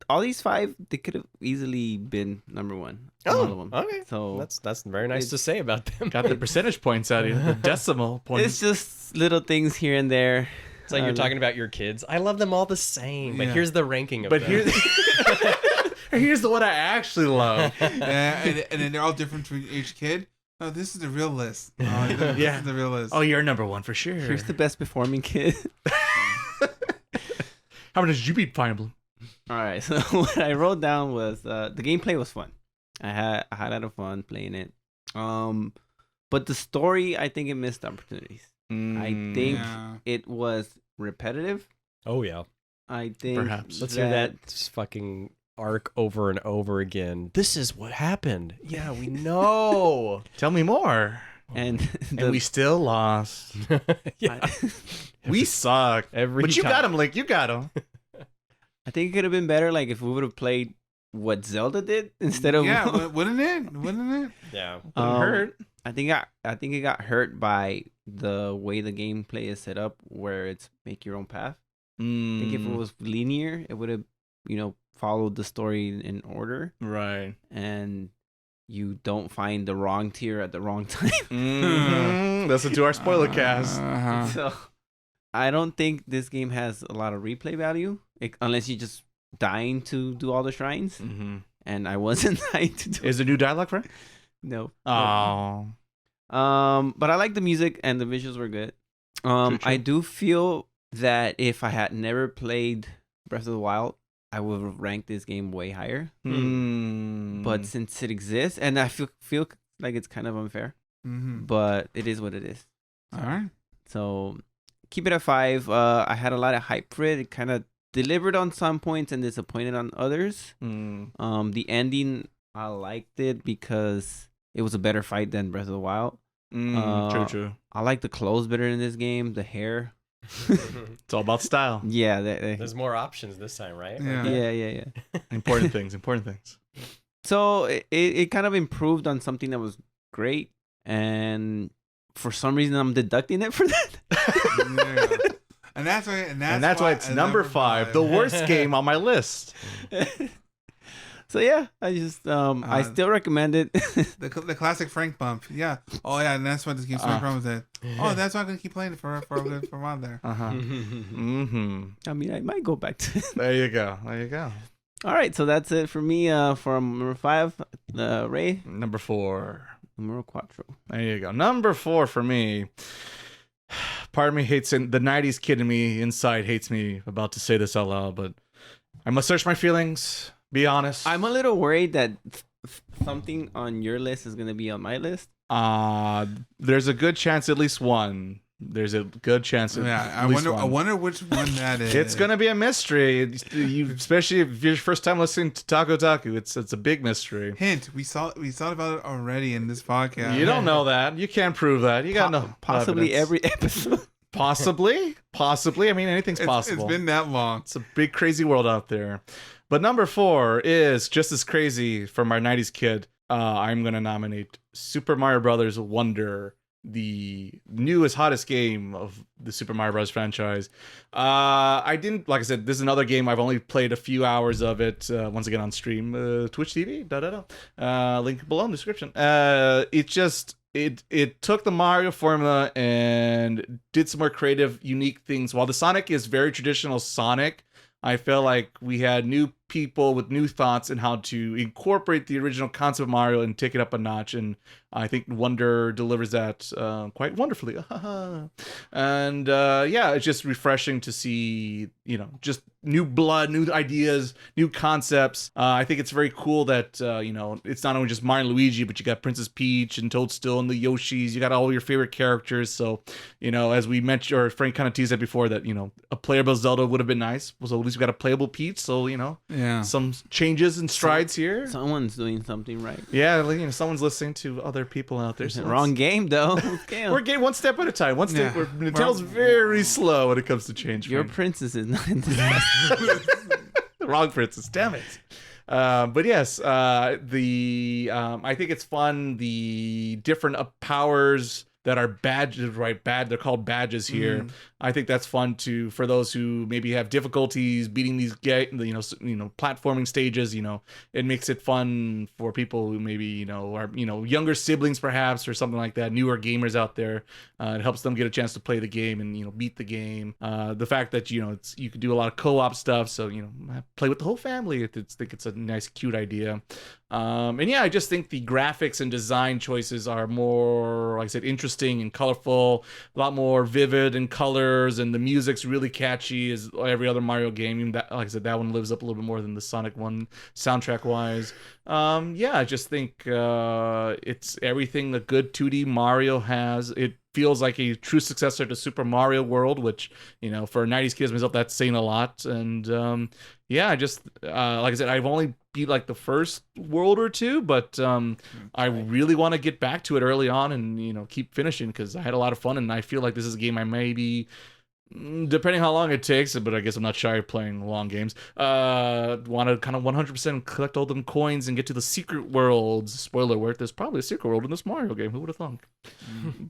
All these 5, they could have easily been number 1. All of them. Okay. So That's very nice to say about them. Got the percentage points out of you. The decimal points. it's just little things here and there. It's like you're talking about your kids. I love them all the same, but Yeah. here's the ranking of But them. here's the one I actually love. And then they're all different for each kid. Oh, this is the real list. Oh, this Yeah. is the real list. Oh, you're number one for sure. Here's the best performing kid. How much did you beat Fire Emblem? All right, so what I wrote down was the gameplay was fun. I had a lot of fun playing it. But the story, I think it missed opportunities. I think Yeah. it was repetitive. Oh yeah. I think Perhaps. Let's hear that fucking arc over and over again. This is what happened. Yeah, we know. Tell me more. and And we still lost. Yeah. We suck. Every But you time. got him, Link. You got him. I think it could have been better, like if we would have played what Zelda did instead of Wouldn't it? Wouldn't it? Yeah. Hurt. I think it got hurt by the way the gameplay is set up, where it's make your own path. I think if it was linear, it would have, followed the story in order, Right. and you don't find the wrong tier at the wrong time. Listen to our spoiler cast. Uh-huh. So I don't think this game has a lot of replay value, unless you're just dying to do all the shrines. Mm-hmm. And I wasn't dying to do Is there new dialogue for it? no. Oh. But I like the music and the visuals were good. True. I do feel that if I had never played Breath of the Wild, I would have ranked this game way higher. But since it exists, and I feel like it's kind of unfair, Mm-hmm. but it is what it is. All right. So keep it at 5. I had a lot of hype for it. It kind of delivered on some points and disappointed on others. The ending, I liked it because it was a better fight than Breath of the Wild. True. I like the clothes better in this game. The hair. It's all about style. Yeah. There's more options this time, right? Yeah. Yeah. Important things. So it kind of improved on something that was great. And for some reason, I'm deducting it for that. Yeah. And that's why it's number 5, the worst game on my list. So yeah, I just I still recommend it. the classic Frank bump. Yeah. Oh yeah, and that's what this game's my problem with it. Oh, that's why I'm gonna keep playing it for a while there. Uh-huh. Mm-hmm. I mean, I might go back to it. There you go. All right, so that's it for me. From number 5, Ray. Number 4. Numero 4. There you go. Number 4 for me. Part of me hates it. The 90s kid in me inside hates me about to say this out loud, but I must search my feelings. Be honest. I'm a little worried that something on your list is gonna be on my list. There's a good chance at least one. There's a good chance. I wonder which one that is. It's gonna be a mystery. You, especially if you're your first time listening to Otaku, it's a big mystery. Hint: we saw about it already in this podcast. You don't know that. You can't prove that. You got no Possibly evidence. every episode. Possibly. I mean, anything's possible. It's been that long. It's a big, crazy world out there. But number 4 is just as crazy for my 90s kid. I'm going to nominate Super Mario Brothers Wonder, the newest, hottest game of the Super Mario Bros. Franchise. I didn't, like I said, this is another game. I've only played a few hours of it, once again on stream. Twitch TV, link below in the description. It took the Mario formula and did some more creative, unique things. While the Sonic is very traditional Sonic, I feel like we had new people with new thoughts in how to incorporate the original concept of Mario and take it up a notch. And I think Wonder delivers that quite wonderfully. And it's just refreshing to see, just new blood, new ideas, new concepts. I think it's very cool that, it's not only just Mario and Luigi, but you got Princess Peach and Toadstool and the Yoshis. You got all your favorite characters. So, as we mentioned, or Frank kind of teased that before, that, a playable Zelda would have been nice. So at least we got a playable Peach. So, yeah, some changes and strides here. Someone's doing something right. Yeah, someone's listening to other people out there. So wrong game though. We're getting one step at a time. Nintendo's very slow when it comes to change. Your princess is not in this. The wrong princess. Damn it. But yes, I think it's fun. The different powers that are badges, right? They're called badges here. I think that's fun for those who maybe have difficulties beating these platforming stages. It makes it fun for people who maybe are younger siblings perhaps, or something like that. Newer gamers out there. It helps them get a chance to play the game and beat the game. The fact that you can do a lot of co-op stuff, so play with the whole family. I think it's a nice, cute idea. And yeah, I just think the graphics and design choices are more, like I said, interesting and colorful, a lot more vivid in colors, and the music's really catchy as every other Mario game. Even that, like I said, that one lives up a little bit more than the Sonic one, soundtrack wise. Yeah, I just think it's everything a good 2D Mario has. It feels like a true successor to Super Mario World, which, you know, for 90s kids myself, that's saying a lot. And yeah, I just like I said, I've only beat like the first world or two, but I really want to get back to it early on and, you know, keep finishing, because I had a lot of fun, and I feel like this is a game I maybe, depending how long it takes, but I guess I'm not shy of playing long games, want to kind of 100% collect all them coins and get to the secret worlds. Spoiler alert, there's probably a secret world in this Mario game. Who would have thunk?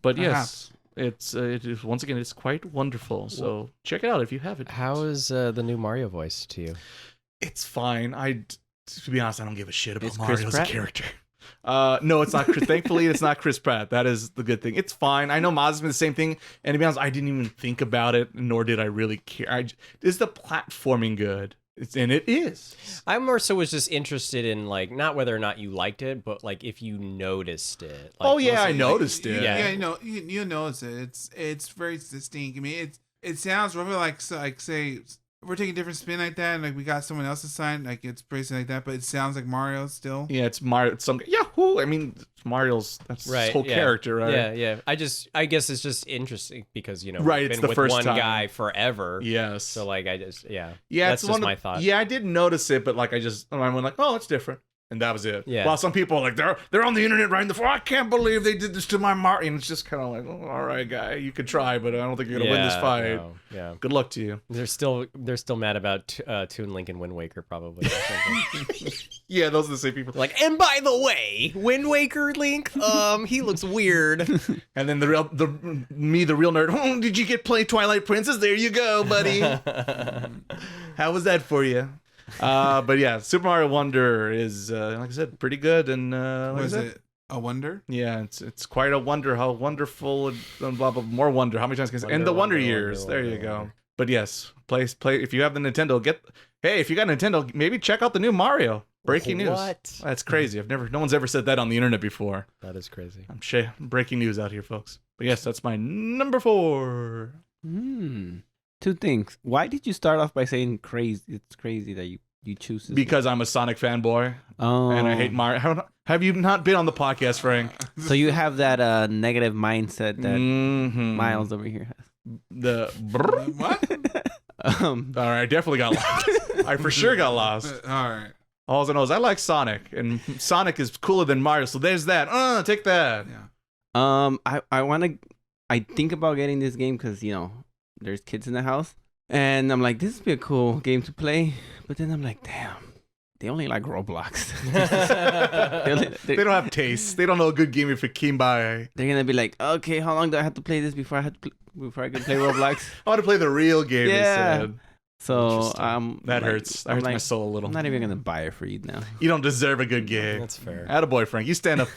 But yes, it is, once again, it's quite wonderful. So check it out if you haven't. How is the new Mario voice to you? It's fine. To be honest, I don't give a shit about It's Mario Chris as a Pratt? character. No, it's not. Thankfully, it's not Chris Pratt. That is the good thing. It's fine. I know Maz's been the same thing, and to be honest, I didn't even think about it, nor did I really care. Is the platforming good? And it is. I more so was just interested in, like, not whether or not you liked it, but like if you noticed it. Like, Oh yeah, I Like, noticed it. Yeah, you notice it. It's very distinct. I mean, it sounds roughly like say if we're taking a different spin like that, and like we got someone else's sign, like it's basically like that, but it sounds like Mario still. Yeah, it's Mario. It's some Yahoo! I mean, it's Mario's. That's his whole character, right? Yeah. I guess it's just interesting because, you know, Right, we've it's been the with first one time. guy forever. Yes. So like yeah, that's it's just my thought. Yeah, I did notice it, but like I went like, oh, it's different. And that was it. Yeah. While some people are like, they're on the internet writing the floor. I can't believe they did this to my Mario. And it's just kind of like, oh, all right, guy, you could try, but I don't think you're gonna win this fight. No, yeah. Good luck to you. They're still mad about Toon Link and Wind Waker probably. Or something. Yeah, those are the same people. Like, and by the way, Wind Waker Link, he looks weird. And then the real nerd. Oh, did you play Twilight Princess? There you go, buddy. How was that for you? But yeah, Super Mario Wonder is like I said, pretty good. And like Was I said, it a wonder? yeah, it's quite a wonder. How wonderful and blah blah. More wonder. How many times can I say? And the Wonder Years. There you go. But yes, play. If you have the Nintendo, if you got a Nintendo, maybe check out the new Mario. Breaking news. What? That's crazy. No one's ever said that on the internet before. That is crazy. I'm breaking news out here, folks. But yes, that's my number 4. Two things. Why did you start off by saying crazy? It's crazy that you choose this. Because I'm a Sonic fanboy. Oh. And I hate Mario. Have you not been on the podcast, Frank? So you have that negative mindset that Mhm. Miles over here has. The What? all right, I definitely got lost. I for sure got lost. All right. All I know is I like Sonic, and Sonic is cooler than Mario. So there's that. Take that. Yeah. I think about getting this game because, you know, there's kids in the house, and I'm like, this would be a cool game to play. But then I'm like, damn, they only like Roblox. They don't have taste. They don't know a good game if it came by. They're gonna be like, okay, how long do I have to play this before I can play Roblox? I want to play the real game. Yeah. They said. So Interesting. That hurts. That hurts my soul a little. I'm not even gonna buy it for you now. You don't deserve a good game. That's fair. Attaboy, Frank. You stand up.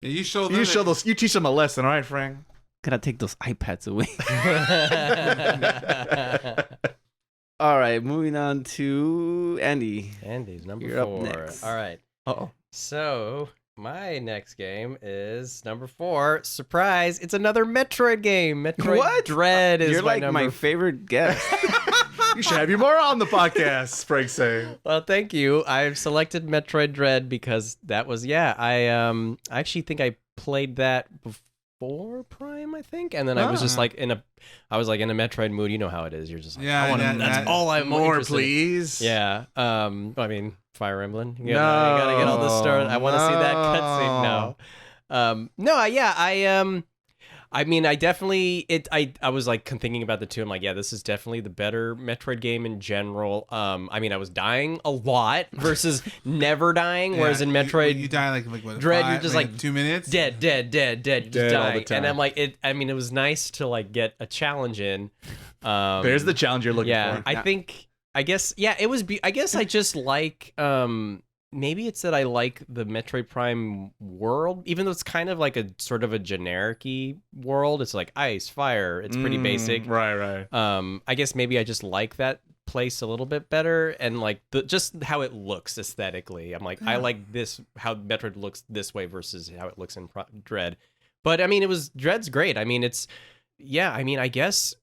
Yeah, you show them. You teach them a lesson, all right, Frank? Gotta take those iPads away. All right, moving on to Andy. Andy's number You're up 4. next. All right. Uh-oh. So my next game is number 4. Surprise! It's another Metroid game. Metroid What? Dread is You're like number my favorite guest. You should have you more on the podcast, Frank saying. Well, thank you. I've selected Metroid Dread because that was I actually think I played that before Prime, I think, and then I was just like in a Metroid mood. You know how it is. You're just like, Yeah, I want that's all I'm More, interested in. please. Yeah. I mean, Fire Emblem. You gotta get all this started. I want to see that cutscene now. I mean, I definitely I was like thinking about the two. I'm like, yeah, this is definitely the better Metroid game in general. I mean, I was dying a lot versus never dying, whereas in Metroid you die like what, Dread, 5, you're just like 2 minutes. dead, you're just Dead all the dying. time. And I'm like, it was nice to like get a challenge in. There's the challenge you're looking for. I guess I just like maybe it's that I like the Metroid Prime world, even though it's kind of like a sort of a generic-y world. It's like ice, fire. It's pretty basic. Right. I guess maybe I just like that place a little bit better, and like just how it looks aesthetically. I'm like, I like this how Metroid looks this way versus how it looks in Dread. But I mean, Dread's great. I mean, I mean, I guess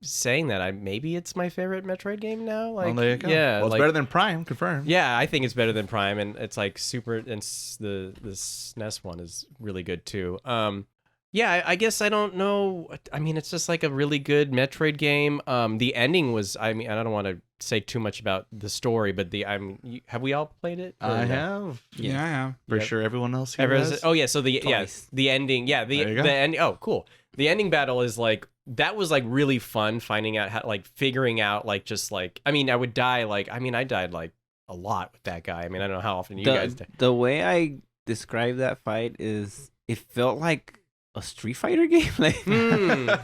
saying that, maybe it's my favorite Metroid game now. Like, there you go. Yeah, well, it's better than Prime, confirmed. Yeah, I think it's better than Prime, and it's like super. And the SNES one is really good too. Yeah, I guess I don't know. I mean, it's just like a really good Metroid game. The ending was. I mean, I don't want to say too much about the story, but have we all played it? I have. Yeah, I have. For sure, everyone else here has. Oh yeah, so the ending. Yeah, the ending. Oh, cool. The ending battle is like that was like really fun finding out how like figuring out like just like I mean I would die like I mean I died like a lot with that guy. I mean I don't know how often you guys die. The way I describe that fight is it felt like a Street Fighter game, like, yeah,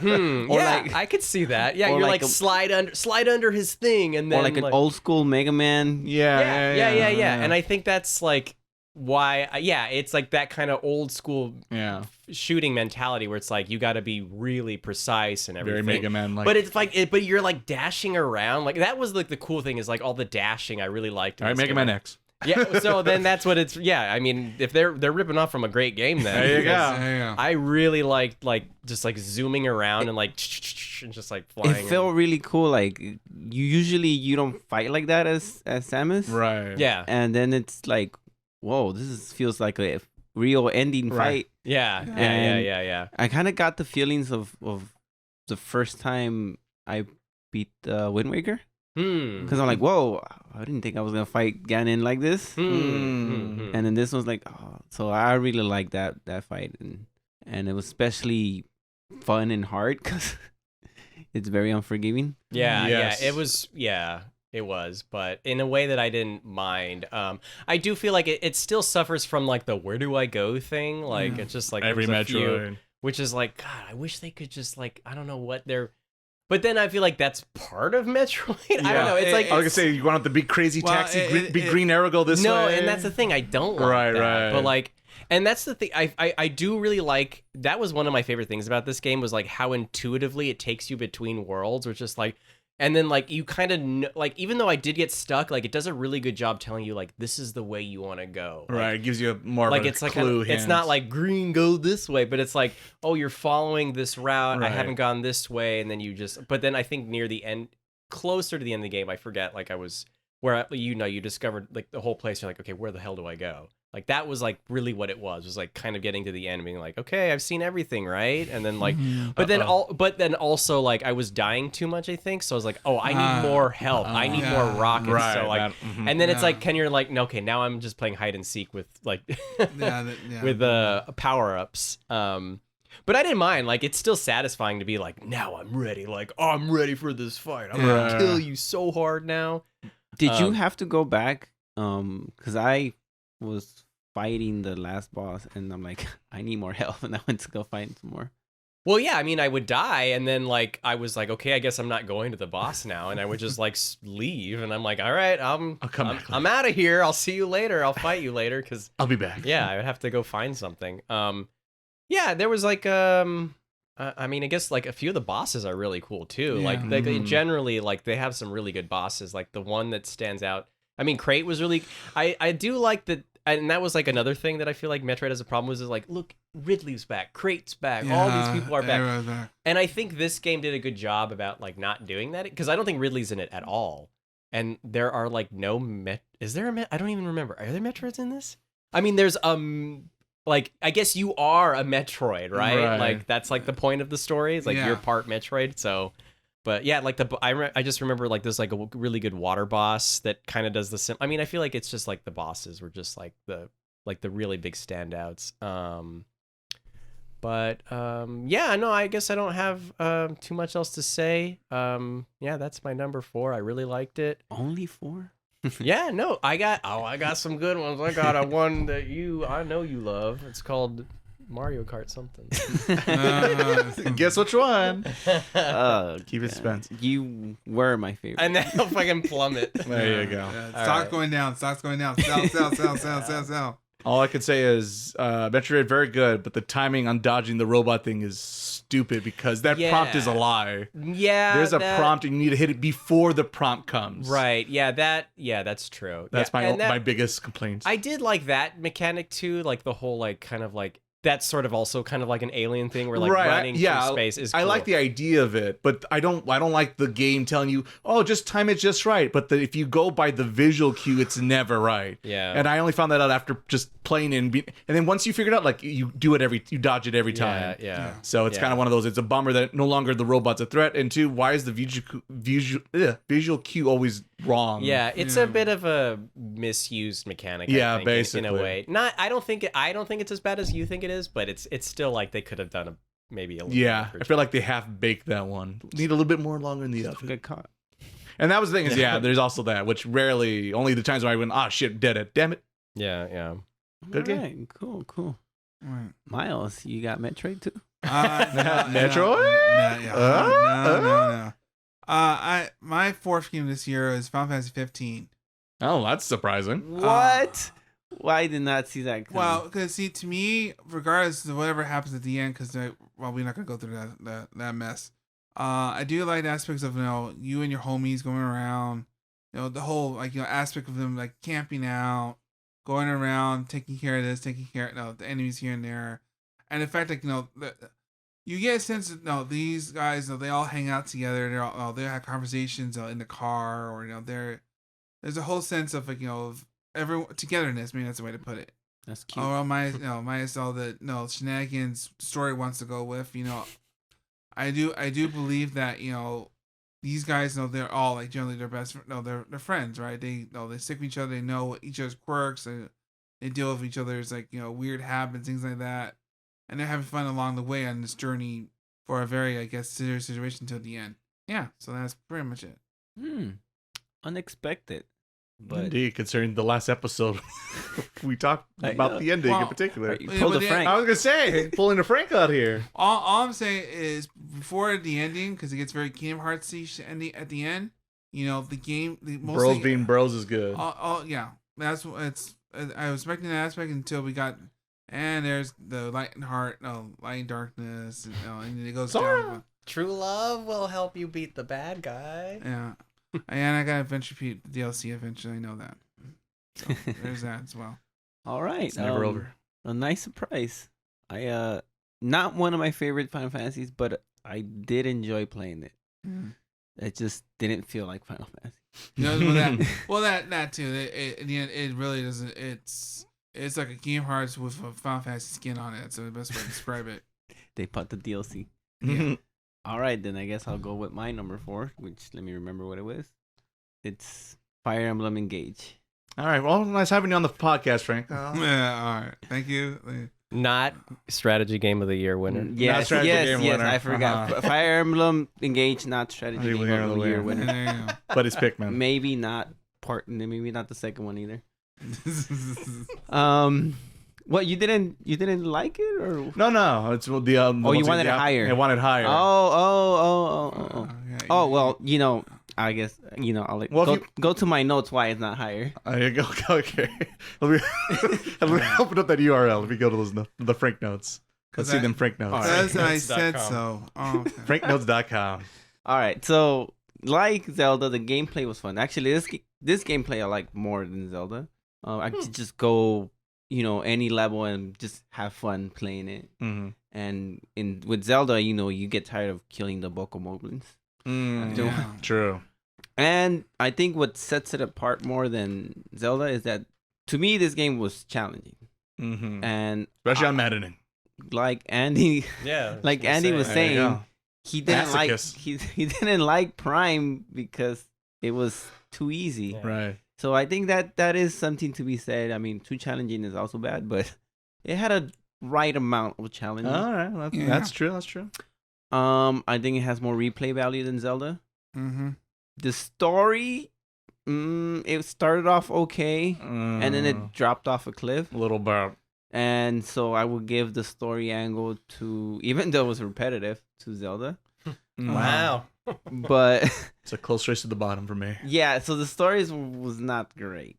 like, I could see that. Yeah, you're like slide under his thing, and then or like an old school Mega Man. Yeah. And I think that's like why. It's like that kind of old school shooting mentality where it's like you got to be really precise and everything. Very Mega Man like. But it's like, but you're like dashing around. Like that was like the cool thing is like all the dashing I really liked. All right, Mega Man X. Yeah, so then that's what it's. Yeah, I mean, if they're ripping off from a great game, then there you go. I really liked like just like zooming around and like and just like flying. It felt really cool. Like you don't fight like that as Samus, right? Yeah, and then it's like, whoa, feels like a real ending fight. Yeah. I kind of got the feelings of the first time I beat Wind Waker. Because I'm like, whoa, I didn't think I was gonna fight Ganon like this. And then this one's like, oh, so I really like that fight, and it was especially fun and hard because it's very unforgiving. Yeah, it was. Yeah, it was, but in a way that I didn't mind. I do feel like it still suffers from like the where do I go thing. Like it's just like every Metroid, which is like, God, I wish they could just like I don't know what they're. But then I feel like that's part of Metroid. I don't know. It's like I was gonna say you want the big crazy taxi, big green arrow go this way. No, and that's the thing. I don't like that. Right. But like, and that's the thing. I do really like. That was one of my favorite things about this game was like how intuitively it takes you between worlds, which is like, and then like you kind of like even though I did get stuck, like it does a really good job telling you like this is the way you want to go. Like, right, it gives you more like of a it's like clue. It's not like green go this way, but it's like oh you're following this route. Right. I haven't gone this way, and then you just. But then I think near the end, closer to the end of the game, I forget like I was where you discovered like the whole place. You're like okay, where the hell do I go? Like that was like really what it was like kind of getting to the end and being like okay I've seen everything right and then like but then also like I was dying too much I think so I was like oh I need more help I need more rockets so like and then it's like Ken you're like no, okay now I'm just playing hide and seek with like with power-ups but I didn't mind like it's still satisfying to be like now I'm ready like oh, I'm ready for this fight I'm gonna kill you so hard now. Did you have to go back because I was fighting the last boss and I'm like I need more help and I went to go find some more. Well yeah I mean I would die and then like I was like okay I guess I'm not going to the boss now and I would just like leave and I'm like all right I'm out of here I'll see you later I'll fight you later because I'll be back. Yeah I would have to go find something. Yeah there was like I mean I guess like a few of the bosses are really cool too like they generally like they have some really good bosses like the one that stands out I mean Crate was really I do like that. And that was like another thing that I feel like Metroid has a problem with is like, look, Ridley's back, Krate's back, all these people are back. And I think this game did a good job about like not doing that because I don't think Ridley's in it at all. And there are like is there I don't even remember. Are there Metroids in this? I mean, there's like I guess you are a Metroid, right? Like that's like the point of the story. It's like you're part Metroid, so. But yeah, like I just remember like there's like a really good water boss that kind of does the I mean, I feel like it's just like the bosses were just like the really big standouts. Yeah, no, I guess I don't have too much else to say. Yeah, that's my number 4. I really liked it. Only 4? Yeah, no, I got some good ones. I got a one that I know you love. It's called Mario Kart something. Guess which one? Keep it suspense. You were my favorite. And now fucking plummet. There you go. Stock's going down. Sell. All I can say is Metroid very good, but the timing on dodging the robot thing is stupid because that prompt is a lie. Yeah, There's a prompt and you need to hit it before the prompt comes. Right. Yeah, that's true. That's yeah. my biggest complaint. I did like that mechanic too, like the whole like kind of like that's sort of also kind of like an alien thing where like running through space is cool. I like the idea of it, but I don't like the game telling you, oh, just time it just right. But if you go by the visual cue, it's never right. Yeah. And I only found that out after just playing and then once you figure it out, like you dodge it every time. Yeah. So it's kind of one of those. It's a bummer that no longer the robot's a threat, and two, why is the visual cue always wrong? Yeah, it's a bit of a misused mechanic. Yeah, I think, basically. in a way. Not, I don't think it's as bad as you think it is, but it's still like they could have done maybe a little. Yeah, I feel like they half baked that one. Need a little bit more longer in the oven. Good caught. And that was the thing is, there's also that, which rarely, only the times when I went, shit, dead it, damn it. Yeah. Good All game. right, cool. Right. Miles, you got Metroid too? Metroid? No. My fourth game this year is Final Fantasy 15. Oh, that's surprising. What? Why did not see that coming? Well, because see, to me, regardless of whatever happens at the end, because we're not gonna go through that mess. I do like the aspects of you and your homies going around, the whole aspect of them like camping out, going around, taking care of this, taking care of the enemies here and there, and the fact that you get a sense that these guys they all hang out together. They have conversations in the car, or there's a whole sense of of everyone togetherness. Maybe that's the way to put it. That's cute. Oh, minus all the shenanigans story wants to go with. I do believe that these guys they're all like generally their best. They're friends, right? They stick with each other. They know each other's quirks. They deal with each other's weird habits, things like that, and they're having fun along the way on this journey for a very serious situation till the end. Yeah, so that's pretty much it. Unexpected. But Indeed, concerning the last episode, we talked about the ending in particular. You pulled a Frank. I was gonna say pulling a Frank out here. All I'm saying is before the ending, because it gets very Kingdom Hearts-y ending at the end. The game, Bros being bros is good. Yeah, that's what it's. I was expecting that aspect until we got, and there's the light and light and darkness, and it goes down. True love will help you beat the bad guy. Yeah. And I gotta eventually beat the DLC eventually. I know that. So there's that as well. All right. It's never over. A nice surprise. I not one of my favorite Final Fantasies, but I did enjoy playing it. It just didn't feel like Final Fantasy. That too. In the end, it really doesn't. It's like a Kingdom Hearts with a Final Fantasy skin on it. So the best way to describe it. They put the DLC. Yeah. All right, then I guess I'll go with my number 4, which let me remember what it was. It's Fire Emblem Engage. All right, well, nice having you on the podcast, Frank. Yeah, all right. Thank you. Not strategy game of the year winner. Yes, I forgot. Fire Emblem Engage, not strategy game of the year winner. There you go. But it's Pikmin. Maybe not the second one either. What, you didn't like it, or no? It's the you wanted it higher. I wanted higher. Oh. Okay. Oh well, I guess I'll go to my notes why it's not higher. There you go. Okay. Let me open up that URL. Let me go to the Frank notes. Let's see them Frank notes. As I said so. Oh, okay. Franknotes.com. All right. So like Zelda, the gameplay was fun. Actually, this gameplay I like more than Zelda. I could just go any level and just have fun playing it. Mm-hmm. And with Zelda, you get tired of killing the Bokomoblins. Yeah. True. And I think what sets it apart more than Zelda is that, to me, this game was challenging. Mm-hmm. And especially on maddening. Like Andy, like Andy was saying, he didn't he didn't like Prime because it was too easy. Yeah. Right. So I think that is something to be said. I mean, too challenging is also bad, but it had a right amount of challenge. All right, that's true. That's true. I think it has more replay value than Zelda. Mm-hmm. The story, it started off okay, and then it dropped off a cliff. A little bit. And so I would give the story angle to, even though it was repetitive, to Zelda. Wow. But it's a close race to the bottom for me. Yeah, so the stories was not great.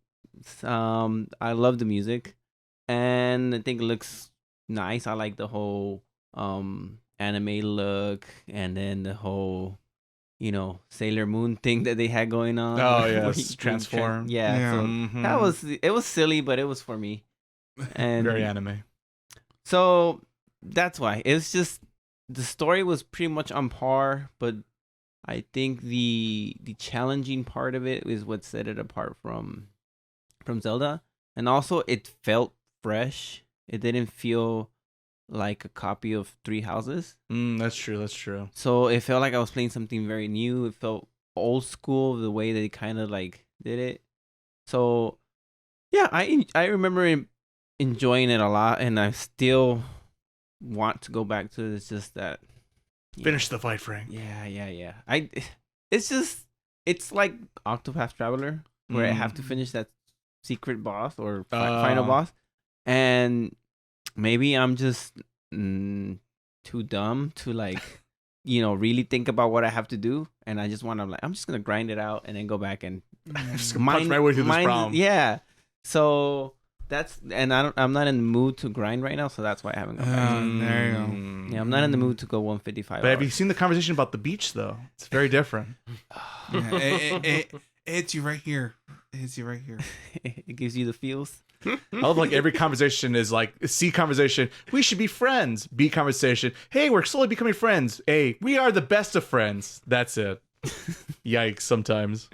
I love the music. and I think it looks nice. I like the whole anime look, and then the whole Sailor Moon thing that they had going on. Oh where yes, you can transform. yeah, so Mhm. it was silly, but it was for me. And very anime. so that's why. It's just the story was pretty much on par, but I think the challenging part of it is what set it apart from Zelda. And also it felt fresh. It didn't feel like a copy of Three Houses. That's true. That's true. So it felt like I was playing something very new. It felt old school the way they kind of like did it. So yeah, I remember enjoying it a lot, and I still want to go back to it. It's just that Finish the fight, Frank. Yeah. It's like Octopath Traveler, where I have to finish that secret boss or final boss, and maybe I'm just too dumb to like really think about what I have to do, and I just want to I'm just gonna grind it out and then go back and Just punch my way through this problem. Yeah, so I'm not in the mood to grind right now, so that's why I haven't gone back. There you go. Yeah, I'm not in the mood to go 155. But have you seen the conversation about the beach though? It's very different. Yeah, it hits you right here. It hits you right here. It gives you the feels. I love like every conversation is like C conversation. We should be friends. B conversation. Hey, we're slowly becoming friends. A, we are the best of friends. That's it. Yikes. Sometimes.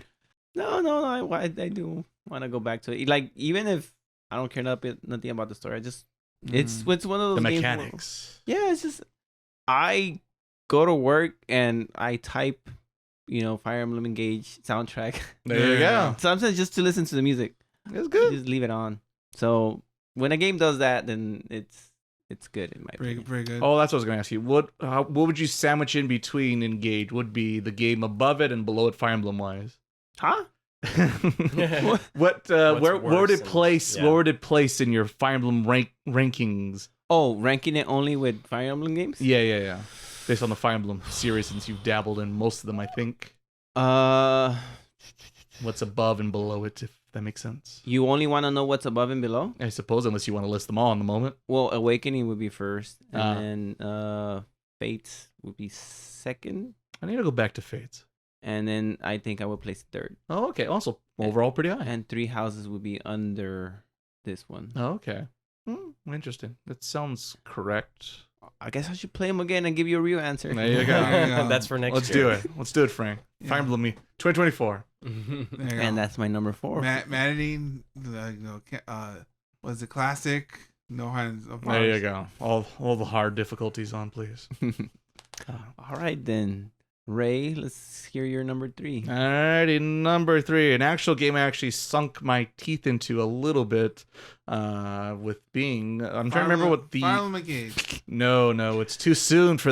No. I do want to go back to it. Like even if I don't care nothing about the story, I just it's one of those The games mechanics. yeah, it's just I go to work and I type, Fire Emblem Engage soundtrack. There you go. Sometimes just to listen to the music. It's good. Just leave it on. So when a game does that, then it's good in my opinion. Pretty good. Oh, that's what I was going to ask you. What would you sandwich in between Engage? Would be the game above it and below it, Fire Emblem wise? Huh? Where would it worse place? and- Where would it place in your Fire Emblem rankings? Oh, ranking it only with Fire Emblem games? Yeah. Based on the Fire Emblem series, since you've dabbled in most of them, I think. What's above and below it, if that makes sense? You only want to know what's above and below? I suppose, unless you want to list them all in the moment. Well, Awakening would be first, and then Fates would be second, I need to go back to Fates. and then I think I would place third, Oh, okay. Also, overall, pretty high. and Three Houses would be under this one. Oh, okay. Interesting. That sounds correct. I guess I should play them again and give you a real answer. There you go. That's for next Let's year. do it. Let's do it, Frank. Yeah. Fire Emblem 2024. There you go. And that's my number 4. Managing was it classic? No hands. There you go. All the hard difficulties on, please. All right then, Ray. Let's hear your number 3. Alrighty, number 3. An actual game I actually sunk my teeth into a little bit with being... I'm trying to remember what the... Fire Emblem Engage. No, it's too soon for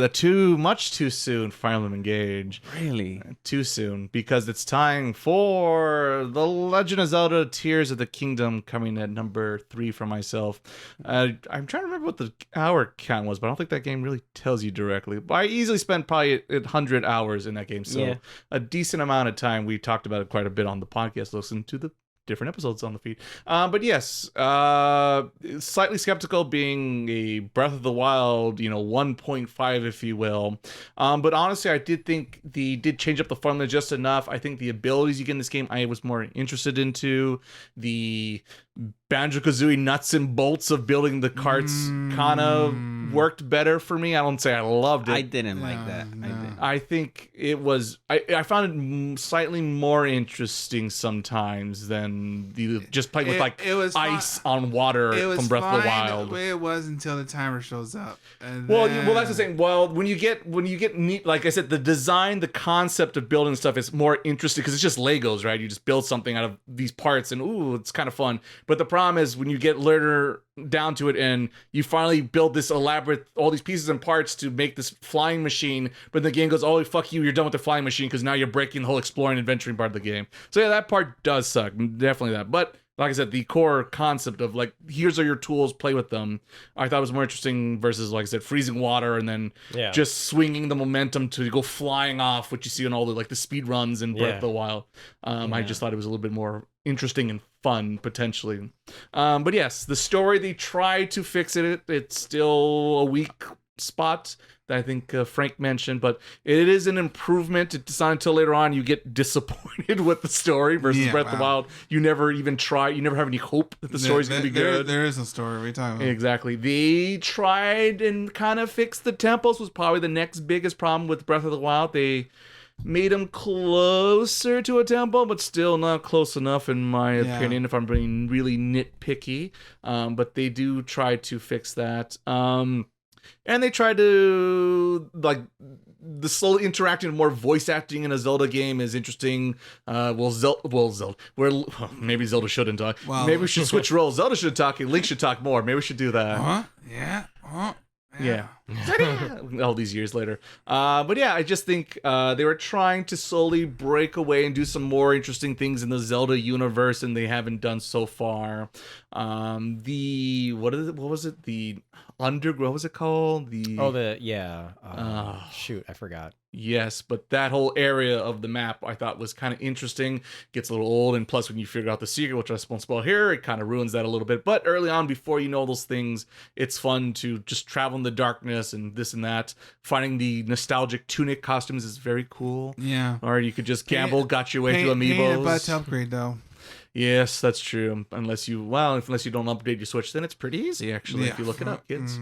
much too soon for Fire Emblem Engage. Really? Too soon, because it's time for The Legend of Zelda Tears of the Kingdom, coming at number 3 for myself. I'm trying to remember what the hour count was, but I don't think that game really tells you directly. But I easily spent probably 100 hours in that game, so Yeah. a decent amount of time. We talked about it quite a bit on the podcast. Listen to the different episodes on the feed. But yes, slightly skeptical, being a Breath of the Wild, 1.5, if you will. But honestly, I did think did change up the formula just enough. I think the abilities you get in this game, I was more interested into. The Banjo-Kazooie nuts and bolts of building the carts kind of worked better for me. I don't say I loved it. I didn't like that. No. I didn't. I think it was. I found it slightly more interesting sometimes than just playing with it was ice on water It was from Breath of the fine Wild. the way it was until the timer shows up. And Well, then- that's the thing. Well, when you get neat, like I said, the design, the concept of building stuff is more interesting because it's just Legos, right? You just build something out of these parts, and it's kind of fun. But the problem is when you get later down to it, and you finally build this elaborate, all these pieces and parts to make this flying machine, but the game goes, oh fuck you, you're done with the flying machine because now you're breaking the whole exploring, adventuring part of the game. So yeah, that part does suck, definitely that. But like I said, the core concept of like, here's are your tools, play with them. I thought it was more interesting versus, like I said, freezing water and then Yeah. just swinging the momentum to go flying off, which you see in all the speed runs in Breath of the Wild. I just thought it was a little bit more interesting and fun potentially. But yes, the story, they tried to fix it. It's still a weak spot that I think Frank mentioned, but it is an improvement. It's not until later on you get disappointed with the story versus Breath of the Wild. You never even try. You never have any hope that the story's going to be good. There is a story every time. Exactly. They tried and kind of fixed the temples, was probably the next biggest problem with Breath of the Wild. They made them closer to a temple, but still not close enough, in my opinion, if I'm being really nitpicky. But they do try to fix that. And they tried to, like, the slowly interacting with more voice acting in a Zelda game is interesting. Zelda. Maybe Zelda shouldn't talk. Well, maybe we should switch roles. Zelda should talk and Link should talk more. Maybe we should do that. Huh? Yeah. Huh? Yeah. All these years later. But yeah, I just think they were trying to slowly break away and do some more interesting things in the Zelda universe, and they haven't done so far. What was it? The what was it called? Shoot, I forgot. Yes, but that whole area of the map I thought was kind of interesting. Gets a little old, and plus when you figure out the secret, which I won't spoil here, it kind of ruins that a little bit. But early on, before you know those things, it's fun to just travel in the darkness and this and that. Finding the nostalgic tunic costumes is very cool. Yeah. Or you could just gamble, got your way through amiibos. But to upgrade though. Yes, that's true. Unless you don't update your Switch, then it's pretty easy actually. If you look it up, kids.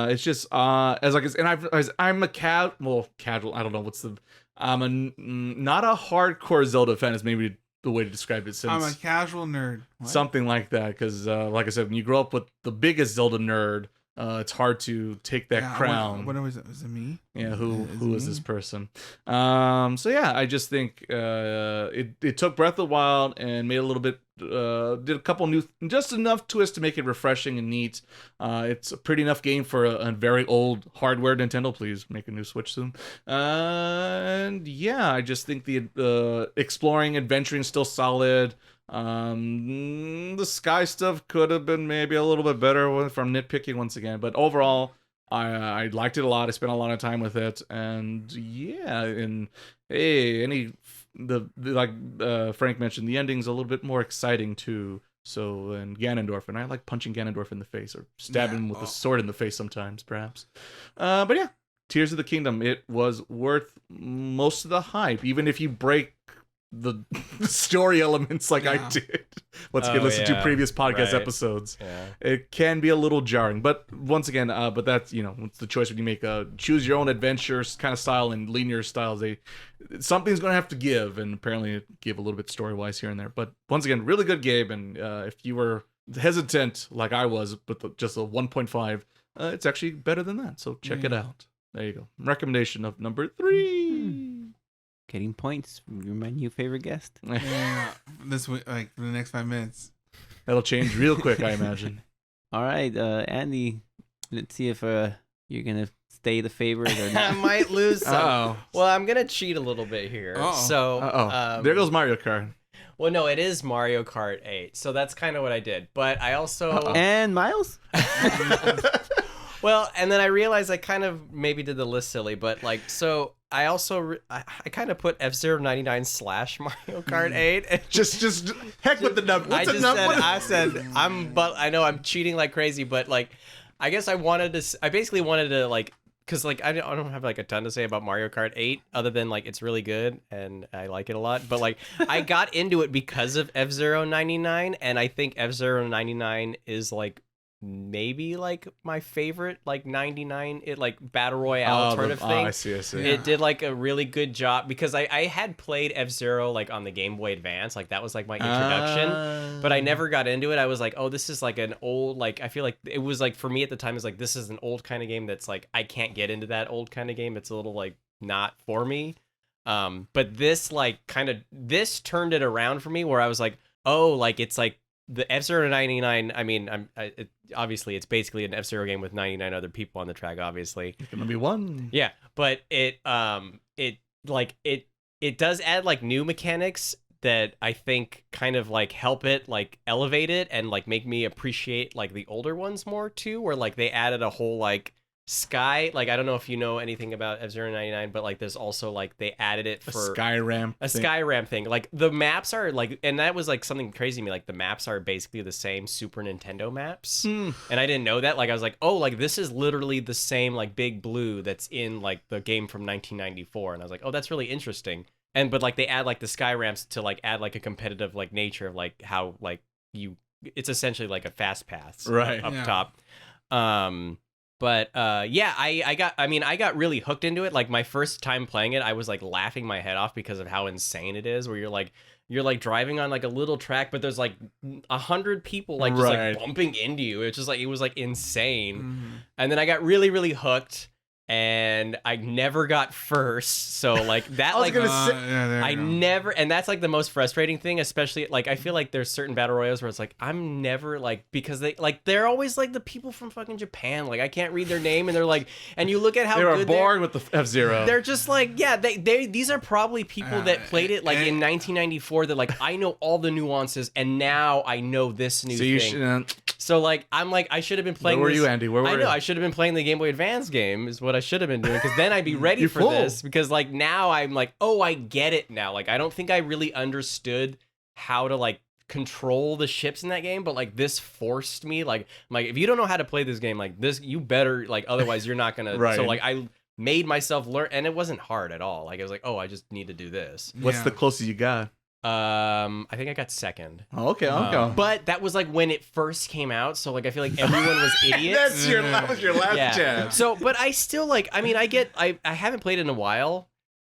It's just I'm a casual. I don't know what's the. Not a hardcore Zelda fan is maybe the way to describe it. Since I'm a casual nerd. What? Something like that, because like I said, when you grow up with the biggest Zelda nerd, it's hard to take that crown. What was it? Was it me? Yeah, who is this person? So yeah, I just think it took Breath of the Wild and made a little bit, did a couple new, just enough twists to make it refreshing and neat. It's a pretty enough game for a very old hardware. Nintendo, please make a new Switch soon. And yeah, I just think the exploring, adventuring is still solid. The sky stuff could have been maybe a little bit better if I'm nitpicking once again, but overall I liked it a lot. I spent a lot of time with it, and yeah, and hey, Frank mentioned, the ending's a little bit more exciting too. So, and Ganondorf, and I like punching Ganondorf in the face or stabbing him with a sword in the face sometimes, perhaps. But yeah, Tears of the Kingdom, it was worth most of the hype, even if you break the story elements like I did. Once again, listen to previous podcast episodes. Yeah. It can be a little jarring, but once again, but that's, it's the choice when you make a choose your own adventure kind of style and linear styles. Something's going to have to give, and apparently give a little bit story wise here and there. But once again, really good game, and if you were hesitant like I was, but just a 1.5, it's actually better than that. So check it out. There you go. Recommendation of number 3. Getting points. You're my new favorite guest. Yeah, this week, like the next 5 minutes. That'll change real quick, I imagine. All right, Andy. Let's see if you're gonna stay the favorite or not. I might lose some. Well, I'm gonna cheat a little bit here. So, there goes Mario Kart. Well, no, it is Mario Kart 8, so that's kind of what I did. But I also and Miles. Well, and then I realized I kind of maybe did the list silly, but so I also I kind of put F-Zero 99 / Mario Kart 8. just heck with the number. I know I'm cheating like crazy, but I guess I basically wanted to because I don't have a ton to say about Mario Kart 8 other than it's really good and I like it a lot. But I got into it because of F-Zero 99, and I think F-Zero 99 is maybe my favorite 99 battle royale sort of thing. I see. It did a really good job because I had played F-Zero on the Game Boy Advance, that was my introduction, but I never got into it. I was this is an old I feel like it was for me at the time is this is an old kind of game that's I can't get into that old kind of game. It's a little not for me. But this this turned it around for me where I was it's the F-Zero 99, I mean, obviously it's basically an F-Zero game with 99 other people on the track, obviously. It's gonna be one. Yeah, but it does add new mechanics that I think kind of like help it like elevate it and like make me appreciate like the older ones more too, where like they added a whole like sky, like I don't know if you know anything about F-Zero 99, but like there's also like they added it for a sky ramp thing. Like the maps are like, and that was like something crazy to me, like the maps are basically the same Super Nintendo maps. And I didn't know that. Like I was like, oh, like this is literally the same like Big Blue that's in like the game from 1994. And I was like, oh, that's really interesting. And but like they add like the sky ramps to like add like a competitive like nature of like how like it's essentially like a fast pass Right. up top. But yeah, I got really hooked into it. Like my first time playing it, I was like laughing my head off because of how insane it is. Where you're like driving on like a little track, but there's like 100 people like just like bumping into you. It's just like it was like insane. And then I got really really hooked, and I never got first. So like that I was like gonna say, I never, and that's like the most frustrating thing, especially like I feel like there's certain battle royals where it's like I'm never like, because they're always like the people from fucking Japan, like I can't read their name, and they're like, and you look at how they were good born with the F-Zero. they're just like, yeah, these are probably people that played it like in 1994 that like I know all the nuances, and now I know this new thing. Should, so like I'm like I should have been playing. Where were you, Andy? Where were you? I should have been playing the Game Boy Advance game is what I should have been doing, because then I'd be ready for this. Because like now I'm like, oh, I get it now. Like I don't think I really understood how to like control the ships in that game, but like this forced me. Like I'm like, if you don't know how to play this game, like this, you better like, otherwise you're not gonna. Right. So like I made myself learn, and it wasn't hard at all. Like I was like, oh, I just need to do this. What's the closest you got? I think I got second. Oh, okay, okay. But that was like when it first came out, so like I feel like everyone was idiots. That was your last chance. So, but I still like. I mean, I haven't played in a while,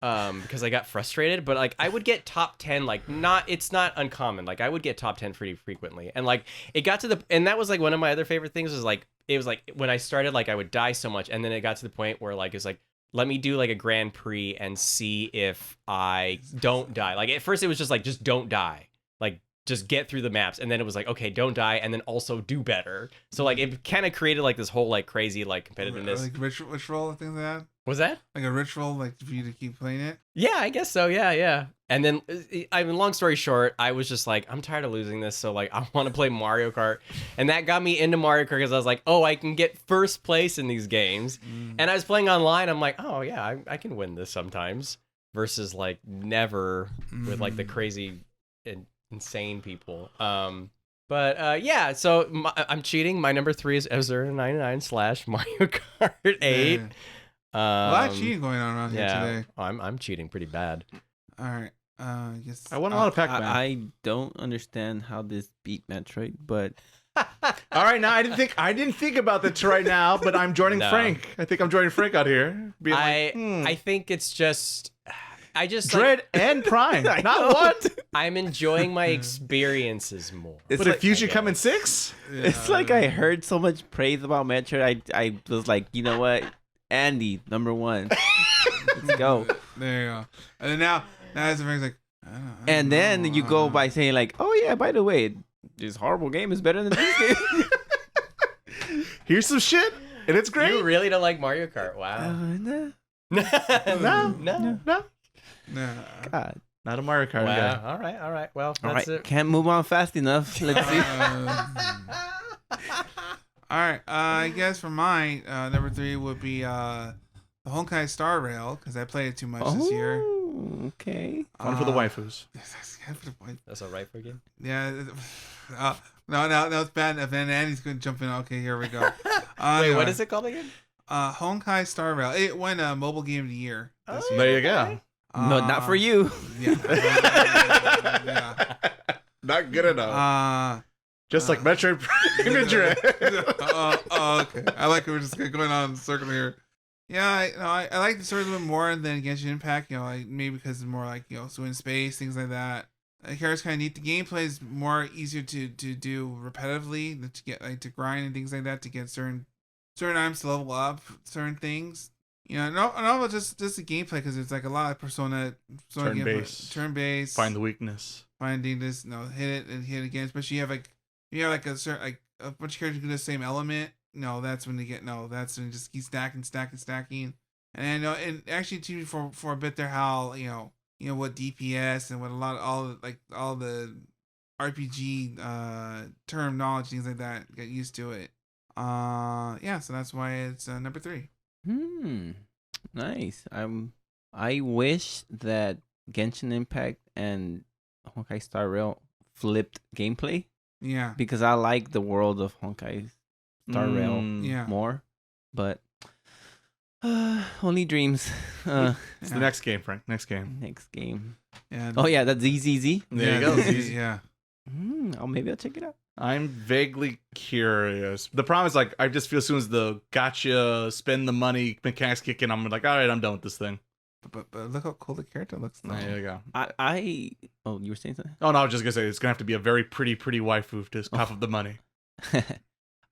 because I got frustrated. But like, I would get top 10. Like, it's not uncommon. Like, I would get top 10 pretty frequently. And like, it got to and that was like one of my other favorite things was like, it was like when I started, like I would die so much, and then it got to the point where like it's like, let me do like a Grand Prix and see if I don't die. Like at first it was just like, just don't die. Like just get through the maps. And then it was like, okay, don't die. And then also do better. So like it kind of created like this whole like crazy like competitiveness. Like ritual things like that? Was that? Like a ritual like for you to keep playing it? Yeah, I guess so. Yeah. And then, I mean, long story short, I was just like, I'm tired of losing this. So like, I want to play Mario Kart. And that got me into Mario Kart because I was like, oh, I can get first place in these games. And I was playing online. I'm like, oh yeah, I can win this sometimes. Versus like never with like the crazy and insane people. But yeah, so I'm cheating. My number 3 is F-Zero 99 / Mario Kart 8. A lot of cheating going on around here today. I'm cheating pretty bad. All right. I guess I won a lot of Pac-Man. I don't understand how this beat Metroid, but all right, now I didn't think about this right now, but I'm joining Frank. I think I'm joining Frank out here. I think it's just Dread and Prime, not what. I'm enjoying my experiences more. But if Fusion come in 6, it's like I heard so much praise about Metroid. I was like, you know what, Andy, number 1. Let's go. There you go. And then now as Frank's like, I and then you go by saying like, oh yeah, by the way, this horrible game is better than this game. Here's some shit, and it's great. You really don't like Mario Kart? Wow. Nah. No. God. Not a Mario Kart Wow. guy. All right. Well, All that's right. it. Can't move on fast enough. Let's see. All right. I guess for mine, number 3 would be the Honkai Star Rail, because I played it too much this year. Okay. Fun for the waifus. That's all right for you. Yeah. No, it's bad. If Andy's going to jump in, okay, here we go. Wait, what is it called again? Honkai Star Rail. It won Mobile Game of the Year this year. There you go. No, not for you. Yeah. Not good enough. Just like Metroid Prime and Dread. Okay. I like it. We're just going on in a circle here. Yeah, I like the story a little bit more than Genshin Impact. Maybe because it's more like, so in space, things like that. The character's kind of neat. The gameplay is more easier to do repetitively, to get to grind and things like that, to get certain items to level up certain things. No, just the gameplay, because it's like a lot of Persona turn-based. Find the weakness. Finding this, hit it and hit it again. Especially you have like a certain a bunch of characters do the same element. That's when that's when you just keep stacking. And I know, and actually too, for a bit there, how what DPS and what all the RPG terminology, things like that, get used to it. Yeah, so that's why it's number 3. Nice. I wish that Genshin Impact and Honkai Star Rail flipped gameplay Yeah. because I like the world of Honkai Star Rail Yeah. more, but only dreams. It's the next game, Frank. Next game. Next game. Yeah. Oh yeah, that's ZZZ. There you go. Yeah. Maybe I'll check it out. I'm vaguely curious. The problem is, like, I just feel as soon as the gotcha, spend the money mechanics kick in, I'm like, all right, I'm done with this thing. But look how cool the character looks. Though. There you go. Oh, you were saying something? Oh, no, I was just going to say, it's going to have to be a very pretty waifu to cough up the money.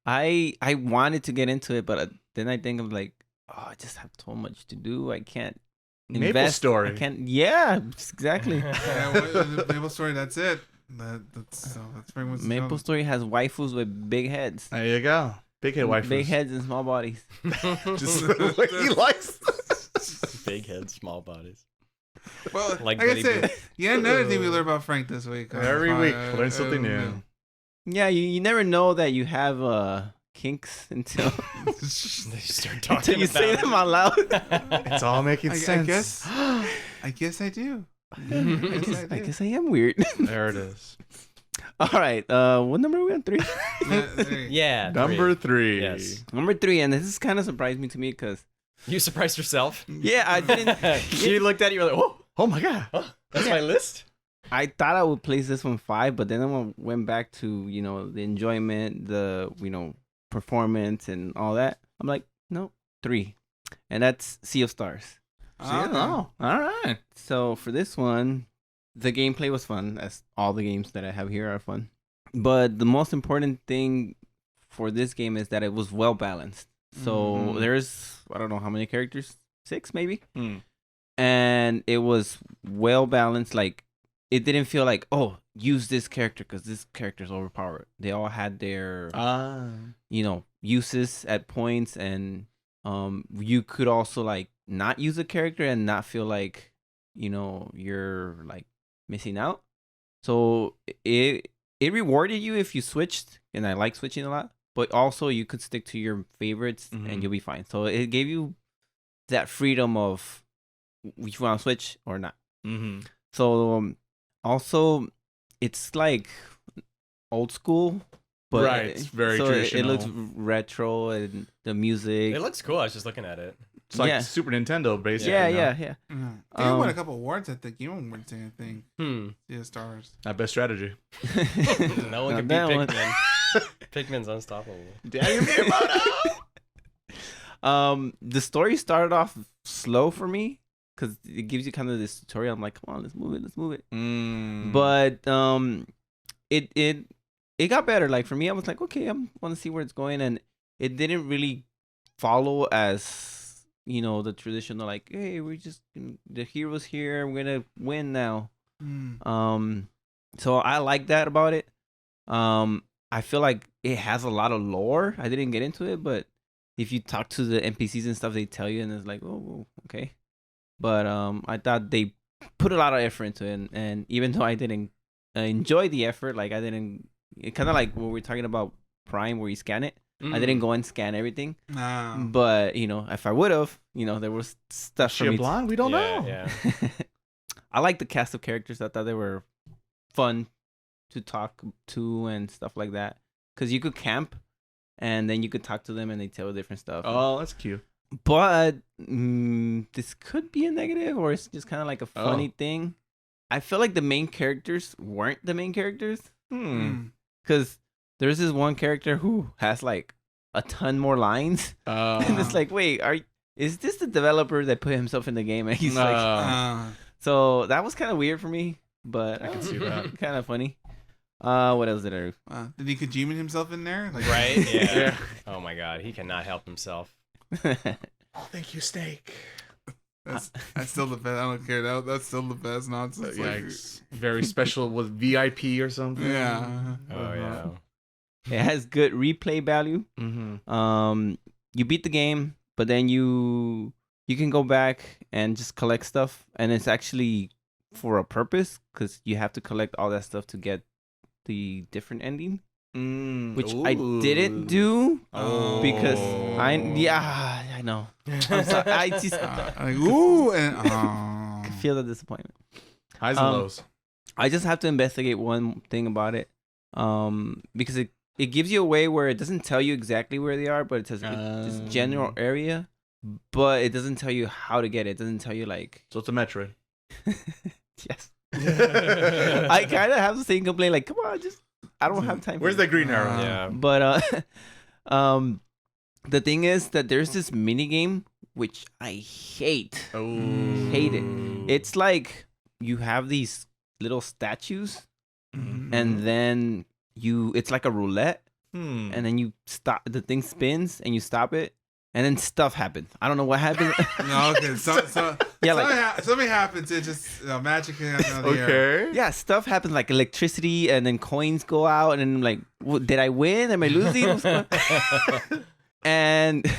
I wanted to get into it, but then I think of like, I just have so much to do. I can't Maple invest. Story. I can't. Yeah, exactly. Yeah, Maple Story. That's it. That's pretty much Maple Story has waifus with big heads. There you go. Big head waifus. Big heads and small bodies. Just the way he likes. Big head, small bodies. Well, Like I Betty said, Boop. yeah, another thing we learned about Frank this week. Every week, learn something new. Yeah, you never know that you have kinks until They start until talking you about say it. them out loud. It's all making I sense. guess I do. I guess I am weird. There it is. All right. What number are we on? 3? Yeah. Number 3. Yes. Number 3, and this is kind of surprised me to me because You surprised yourself? yeah, I didn't. You looked at it, you were like, oh, Oh my god. that's my list? I thought I would place this one 5, but then I went back to the enjoyment, the performance, and all that. I'm like, no, 3, and that's Sea of Stars. Oh, all right. So for this one, the gameplay was fun, as all the games that I have here are fun. But the most important thing for this game is that it was well balanced. So there's, I don't know how many characters, 6 maybe, and it was well balanced. Like, it didn't feel like, oh, use this character because this character's overpowered. They all had their uses at points, and you could also like not use a character and not feel like you're like missing out. So it rewarded you if you switched, and I like switching a lot, but also you could stick to your favorites and you'll be fine. So it gave you that freedom of if you want to switch or not. So also it's like old school, but Right, it's very so traditional. it looks retro, and the music. It looks cool. I was just looking at it. It's like Yeah. Super Nintendo, basically. yeah, you know? yeah. They won a couple awards at the Game Awards, I think. Yeah, Stars. Not best strategy. No one can Not beat that one. Pikmin. Pikmin's unstoppable. Daddy Miyamoto! The story started off slow for me because it gives you kind of this tutorial. I'm like, come on, let's move it. But it got better. Like, for me, I was like, okay, I want to see where it's going, and it didn't really follow as the traditional, like, hey, the hero's here, we're gonna win now. So I like that about it. I feel like it has a lot of lore. I didn't get into it, but if you talk to the NPCs and stuff, they tell you, and it's like, oh, okay. But I thought they put a lot of effort into it, and even though I didn't enjoy the effort, like, I didn't. It kind of like when we're talking about Prime, where you scan it. I didn't go and scan everything, but if I would have, there was stuff She for a me. blonde? We don't know. Yeah. I like the cast of characters. I thought they were fun to talk to and stuff like that, because you could camp, and then you could talk to them, and they tell different stuff. Oh, that's cute. But this could be a negative, or it's just kind of like a funny thing. I feel like the main characters weren't the main characters, because there's this one character who has like a ton more lines, and it's like, wait, is this the developer that put himself in the game? And he's like, so that was kind of weird for me, but I can see that. kind of funny. What else did I do? Did he Kojima himself in there? Like, Right? Yeah. Oh my god, he cannot help himself. Oh, thank you, Snake. That's still the best. I don't care. That's still the best nonsense. Yikes. Very special with VIP or something. Yeah. Oh yeah. It has good replay value. You beat the game, but then you can go back and just collect stuff, and it's actually for a purpose because you have to collect all that stuff to get the different ending, which I didn't do because I know. I'm sorry. I just like ooh and can feel the disappointment. Highs and lows. I just have to investigate one thing about it, because it gives you a way where it doesn't tell you exactly where they are, but it says this general area, but it doesn't tell you how to get it. It doesn't tell you like. So it's a Metroid. Yes. I kind of have the same complaint. Like, come on, I don't have time. Where's that green arrow? Yeah. But the thing is that there's this mini game which I hate. Hate it. It's like you have these little statues, and then it's like a roulette, and then you stop. The thing spins, and you stop it, and then stuff happens. I don't know what happened. No, okay. So yeah, like something happens. It just magic comes out of the air. Okay. yeah, stuff happens like electricity, and then coins go out, and then like, did I win? Am I losing? What's going on? And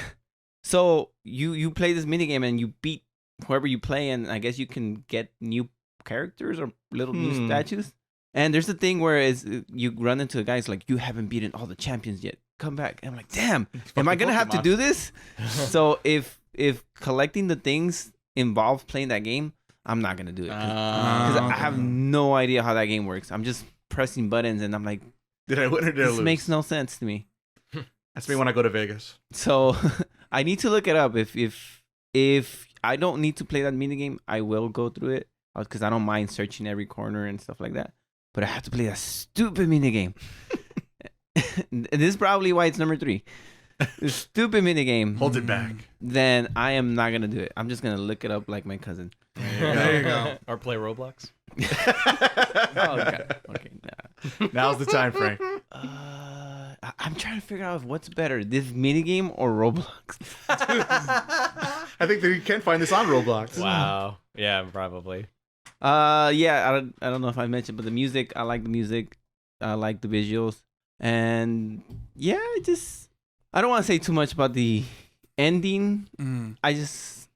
so you play this minigame and you beat whoever you play, and I guess you can get new characters or little new statues. And there's the thing where you run into a guy, it's like, you haven't beaten all the champions yet. Come back. And I'm like, damn, am I gonna have to do this? So if collecting the things involves playing that game, I'm not gonna do it because I have no idea how that game works. I'm just pressing buttons, and I'm like, did I win or did I lose? this makes no sense to me. That's me when I go to Vegas. So I need to look it up. If I don't need to play that minigame, I will go through it because I don't mind searching every corner and stuff like that. But I have to play that stupid minigame. This is probably why it's number 3. The stupid minigame. Hold it back. Then I am not going to do it. I'm just going to look it up like my cousin. There you go. Or play Roblox. Oh, God. Okay, nah. Now's the time, Frank. I'm trying to figure out what's better, this minigame or Roblox. I think that you can find this on Roblox. Wow. Yeah, probably. Yeah, I don't know if I mentioned, but the music, I like the music. I like the visuals. And yeah, I don't want to say too much about the ending. I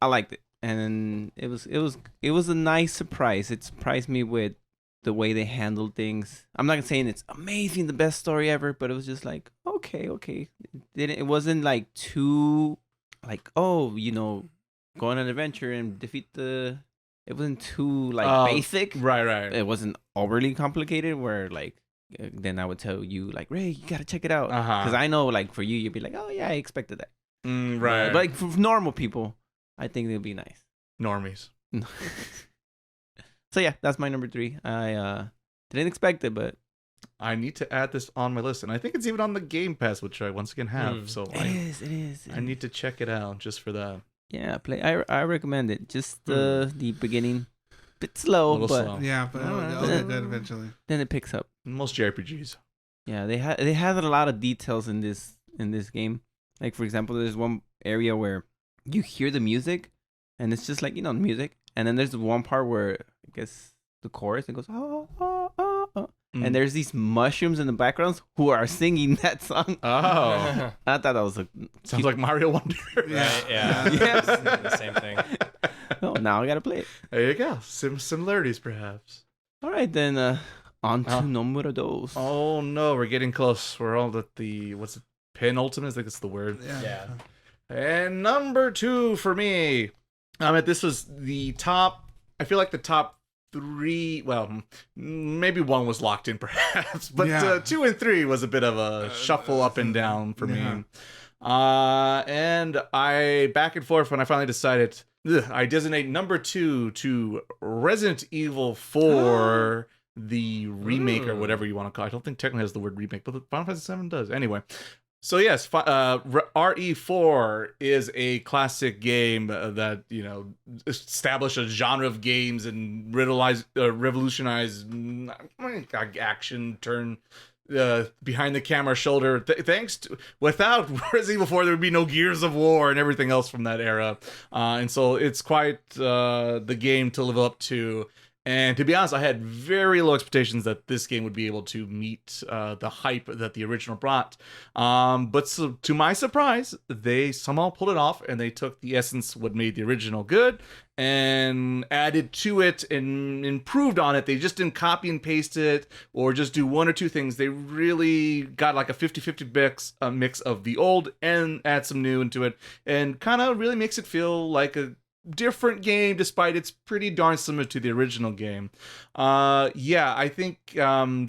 liked it. And it was a nice surprise. It surprised me with the way they handled things. I'm not saying it's amazing, the best story ever, but it was just like, okay. It wasn't like too like, oh, go on an adventure and defeat it wasn't too like basic. Right. It wasn't overly complicated where like then I would tell you like, Ray, you gotta check it out. Because I know like for you, you'd be like, oh yeah, I expected that. Right. But like for normal people, I think it'd be nice. Normies. So yeah, that's my number 3. I didn't expect it, but I need to add this on my list, and I think it's even on the Game Pass, which I once again have. So it is. I need to check it out just for that. Yeah, I recommend it. Just the beginning, bit slow, but slow. Yeah, but it'll get good eventually. Then it picks up. Most JRPGs. Yeah, they have a lot of details in this game. Like for example, there's one area where you hear the music, and it's just like the music, and then there's one part where I guess the chorus it goes and there's these mushrooms in the background who are singing that song. Oh, I thought that was sounds like Mario Wonder. Right, yeah. Yes. The same thing. Oh, now I gotta play it. There you go. Similarities, perhaps. All right, then on to numero dos. Oh no, we're getting close. We're all at what's it? Penultimate? I think it's the word. Yeah. And number 2 for me. This was the top. I feel like the top 3. Well, maybe 1 was locked in, perhaps, but 2 and 3 was a bit of a shuffle up and down for me. And I back and forth when I finally decided. I designate number 2 to Resident Evil 4. The remake or whatever you want to call it. I don't think technically has the word remake, but Final Fantasy VII does. Anyway, so yes, RE4 is a classic game that established a genre of games and revolutionized action turn. Behind the camera shoulder. Thanks to without Resident Evil 4, there would be no Gears of War and everything else from that era. And so it's quite the game to live up to. And to be honest, I had very low expectations that this game would be able to meet the hype that the original brought. But so, to my surprise, they somehow pulled it off, and they took the essence what made the original good and added to it and improved on it. They just didn't copy and paste it or just do one or two things. They really got like a 50-50 mix of the old and add some new into it, and kind of really makes it feel like a different game despite it's pretty darn similar to the original game. I think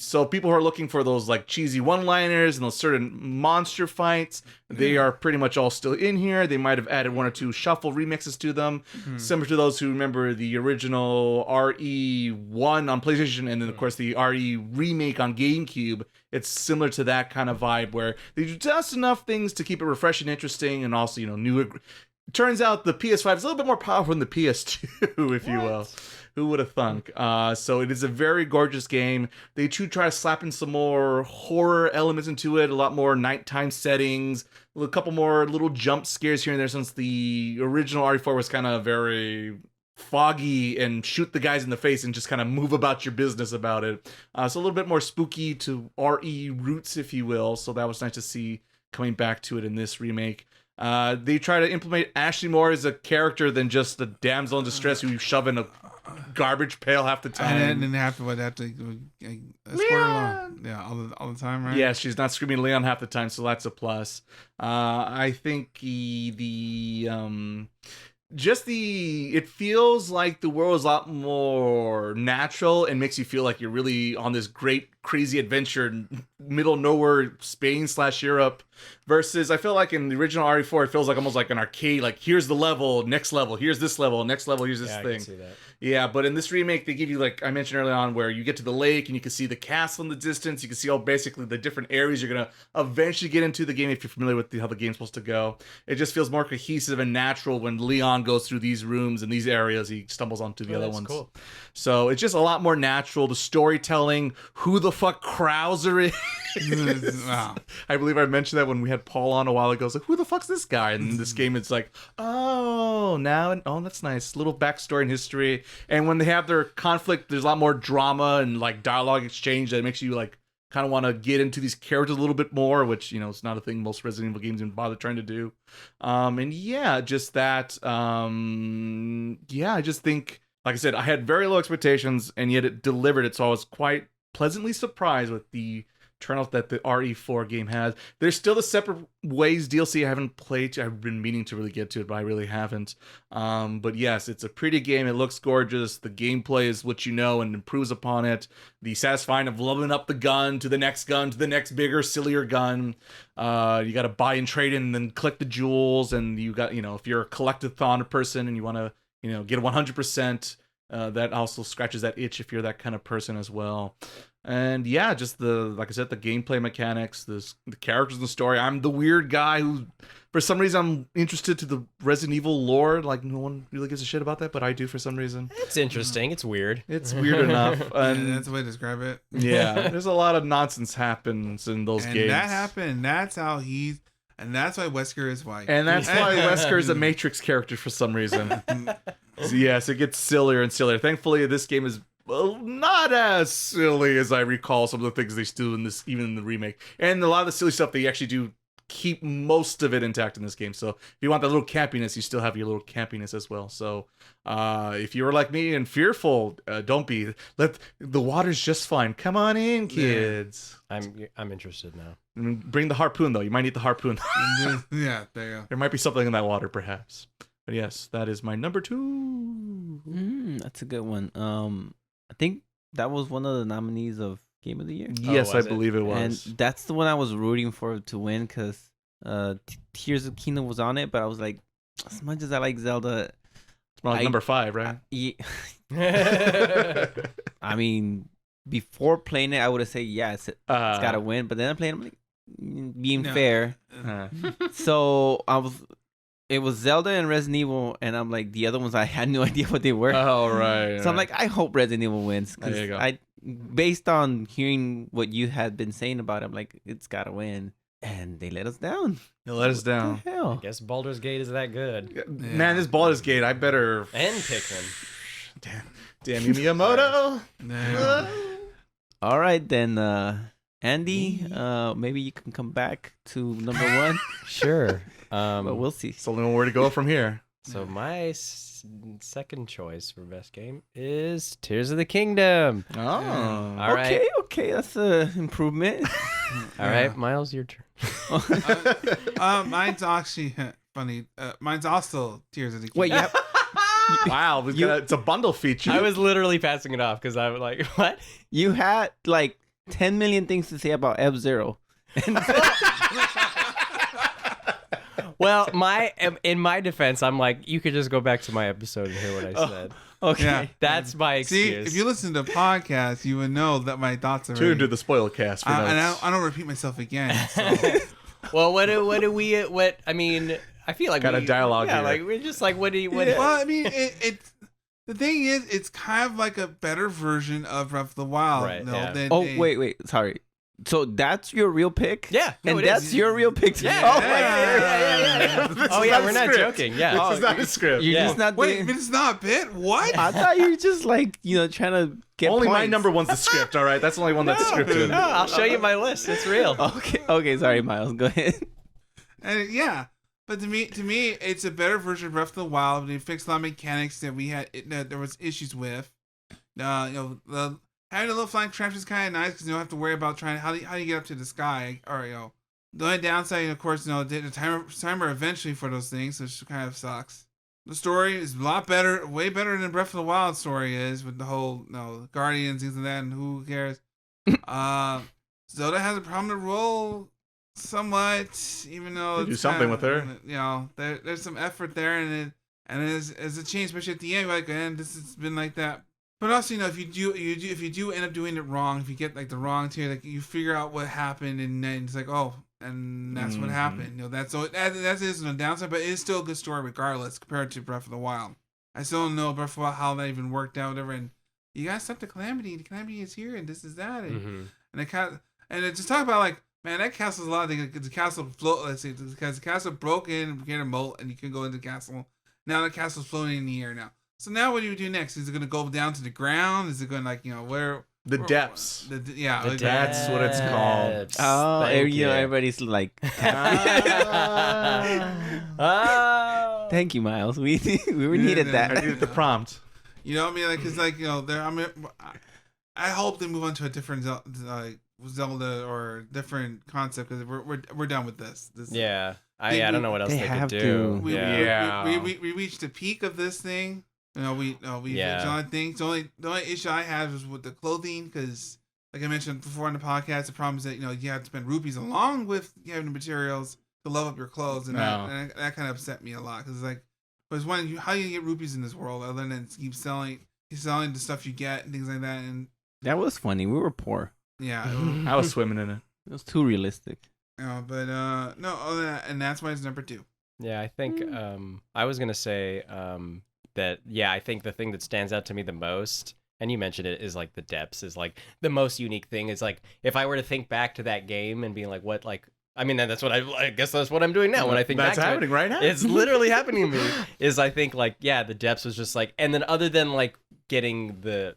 so people who are looking for those like cheesy one-liners and those certain monster fights, they are pretty much all still in here. They might have added one or two shuffle remixes to them, similar to those who remember the original RE1 on PlayStation and then of course the RE remake on GameCube. It's similar to that kind of vibe where they do just enough things to keep it refreshing, interesting, and also, new. Turns out the PS5 is a little bit more powerful than the PS2, if you will. Who would have thunk? So it is a very gorgeous game. They try to slap in some more horror elements into it, a lot more nighttime settings, a couple more little jump scares here and there, since the original RE4 was kind of very foggy and shoot the guys in the face and just kind of move about your business about it. So a little bit more spooky to RE roots, if you will. So that was nice to see coming back to it in this remake. They try to implement Ashley more as a character than just the damsel in distress who you shove in a garbage pail half the time. And then have to escort along. Yeah, all the time, right? Yeah, she's not screaming Leon half the time, so that's a plus. I think it feels like the world is a lot more natural and makes you feel like you're really on this great crazy adventure in middle of nowhere Spain/Europe, versus I feel like in the original RE4 it feels like almost like an arcade, like here's the level, next level, here's this level, next level, here's this thing. I can see that. Yeah, but in this remake they give you, like I mentioned earlier on, where you get to the lake and you can see the castle in the distance, you can see all basically the different areas you're gonna eventually get into the game if you're familiar with how the game's supposed to go. It just feels more cohesive and natural when Leon goes through these rooms and these areas, he stumbles onto the other ones. Cool. So it's just a lot more natural. The storytelling, who the fuck Krauser is. Wow. I believe I mentioned that when we had Paul on a while ago. It's like, who the fuck's this guy? And in this game, it's like, that's nice. Little backstory and history. And when they have their conflict, there's a lot more drama and like dialogue exchange that makes you like kind of want to get into these characters a little bit more, which, it's not a thing most Resident Evil games even bother trying to do. Just that. I just think, like I said, I had very low expectations, and yet it delivered it. So I was quite pleasantly surprised with the turnout that the RE4 game has. There's still the Separate Ways DLC I haven't played. I've been meaning to really get to it, but I really haven't. But yes, it's a pretty game. It looks gorgeous. The gameplay is what you know and improves upon it. The satisfying of leveling up the gun to the next bigger, sillier gun. You got to buy and trade in and then collect the jewels. And you got, if you're a collectathon person and you want to, get a 100%, that also scratches that itch if you're that kind of person as well. And yeah, just like I said, the gameplay mechanics, the characters in the story. I'm the weird guy who, for some reason, I'm interested to the Resident Evil lore. Like, no one really gives a shit about that, but I do for some reason. It's interesting. It's weird. It's weird enough. And that's the way to describe it. Yeah, there's a lot of nonsense happens in those games. And that happened. That's how and that's why Wesker is white. And that's why Wesker is a Matrix character for some reason. So yes, it gets sillier and sillier. Thankfully, this game is not as silly as I recall some of the things they do in this, even in the remake. And a lot of the silly stuff, they actually do keep most of it intact in this game. So if you want that little campiness, you still have your little campiness as well. So if you were like me and fearful, don't be. The water's just fine. Come on in, kids. I'm interested now. Bring the harpoon, though. You might need the harpoon. Yeah, there you go. There might be something in that water, perhaps. But yes, that is my number 2. That's a good one. I think that was one of the nominees of Game of the Year. Yes, I believe it was. And that's the one I was rooting for to win because Tears of the Kingdom was on it, but I was like, as much as I like Zelda... It's more like number 5, right? I mean, before playing it, I would have said, yeah, it's got to win. But then I played it, I'm like, being fair. So it was Zelda and Resident Evil, and I'm like, the other ones, I had no idea what they were. Oh, right. So I'm like, I hope Resident Evil wins. There you go. Based on hearing what you had been saying about it, I'm like, it's got to win. And they let us down. They let us down. What the hell? I guess Baldur's Gate is that good. Man, this Baldur's Gate, I better... And Pikmin. Damn. Damn you, Miyamoto. No. All right then, Andy. Maybe you can come back to number one, Sure. but we'll see. So we know where to go from here. So my second choice for best game is Tears of the Kingdom. Oh. All right. Okay, that's a improvement. All right, Miles, your turn. Mine's actually funny. Mine's also Tears of the Kingdom. Wait, you have, Wow, it's a bundle feature. I was literally passing it off because I was like, what? you had like 10 million things to say about F-Zero. Well, in my defense, I'm like, you could just go back to my episode and hear what I said. Okay. Yeah. That's my See, excuse. if you listen to podcasts, you would know that my thoughts are. Tune into the spoiler cast for And notes. I don't repeat myself again. So. Well, I mean, I feel like Got a we, dialogue Yeah, here. like we're just like, what do you? What? Well, I mean, it's the thing is, it's kind of like a better version of Breath of the Wild. Right, No, yeah. than Oh, a- wait. Sorry. So that's your real pick? Yeah, no, and it that's is. your real pick too? Yeah, Oh, yeah. This Oh is yeah, not we're a not script. joking. Yeah. Oh, This is not a script. You're Yeah. just not Wait, doing... but it's not a bit. What? I thought you were just like, trying to get Only my points. number one's the script, all right? That's the only one that's scripted. No, I'll show you my list. It's real. Okay, sorry, Miles. Go ahead. And yeah, but to me, it's a better version of Breath of the Wild. They fixed a lot of mechanics that that there was issues with. Having a little flying trap is kind of nice because you don't have to worry about how do you get up to the sky. Or the only downside, of course, the timer eventually for those things, which kind of sucks. The story is a lot better, way better than Breath of the Wild story is with the whole Guardians, things like that, and who cares. Zelda has a prominent role. Somewhat, even though They do it's something kinda, with her. There's some effort there, and it's a change, especially at the end. Like, and this has been like that. But also, if you do end up doing it wrong, if you get like the wrong tier, like you figure out what happened, and then it's like, oh, and that's what happened. That's no downside, but it is still a good story regardless compared to Breath of the Wild. I still don't know Breath of the Wild how that even worked out, whatever. And you gotta stop the calamity. The calamity is here, and this is that, and it just talk about like. Man, that castle's a lot of things. The castle float. Let's see, because the castle broke in, became a moat, and you can go into the castle. Now the castle's floating in the air now. So now what do you do next? Is it going to go down to the ground? Is it going where? The depths. That's what it's called. Oh, Thank you. everybody's like... Oh. Thank you, Miles. We needed Yeah, I that. needed the prompt. You know what I mean? Like, cause I hope they move on to a different Zelda or different concept because we're done with this. Yeah. I don't know what else They they have could do. to. We reached the peak of this thing. The only issue I have is with the clothing because, like I mentioned before on the podcast, the problem is that you have to spend rupees along with having the materials to level up your clothes, and that kind of upset me a lot because how do you get rupees in this world other than keep selling the stuff you get and things like that, and That was funny. We were poor. yeah. I was swimming in it. It was too realistic. But no, other than that, and that's why it's number 2. Yeah, I think I was gonna say that I think the thing that stands out to me the most, and you mentioned it, is like the depths is like the most unique thing. Is like if I were to think back to that game and being like, what like I mean that's what I guess that's what I'm doing now when I think That's back happening to it. right now. It's literally happening to me. Is I think like the depths was just like, and then other than like getting the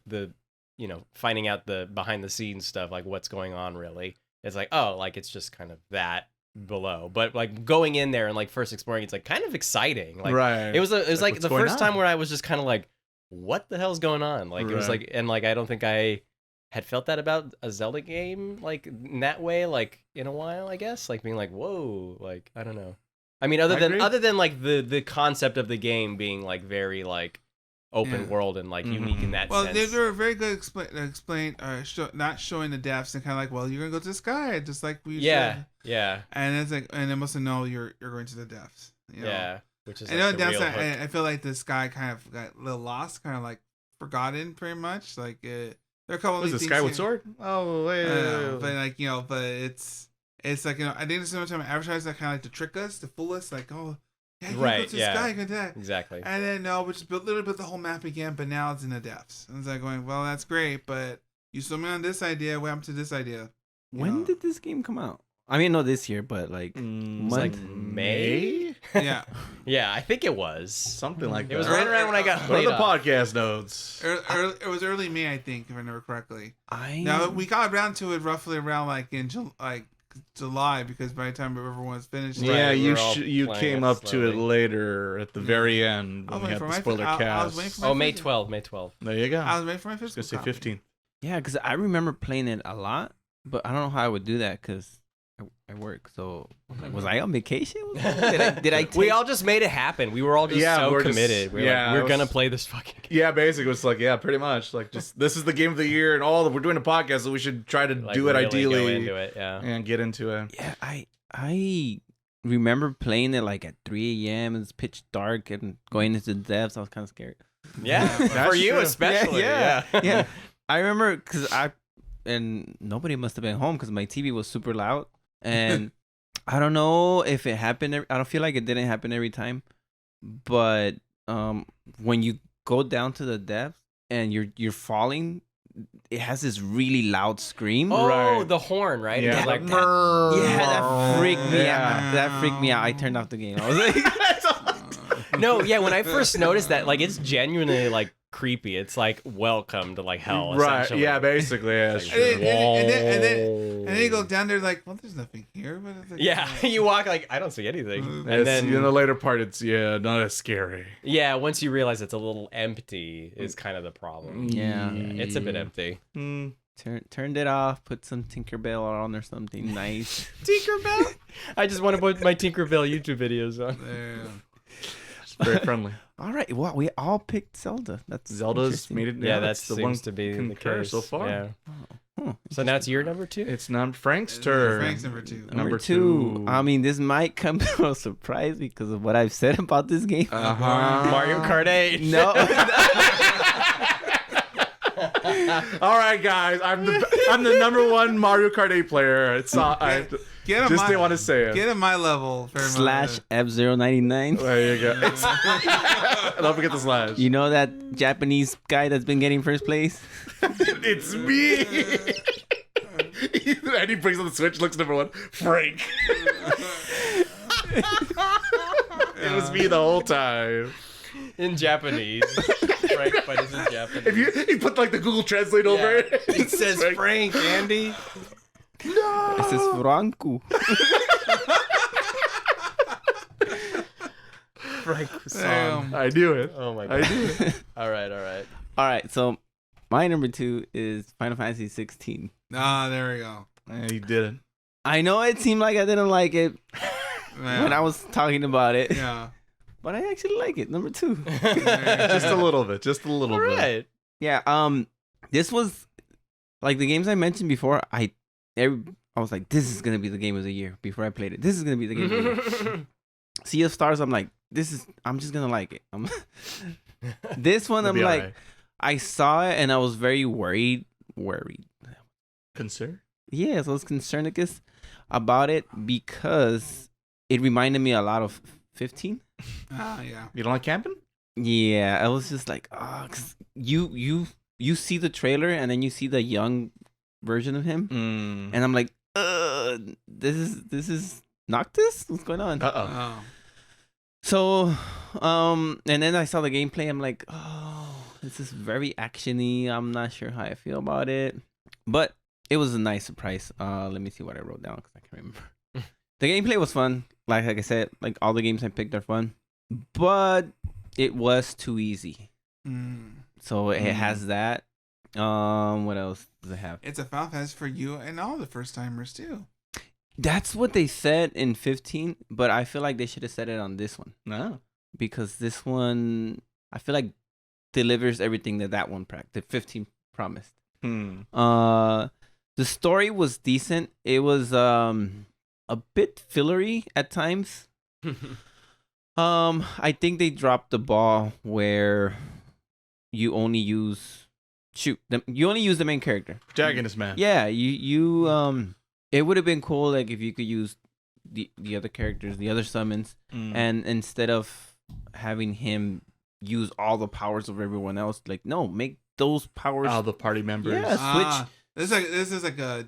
finding out the behind the scenes stuff, like what's going on really. It's like, oh, like it's just kind of that below. But like going in there and like first exploring, it's like kind of exciting. Like right. it was like what's the going first time on? where I was just kind of like, what the hell's going on? Like it was Right. like, and like I don't think I had felt that about a Zelda game like in that way, like in a while, I guess. Like being like, whoa, like I don't know. I mean, other than like the concept of the game being like very like open world and like unique in that sense. Well, they were very good not showing the depths and kind of like, well, you're gonna go to the sky just like we yeah, should. yeah, And it's like, and they must know you're going to the depths. yeah. Which is And like the the real downside, hook. I feel like the sky kind of got a little lost, kind of like forgotten, pretty much. Like there are a couple Was of it things Skyward here- Sword? Oh, wait. I don't know, but like but it's like I think there's so much time advertising that kind of like to trick us, to fool us, like yeah, you Right, go to the yeah. sky, you can do that. Exactly. And then no, we just literally built the whole map again, but now it's in the depths. And it's like going, well, that's great, but you sold me on this idea. What happened to this idea? When did this game come out? I mean, no, this year, but like It's month. like May. Yeah. Yeah, I think it was. Something like that. It was right around when I got What are laid the off. podcast notes? It was early May, I think, if I remember correctly. I Now we got around to it roughly around like in July, because by the time everyone was finished, Yeah, Right, you we're all you playing came it up to it slowly. later at the very end I when was we had waiting the for spoiler I was cast. waiting for my Oh, May physical. 12th. May 12th. There you go. I was waiting for my I was physical. gonna say copy. 15th. Yeah, because I remember playing it a lot, but I don't know how I would do that because I work. So was I on vacation? Did I We take- all just made it happen. We were all just Yeah, so we're just- committed. We're yeah, like, it we're gonna was- play this fucking game. Yeah, basically, it's like pretty much like just this is the game of the year, and we're doing a podcast, so we should try to Like, do it really ideally Go into it, yeah. and get into it. Yeah, I remember playing it like at 3 a.m. It's pitch dark and going into the depths. I was kind of scared. Yeah, That's for you true. especially. Yeah, Yeah, yeah. I remember because and nobody must have been home because my TV was super loud, and I don't know if it happened. I don't feel like it didn't happen every time, but when you go down to the depths and you're falling, it has this really loud scream. Oh, Right. the horn, right? Yeah. It's like Yeah, that freaked me Yeah. out. That freaked me out. I turned off the game. I was like, no, yeah. When I first noticed that, like, it's genuinely like creepy. It's like welcome to like hell. Right? essentially. Yeah, basically. Yeah, that's Like, true. And then you go down there like, well, there's nothing here. But it's like, Yeah, you walk like I don't see anything, and It's, then in the later part, it's not as scary. yeah, once you realize it's a little empty, is kind of the problem. Yeah. Yeah, it's a bit empty. Mm. turned it off. Put some Tinkerbell on or something nice. Tinkerbell. I just want to put my Tinkerbell YouTube videos on. Yeah. It's very friendly. All right. Well, we all picked Zelda. That's Zelda's interesting. made it. Yeah, that that's the one seems to be the concur case so far. Yeah. Huh. So now it's your number 2. It's not Frank's turn. Frank's number 2. Number two. two. I mean, this might come to a surprise because of what I've said about this game. Uh-huh. Mario Kart 8. No. All right, guys. I'm the number one Mario Kart 8 player. It's I Get him just my, didn't want to say it. Get him my level. For Slash F099. There you go. Don't forget the slash. You know that Japanese guy that's been getting first place? It's me. And he brings on the Switch, looks number one. Frank. It was me the whole time. In Japanese. Frank, but it's in Japanese. If you put like the Google Translate over it, It says Frank, Andy. This is Franco. Frank song. Damn. I knew it. Oh my I god. knew it. All right, all right. All right. So my number 2 is Final Fantasy 16. Ah, there we go. Yeah, you did it. I know it seemed like I didn't like it Yeah. when I was talking about it, Yeah. but I actually like it. Number 2. Just a little bit. Just a little All bit. right. Yeah. This was like the games I mentioned before. I was like, this is gonna be the game of the year before I played it. This is gonna be the game of the year. Sea of Stars. I'm like, I'm just gonna like it. This one, It'll I'm be like, alright. I saw it and I was very worried. Concern? Yes, I was concerned, I guess, about it because it reminded me a lot of 15. Ah, yeah. You don't like camping? Yeah, I was just like, cause you see the trailer and then you see the young version of him, and I'm like, this is Noctis? What's going on? Uh-oh. Oh. So, and then I saw the gameplay. I'm like, this is very actiony. I'm not sure how I feel about it, but it was a nice surprise. Let me see what I wrote down because I can't remember. The gameplay was fun. Like I said, like all the games I picked are fun, but it was too easy. Mm. So it has that. What else does it have? It's a Final Fantasy for you and all the first timers too. That's what they said in 15, but I feel like they should have said it on this one No. because this one I feel like delivers everything that one the 15 promised. The story was decent. It was a bit fillery at times. I think they dropped the ball where you only use the main character. Jaggedness man. Yeah, you it would have been cool like if you could use the other characters, the other summons, and instead of having him use all the powers of everyone else, like no, make those powers All the party members. Yeah. Ah, this is like a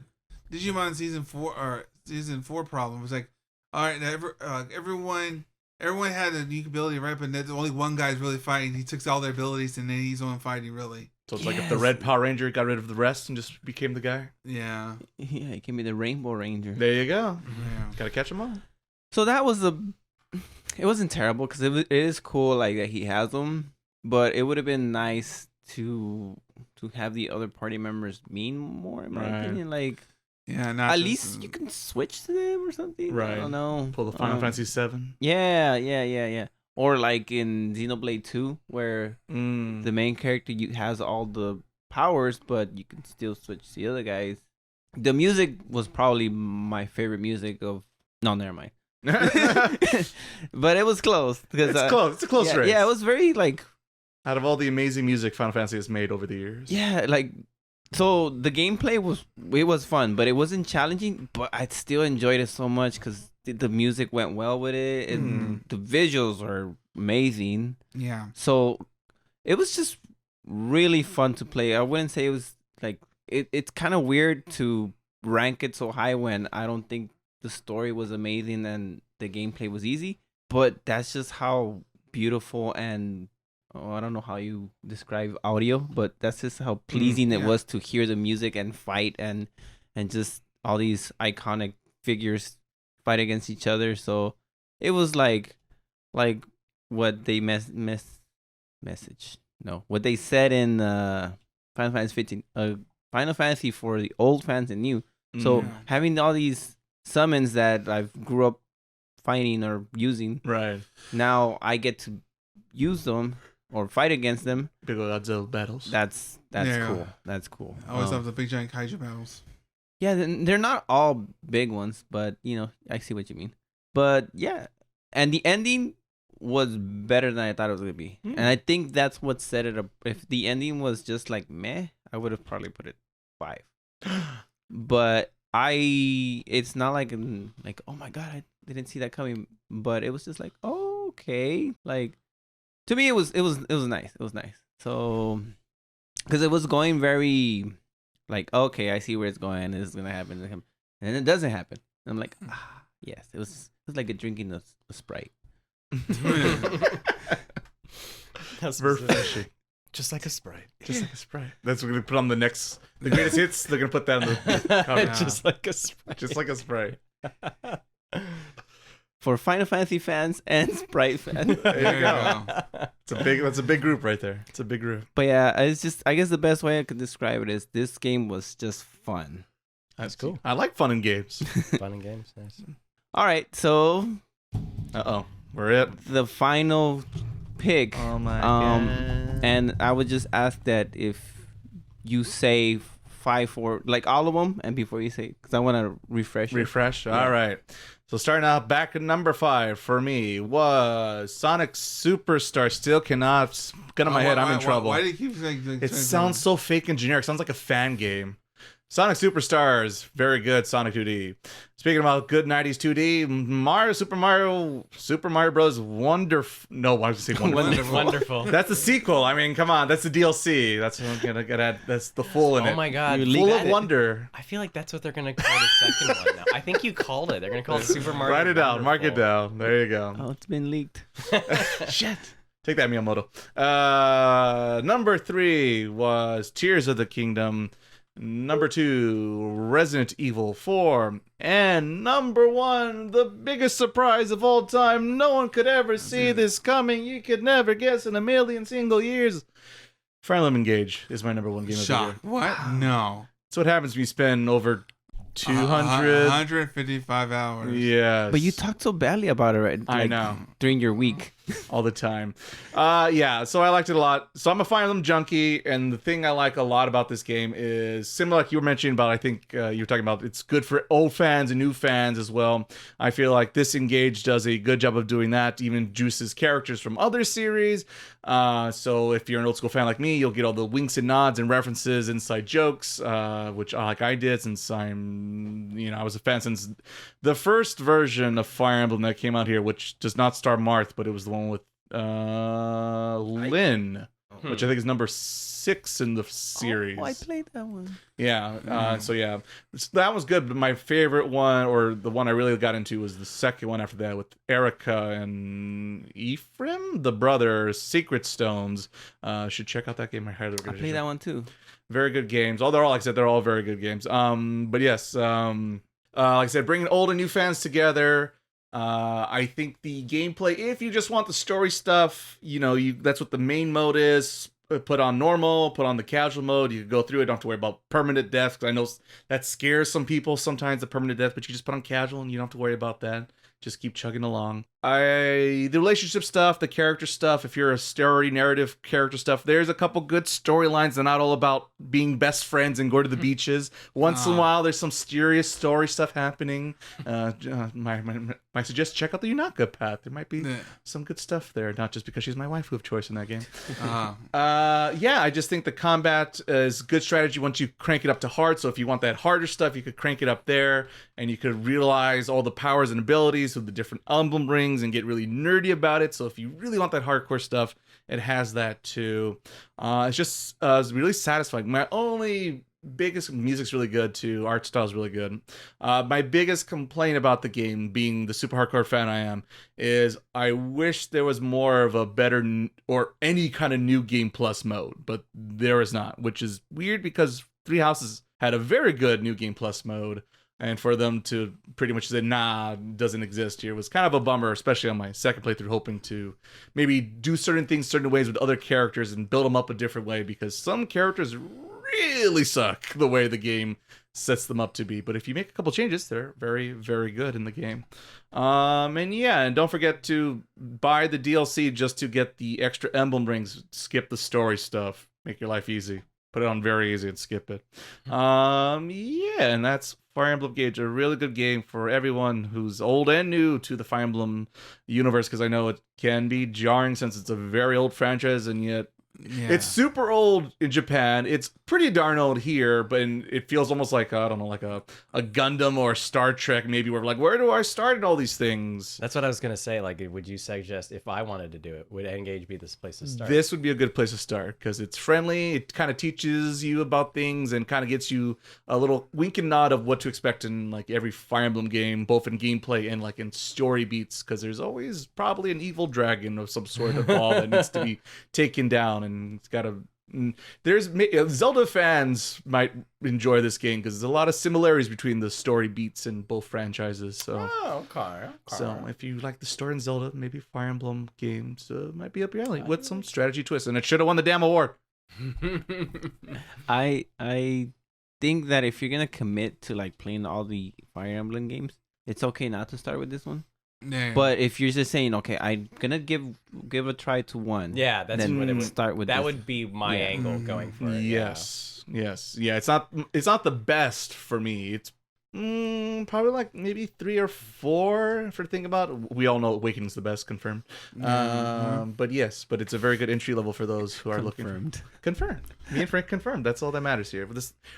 Digimon season 4 or season 4 problem. It was like, all right, everyone had a unique ability, right? But there's only one guy's really fighting. He took all their abilities, and then he's the one fighting, really. So it's like if the Red Power Ranger got rid of the rest and just became the guy. Yeah. Yeah, it can be the Rainbow Ranger. There you go. Yeah. Gotta catch them all. So that was it wasn't terrible because it is cool like that he has them, but it would have been nice to have the other party members mean more, in my opinion. Like, yeah, not at just, least you can switch to them or something. Right. I don't know. Pull the Final Fantasy 7. Yeah. Or like in Xenoblade 2, where Mm. the main character has all the powers, but you can still switch to the other guys. The music was probably my favorite music of. No, never mind. But it was close because It's close. It's a close race. Yeah, it was very like. Out of all the amazing music Final Fantasy has made over the years. Yeah, like. So the gameplay was fun, but it wasn't challenging. But I still enjoyed it so much because the music went well with it, and the visuals are amazing. Yeah. So it was just really fun to play. I wouldn't say it was like it's kind of weird to rank it so high when I don't think the story was amazing and the gameplay was easy. But that's just how beautiful and I don't know how you describe audio, but that's just how pleasing it was to hear the music and fight and just all these iconic figures fight against each other. So it was like what they what they said in Final Fantasy 15, Final Fantasy for the old fans and new. So having all these summons that I've grew up fighting or using, right now I get to use them or fight against them. Big Godzilla battles. That's cool. That's cool. I always love the big giant kaiju battles. Yeah, they're not all big ones, but I see what you mean. But yeah, and the ending was better than I thought it was gonna be, and I think that's what set it up. If the ending was just like meh, I would have probably put it 5. But it's not like oh my god, I didn't see that coming. But it was just like, oh, okay, like. To me, it was nice. It was nice. So, because it was going very, like, okay, I see where it's going. This is gonna happen to him, and it doesn't happen. And I'm like, yes, it was like drinking a Sprite. That's refreshing. Just like a Sprite. Just like a Sprite. That's what we're gonna put on the greatest hits. They're gonna put that on the cover. Just like a Sprite. Just like a Sprite. For Final Fantasy fans and Sprite fans. There you go. That's a big group right there. It's a big group. But yeah, it's just, I guess the best way I could describe it is this game was just fun. That's cool. I like fun in games. Fun and games. Nice. All right, so we're at the final pick. Oh my god. And I would just ask that if you say 5 for like all of them, and before you say, because I want to refresh. Yeah. All right. So starting out back at number 5 for me was Sonic Superstar. Still cannot get on my head. I'm in trouble. Why do you keep saying it sounds so fake and generic. Sounds like a fan game. Sonic Superstars, very good Sonic 2D. Speaking about good 90s 2D, Super Mario Bros. Wonderful. No, why did I say wonderful? Wonderful. That's the sequel. I mean, come on, that's the DLC. That's what I'm gonna get at. That's the full in it. Oh my god, full of wonder. I feel like that's what they're gonna call the second one now. I think you called it. They're gonna call it Super Mario. Write it down. Mark it Wonderful. down. There you go. Oh, it's been leaked. Shit. Take that, Miyamoto. Number 3 was Tears of the Kingdom. Number 2, Resident Evil 4. And number 1, the biggest surprise of all time. No one could ever see this coming. You could never guess in a million single years. Fire Emblem Engage is my number 1 game of the year. What? No. That's what happens when you spend over 155 hours. Yes. But you talked so badly about it, right? I know. During your week. All the time. Yeah, so I liked it a lot. So I'm a Fire Emblem junkie, and the thing I like a lot about this game is similar like you were mentioning about, I think you were talking about, it's good for old fans and new fans as well. I feel like this Engage does a good job of doing that, even juices characters from other series. So if you're an old school fan like me, you'll get all the winks and nods and references, inside jokes, which I did since I was a fan since the first version of Fire Emblem that came out here, which does not star Marth, but it was the one with Lynn. Oh, which I think is number 6 in the series. Oh, I played that one. Yeah. So yeah, that was good. But my favorite one, or the one I really got into, was the second one after that with Erica and Ephraim, the brother, Secret Stones. Should check out that game. I highly recommend. I played that one too. Very good games. They're all, like I said, they're all very good games. But yes, like I said, bringing old and new fans together. I think the gameplay, if you just want the story stuff, that's what the main mode is. Put on normal, put on the casual mode. You can go through it. Don't have to worry about permanent death. Because I know that scares some people sometimes, the permanent death. But you just put on casual and you don't have to worry about that. Just keep chugging along. The relationship stuff, the character stuff, if you're a story narrative character stuff, there's a couple good storylines. They're not all about being best friends and go to the beaches. Once in a while, there's some serious story stuff happening. I suggest check out the Yunaka path. There might be some good stuff there, not just because she's my waifu of choice in that game. Yeah, I just think the combat is good strategy once you crank it up to hard. So if you want that harder stuff, you could crank it up there, and you could realize all the powers and abilities with the different emblem rings and get really nerdy about it. So if you really want that hardcore stuff, it has that too. It's just really satisfying. My only biggest music's really good too. Art style's really good. My biggest complaint about the game, being the super hardcore fan I am, is I wish there was more of a better or any kind of new game plus mode, but there is not, which is weird because Three Houses had a very good new game plus mode. And for them to pretty much say, nah, doesn't exist here, was kind of a bummer, especially on my second playthrough, hoping to maybe do certain things certain ways with other characters and build them up a different way, because some characters really suck the way the game sets them up to be. But if you make a couple changes, they're very, very good in the game. And don't forget to buy the DLC just to get the extra emblem rings, skip the story stuff, make your life easy. Put it on very easy and skip it. And that's Fire Emblem Engage, a really good game for everyone who's old and new to the Fire Emblem universe, because I know it can be jarring since it's a very old franchise, and yet it's super old in Japan. It's pretty darn old here, but it feels almost like, I don't know, like a Gundam or Star Trek maybe, where like, where do I start in all these things? That's what I was going to say. Like, would you suggest, if I wanted to do it, would Engage be this place to start? This would be a good place to start because it's friendly. It kind of teaches you about things and kind of gets you a little wink and nod of what to expect in like every Fire Emblem game, both in gameplay and like in story beats, because there's always probably an evil dragon of some sort of ball that needs to be taken down. And it's got Zelda fans might enjoy this game because there's a lot of similarities between the story beats in both franchises. So, okay. So if you like the story in Zelda, maybe Fire Emblem games might be up your alley with some strategy twists. And it should have won the damn award. I think that if you're gonna commit to like playing all the Fire Emblem games, it's okay not to start with this one. Yeah. But if you're just saying, okay, I'm gonna give a try to one, Yeah, that's then what it would start with. That this. would be my angle going for it. Yes. Yeah, it's not the best for me. It's probably like maybe 3 or 4 for thinking about. We all know Awakening's the best, confirmed. But but it's a very good entry level for those who are looking. Confirmed. Me and Frank confirmed. That's all that matters here.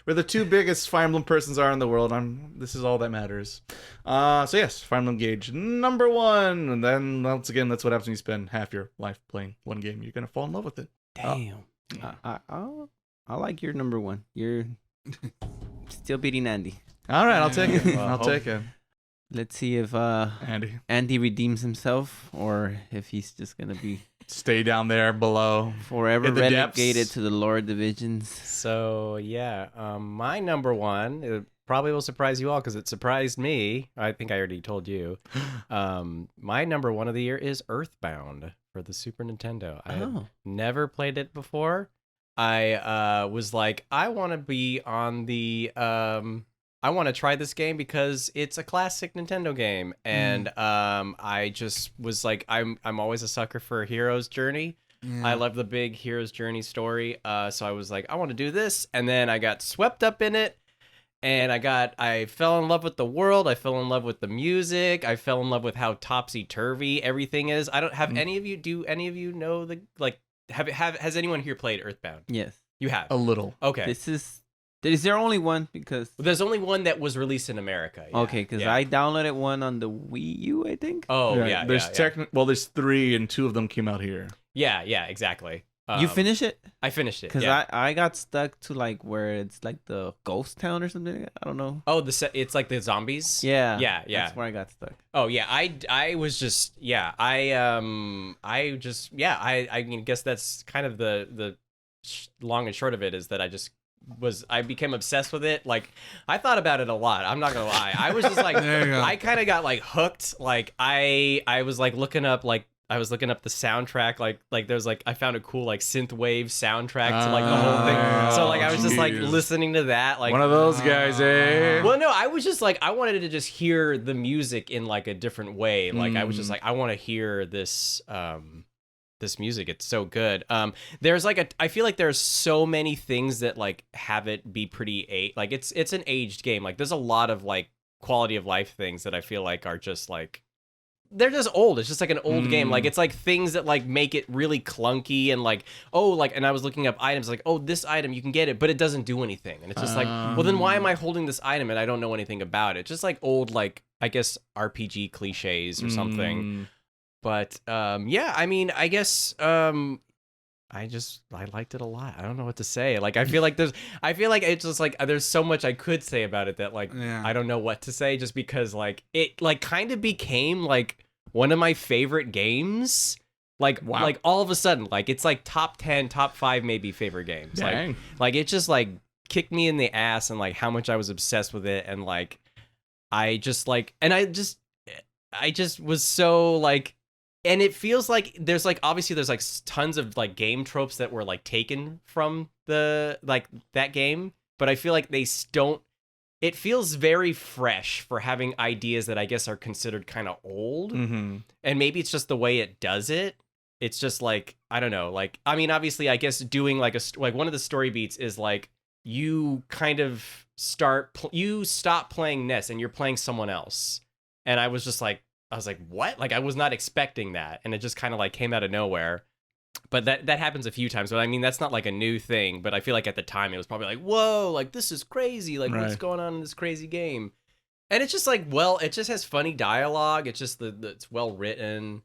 We're the 2 biggest Fire Emblem persons are in the world. This is all that matters. So yes, Fire Emblem Engage number 1. And then once again, that's what happens when you spend half your life playing one game. You're gonna fall in love with it. Damn. I like your number 1. You're still beating Andy. All right, I'll take it. I'll take it. Let's see if Andy redeems himself, or if he's just gonna be stay down there below, forever in the relegated depths. to the lower divisions. So yeah, my number 1, it probably will surprise you all because it surprised me. I think I already told you. My number 1 of the year is Earthbound for the Super Nintendo. I had never played it before. I was like, I want to be on the I want to try this game because it's a classic Nintendo game, and I just was like, I'm always a sucker for a hero's journey. I love the big hero's journey story, so I was like, I want to do this, and then I got swept up in it, and I fell in love with the world. I fell in love with the music. I fell in love with how topsy-turvy everything is. I don't have any of you. Do any of you know the like? Has anyone here played Earthbound? Yes, you have a little. Okay, is there only one? Because there's only one that was released in America. Yeah. Okay, because I downloaded one on the Wii U, I think. Oh yeah, there's there's 3, and 2 of them came out here. Yeah, exactly. You finish it? I finished it. Because Yeah. I got stuck to like where it's like the ghost town or something. I don't know. Oh, it's like the zombies. Yeah. Yeah. That's where I got stuck. Oh yeah, I was just I mean, guess that's kind of the long and short of it is that I became obsessed with it. Like I thought about it a lot. I'm not gonna lie. I was just like There you go. I kind of got like hooked. Like I was like looking up the soundtrack, like there's like I found a cool like synth wave soundtrack to like the whole thing. So like I was just like jeez. listening to that, like One of those guys, eh? well, no, I was just like I wanted to just hear the music in like a different way. Like I was just like I want to hear this this music. It's so good. There's like I feel like there's so many things that like have it be pretty like it's an aged game. Like there's a lot of like quality of life things that I feel like are just like they're just old. It's just like an old game. Like it's like things that like make it really clunky and like and I was looking up items like this item you can get it but it doesn't do anything and it's just like well then why am I holding this item and I don't know anything about it? Just like old like I guess RPG cliches or something. But yeah, I mean I guess I liked it a lot. I don't know what to say. Like I feel like it's just like there's so much I could say about it that like I don't know what to say just because like it like kind of became like one of my favorite games. Like like all of a sudden like it's like top 10, top 5 maybe favorite games. Dang. Like it just like kicked me in the ass and like how much I was obsessed with it and like I just like and I just was so like and it feels like there's like obviously there's like tons of like game tropes that were like taken from the like that game, but I feel like they don't. It feels very fresh for having ideas that I guess are considered kind of old, and maybe it's just the way it does it. It's just like I don't know. Like I mean, obviously, I guess doing like like one of the story beats is like you kind of you stop playing Ness and you're playing someone else, and I was like, what? Like, I was not expecting that. And it just kind of like came out of nowhere. But that happens a few times. But I mean, that's not like a new thing. But I feel like at the time it was probably like, whoa, like this is crazy. Like what's going on in this crazy game? And it's just like, well, it just has funny dialogue. It's just it's well written.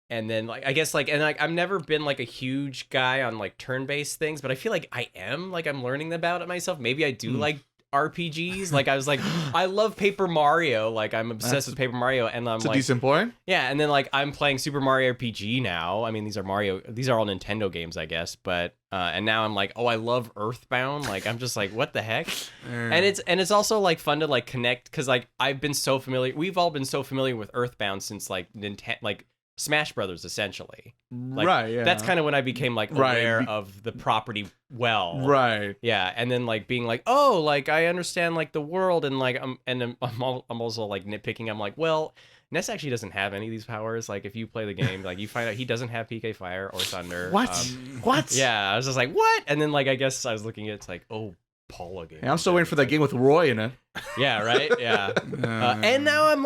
And then like, I guess like, and like, I've never been like a huge guy on like turn-based things, but I feel like I am like, I'm learning about it myself. Maybe I do like RPGs. Like I was like I love Paper Mario, like I'm obsessed with Paper Mario and I'm It's like a decent point. yeah, and then like I'm playing Super Mario RPG now. I mean these are all Nintendo games I guess, but and now I'm like I love Earthbound. Like I'm just like what the heck? And it's also like fun to like connect cuz like we've all been so familiar with Earthbound since like Nintendo like Smash Brothers essentially. Like, right, yeah. That's kind of when I became like aware of the property well. Right. Yeah, and then like being like, "Oh, like I understand like the world and like I'm also like nitpicking. I'm like, "Well, Ness actually doesn't have any of these powers. Like if you play the game, like you find out he doesn't have PK Fire or Thunder." What? What? Yeah, I was just like, "What?" And then like I guess I was looking at it's like, "Oh, Paula game." Hey, I'm still waiting for that game with Roy in it. Yeah, right? Yeah. And now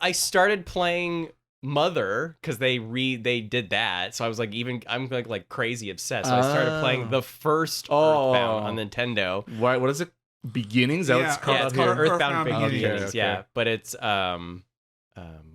I started playing Mother because they did that, so I was like I'm like crazy obsessed. So I started playing the first Earthbound on Nintendo. What is it? Beginnings? That what's called Yeah, it's called here? Earthbound Beginnings. Okay. Yeah, but it's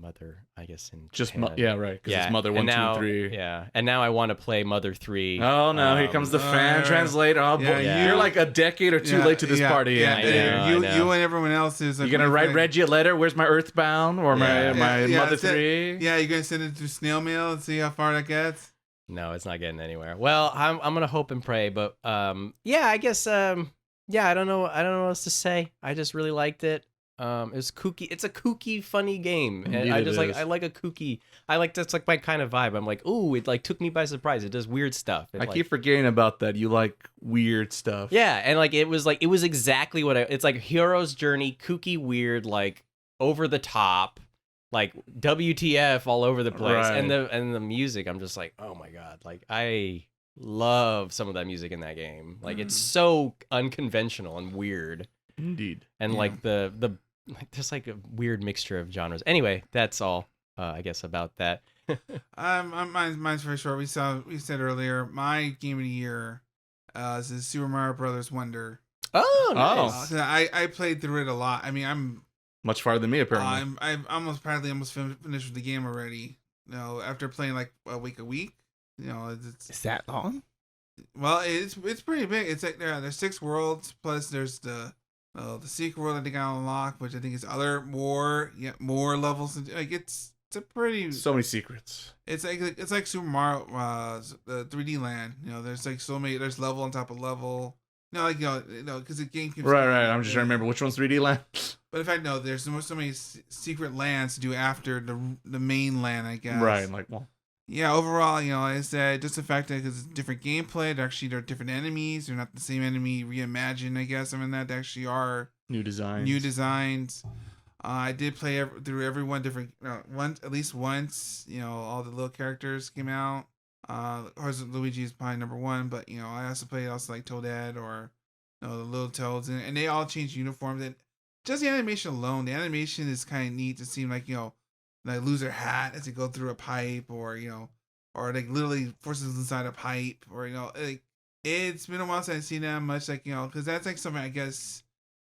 Mother, I guess in Just Japan. yeah, right. Because it's Mother 1, 2, 3. Yeah, and now I want to play Mother 3. Oh no! Here comes the fan translator. Oh boy, yeah. you're like a decade or two late to this party. Yeah, I know. you and everyone else is. You gonna write Reggie a letter? Where's my Earthbound or my Mother 3? Yeah, you're gonna send it through snail mail and see how far that gets. No, it's not getting anywhere. Well, I'm gonna hope and pray, but yeah, I guess yeah, I don't know what else to say. I just really liked it. It was kooky. It's a kooky, funny game, and Indeed I just it is. I like a kooky. I like that's like my kind of vibe. I'm like, ooh, it like took me by surprise. It does weird stuff. I keep forgetting about that. You like weird stuff. Yeah, and like it was exactly what it's like. Hero's Journey, kooky, weird, like over the top, like WTF all over the place, Right. and the music. I'm just like, oh my god, like I love some of that music in that game. Like it's so unconventional and weird. Indeed. And like the like there's like a weird mixture of genres. Anyway, that's all I guess about that. Mine's very short. We said earlier my game of the year is Super Mario Brothers Wonder. Oh, nice. I played through it a lot. I mean, I'm much farther than me apparently. I'm almost finished with the game already. You know, after playing like a week. You know, Is that long? Well, it's pretty big. It's like there's 6 worlds plus there's the secret world that they got unlocked, which I think is other more levels. Like it's a pretty. So many secrets. It's like Super Mario, the 3D Land. You know, there's like so many. There's level on top of level. No, like because the game keeps Right. I'm just trying to remember which one's 3D land. But in fact, no, there's so many secret lands to do after the main land, I guess. Right, like well. Yeah, overall, like I said, just the fact that because it's different gameplay, they're different enemies. They're not the same enemy reimagined, I guess. I mean, that they actually are New designs. New designs. I did play through everyone different at least once. All the little characters came out. Of course, Luigi is probably number one, but I also played like Toadette or the Little Toads, and they all changed uniforms. And just the animation alone, the animation is kind of neat to see like like lose their hat as they go through a pipe, or or like literally forces inside a pipe, or like it's been a while since I've seen that much, like because that's like something I guess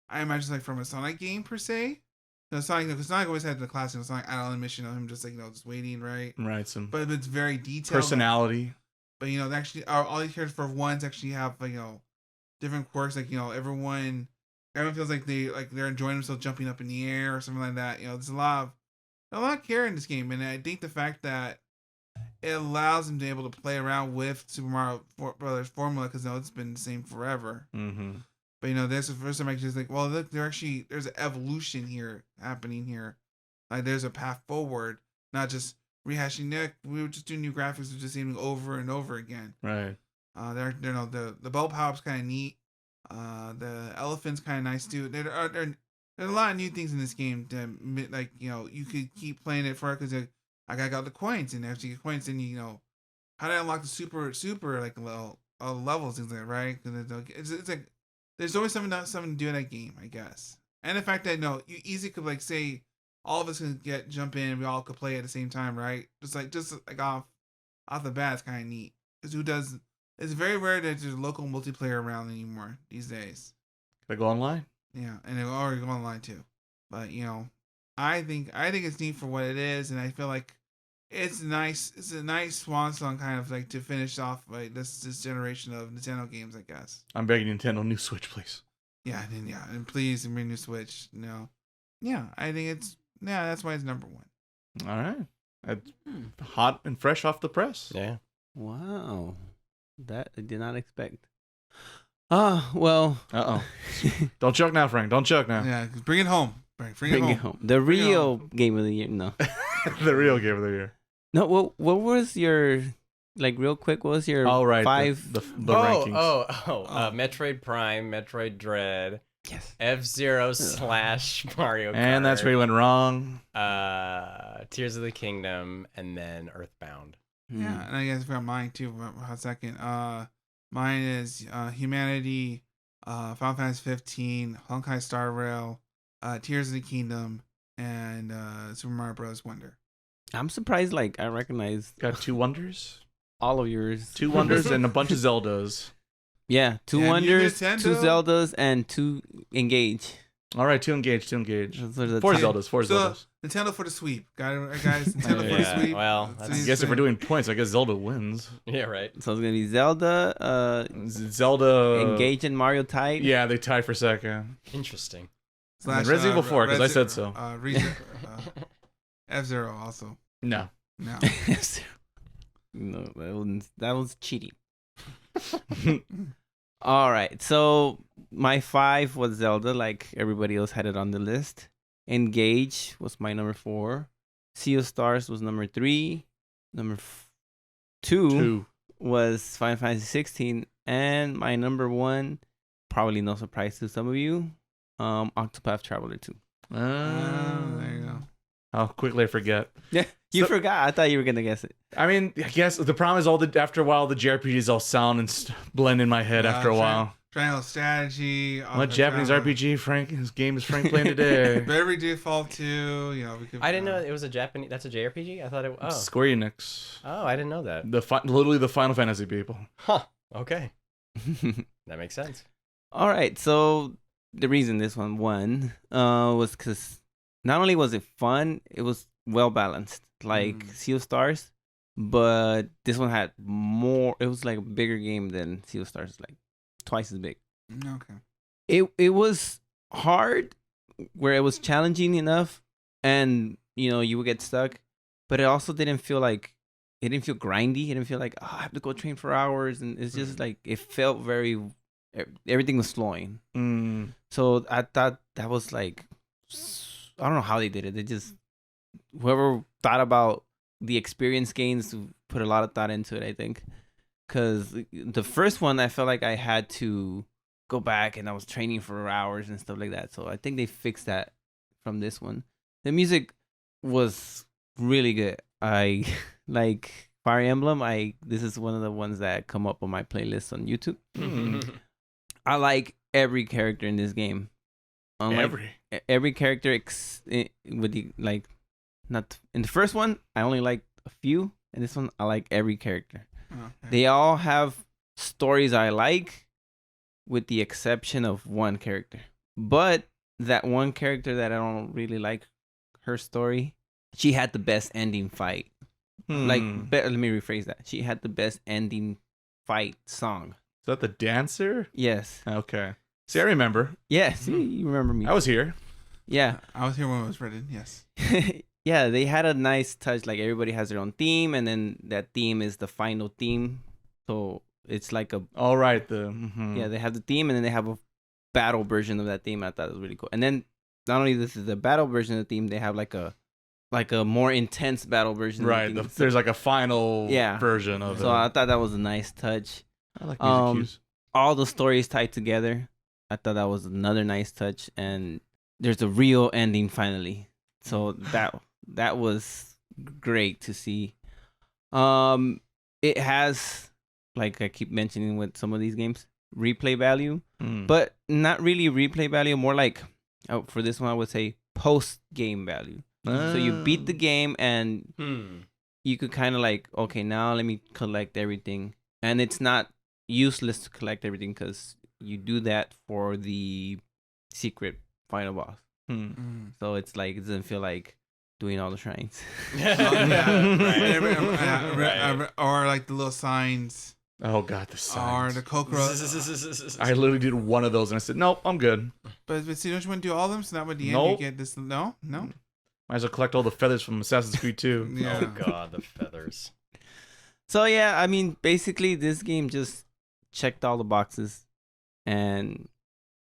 I imagine like from a Sonic game per se. Sonic, because Sonic always had the classic Sonic idle animation of him just like just waiting, right? Right. Some But it's very detailed personality. But they actually all these characters for once actually have like different quirks, like everyone feels like they're enjoying themselves jumping up in the air or something like that. There's a lot of care in this game, and I think the fact that it allows them to be able to play around with Super Mario Brothers formula, because it's been the same forever. Mm-hmm. But there's the first time I just like, well, look, there's an evolution here happening here. Like there's a path forward, not just rehashing Nick. We were just doing new graphics, we're just seeing over and over again. Right. The bell power's kind of neat. The elephant's kind of nice too. There's a lot of new things in this game that like you could keep playing it for, because I got the coins, and after you get coins, then how to unlock the super like levels, things like that, right? Because it's like there's always something to do in that game, I guess. And the fact that you easily could like say all of us can jump in, we all could play at the same time, right? Just like off the bat, it's kind of neat. Because it's very rare that there's local multiplayer around anymore these days. Can I go online? Yeah, and they already go online too. But I think it's neat for what it is, and I feel like it's nice. It's a nice swan song, kind of like to finish off like this generation of Nintendo games, I guess. I'm begging Nintendo, new Switch, please. Yeah, and please bring new Switch. No, yeah, I think that's why it's number one. All right, hot and fresh off the press. Yeah. Wow, that I did not expect. Well. Don't choke now, Frank. Don't choke now. Yeah, bring it home. Bring it home. The real game of the year. No. The real game of the year. No. What was your real quick? What was your 5? The rankings? Metroid Prime, Metroid Dread, Yes. F-Zero / Mario Kart, And that's where you went wrong. Tears of the Kingdom, and then Earthbound. Yeah, and I guess I forgot mine too for a hot second. Mine is Humanity, Final Fantasy 15, Honkai Star Rail, Tears of the Kingdom, and Super Mario Bros. Wonder. I'm surprised. Like I recognize Got 2 wonders, all of yours. 2 wonders, and a bunch of Zeldas. Yeah, 2 And Wonders, 2 Nintendo. Zeldas, and 2 Engage. All right, 2 engage. Those are the 4 top- Zeldas. 4 So Zeldas. Nintendo for the sweep, guys. Nintendo for the Yeah, sweep. well, That's that's- what I guess if we're saying. doing points, I guess Zelda wins. Yeah, right. So it's gonna be Zelda, Zelda. Engage, and Mario tied. Yeah, they tied for second. Interesting. Slash, Resident Evil 4, 'cause I said so. F-Zero also. No. No. No, that was cheating. All right, so my 5 was Zelda, like everybody else had it on the list. Engage was my number 4. Sea of Stars was number 3. Number 2 was Final Fantasy 16, and my number 1, probably no surprise to some of you, Octopath Traveler 2. There you go. How quickly I forget. Yeah, you So- forgot. I thought you were gonna guess it. I mean, I guess the problem is after a while the JRPGs all sound and blend in my head after a while. Triangle Strategy. What Japanese RPG His game is Frank playing today? Very Default 2. We could. I didn't know it was a Japanese. That's a JRPG. I thought it. Oh, Square Enix. I didn't know that. Literally the Final Fantasy people. Huh. Okay, that makes sense. All right, so the reason this one won was because not only was it fun, it was well balanced. Like Sea of Stars, but this one had more. It was like a bigger game than Sea of Stars, like twice as big. Okay. It was hard, where it was challenging enough, and you would get stuck, but it also didn't feel like it didn't feel grindy. It didn't feel like, oh, I have to go train for hours, and it's just like it felt very. Everything was flowing. So I thought that was like, I don't know how they did it. They just, whoever thought about the experience gains put a lot of thought into it, I think. Because the first one, I felt like I had to go back and I was training for hours and stuff like that. So I think they fixed that from this one. The music was really good. I like Fire Emblem. This is one of the ones that come up on my playlist on YouTube. I like every character in this game. Every character with the not in the first one, I only like a few. In this one, I like every character. Okay. They all have stories I like, with the exception of one character. But that one character that I don't really like her story, she had the best ending fight. Let me rephrase that. She had the best ending fight song. Is that the dancer? Yes. Okay. See, I remember. Yeah, see, you remember me. I was here. Yeah. I was here when it was written. Yes. Yeah, they had a nice touch. Like, everybody has their own theme, and then that theme is the final theme. So it's like a... All right. Yeah, they have the theme, and then they have a battle version of that theme. I thought it was really cool. And then not only this is the battle version of the theme, they have like a more intense battle version. Right. Of the theme. There's like a final version of it. So I thought that was a nice touch. I like music cues. All the stories tied together. I thought that was another nice touch, and there's a real ending finally. So that was great to see. It has, like I keep mentioning with some of these games, replay value, but not really replay value. More like, for this one, I would say post game value. So you beat the game, and you could kind of like, okay, now let me collect everything, and it's not useless to collect everything because you do that for the secret final boss. So it's like, it doesn't feel like doing all the shrines. Or like the little signs. Oh god, the signs. Or the cockroach. I literally did one of those and I said, nope, I'm good. But see, don't you want to do all of them? So that way at the end Nope. you get this. No. Might as well collect all the feathers from Assassin's Creed 2. Yeah. Oh god, the feathers. So yeah, I mean, basically this game just checked all the boxes, and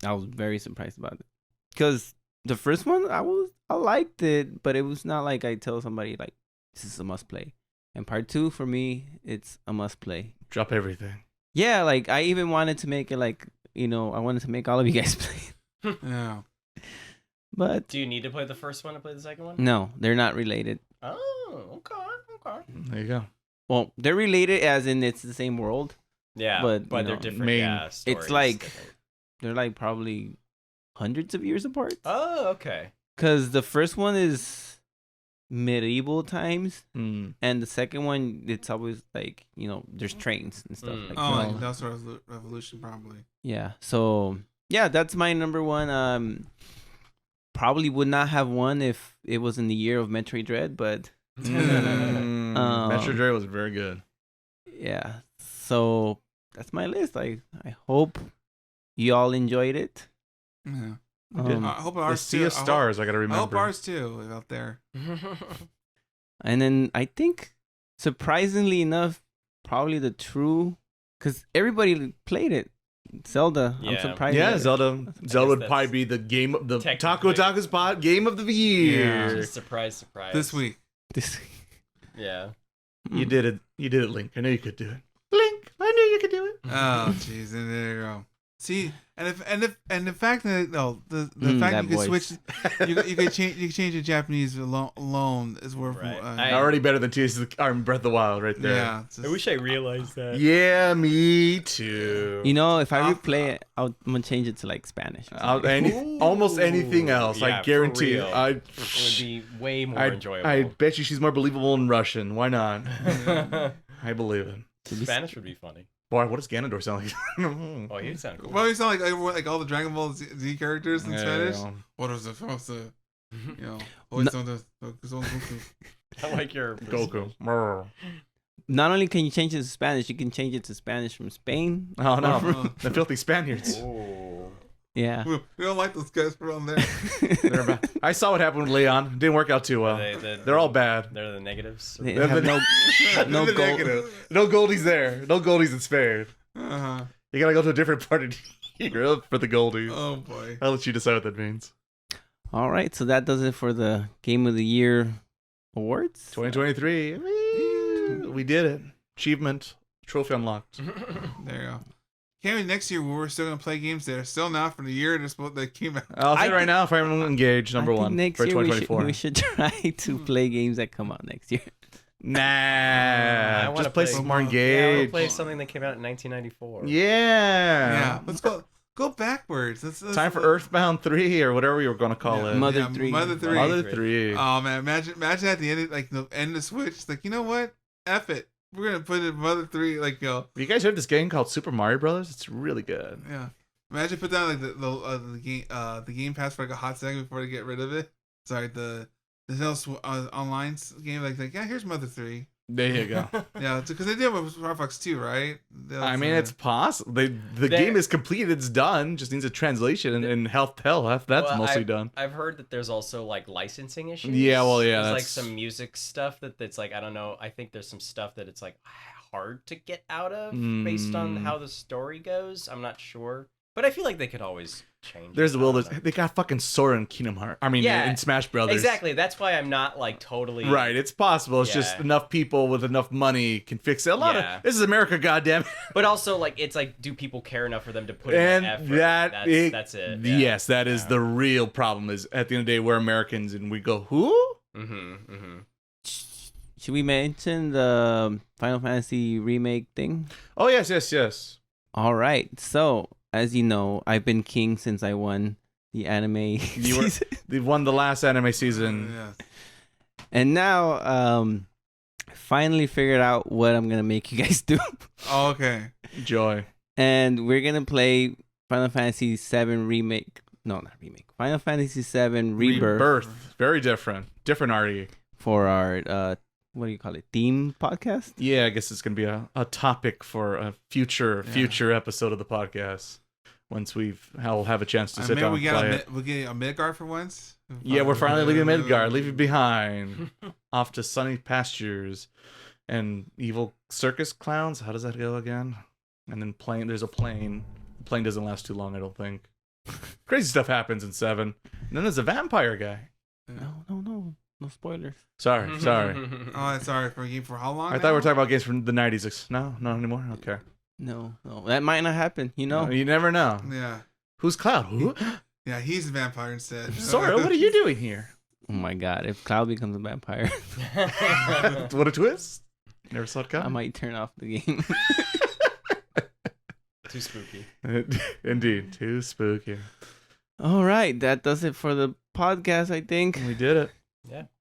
I was very surprised about it. Because the first one, I liked it, but it was not like I tell somebody like, this is a must play. And part 2 for me, it's a must play. Drop everything. Yeah, like I even wanted to make it like, I wanted to make all of you guys play. Yeah. But Do you need to play the first one to play the second one? no, they're not related. Oh, okay. There you go. Well, they're related as in it's the same world. Yeah, But, but you they're know, different. main- Yeah, It's stories like different. they're like probably hundreds of years apart. Oh, okay. Because the first one is medieval times, Mm. and the second one, it's always like, there's trains and stuff. Mm. Like, Oh, like that. Industrial Revolution, probably. Yeah. So yeah, that's my number one. Probably would not have won if it was in the year of Metroid Dread, but Metroid Dread was very good. yeah. So that's my list. I hope you all enjoyed it. Yeah. did. I hope The ours Sea too. of Stars, I gotta I remember. hope ours too out there. And then I think, surprisingly enough, probably the true, because everybody played it. Zelda. I'm Yeah. surprised. Yeah, that- Zelda. Zelda would that's probably be the game of the technically- Taco Spot game of the year. Surprise. This week. This, Yeah. You did it. You did it, Link. I knew you could do it. Link, I knew you could do it. Oh, jeez, and there you go. See, and the fact that the Mm, fact that you can voice. switch, you can change the Japanese alone is worth. Right. Already better than Tears of the Breath of the Wild right there. yeah. it's just- I realized that. Yeah, me too. if I I'll- replay it, I'm gonna change it to like Spanish. Almost anything else. Yeah, I for guarantee real. it. It would be way more enjoyable. I bet you she's more believable in Russian. Why not? I believe it. Spanish would be funny. Boy, what does Ganondorf sound like? Oh, he'd sound cool. Well, you sound like all the Dragon Ball Z characters in Yeah, Spanish. yeah. What is it supposed to? No. Goku. I like your Goku. Brr. not only can you change it to Spanish, you can change it to Spanish from Spain. Oh no, Oh. the filthy Spaniards. Oh. Yeah. We don't like those guys from there. They're bad. I saw what happened with Leon. Didn't work out too well. They're all bad. They're the negatives. They They're have the- no The gold. negative. No goldies there. No goldies in Spain. Uh-huh. You gotta go to a different part of Europe for the goldies. Oh boy. I'll let you decide what that means. All right, so that does it for the Game of the Year awards. 2023. Whee! We did it. Achievement. Trophy unlocked. There you go. Can't wait next year where we're still gonna play games that are still not from the year that came out. I'll say I right think- now, Fire Emblem Engage, number I think one next for year 2024. we should try to play games that come out next year. Nah. I wanna Just play play- some more Yeah, I Yeah, I want Engage. to play something that came out in 1994. Yeah, let's go backwards. Let's Time for Earthbound 3 or whatever you were going to call Yeah. it. Mother 3. Mother 3. Mother 3. Oh man, imagine at the end of, like the end of Switch, like, you know what? F it. We're gonna put in Mother 3, like, yo. You guys heard this game called Super Mario Brothers? It's really good. Yeah. Imagine put down like the game pass for like a hot second before they get rid of it. Sorry, the online game, like yeah, here's Mother 3. There you go. Yeah, because they did it with Star Fox 2, right? I mean, it's possible. The game is completed. It's done. Just needs a translation and health tell. That's Well, mostly done. I've heard that there's also like licensing issues. Yeah, well, yeah, There's like that's- some music stuff that's like, I don't know. I think there's some stuff that it's like hard to get out of based on Mm. how the story goes. I'm not sure, but I feel like they could always change. There's it. the will. I don't know. They got fucking Sora and Kingdom Hearts. I mean, Yeah, in Smash Brothers. Exactly. That's why I'm not like totally Right. It's possible. It's just Yeah. enough people with enough money can fix it. A lot Yeah. of this is America, goddamn. But also, like, it's like, do people care enough for them to put in And the effort? That's it. Yeah. Yes, that is Yeah. the real problem. Is at the end of the day, we're Americans, and we go, who? Mm-hmm. Mm-hmm. Should we mention the Final Fantasy remake thing? Oh yes. All right. So, as you know, I've been king since I won the anime You were- season. They won the last anime season. Yeah. And now I finally figured out what I'm going to make you guys do. Oh, okay. Joy. And we're going to play Final Fantasy 7 remake. No, not remake. Final Fantasy 7 Rebirth Birth. Very different. Different RE. for our what do you call it? Theme podcast? Yeah, I guess it's gonna be a topic for a future episode of the podcast. Once I'll have a chance to sit Maybe down we and play get it. we get a Midgard for once. Yeah, we're finally leaving Midgard, leaving behind, off to sunny pastures and evil circus clowns. How does that go again? And then plane. There's a plane. The plane doesn't last too long, I don't think. Crazy stuff happens in 7. And then there's a vampire guy. No spoilers. Sorry. Oh, sorry for you for how long? I thought we were talking about games from the 90s. No, not anymore. Okay. No, that might not happen. You know. You never know. Yeah, Who's Cloud? Who? yeah, he's a vampire instead. Sora, what are you doing here? Oh my God! If Cloud becomes a vampire, What a twist. Never saw it I coming. might turn off the game. Too spooky. Indeed. Too spooky. All right, that does it for the podcast. I think. We did it.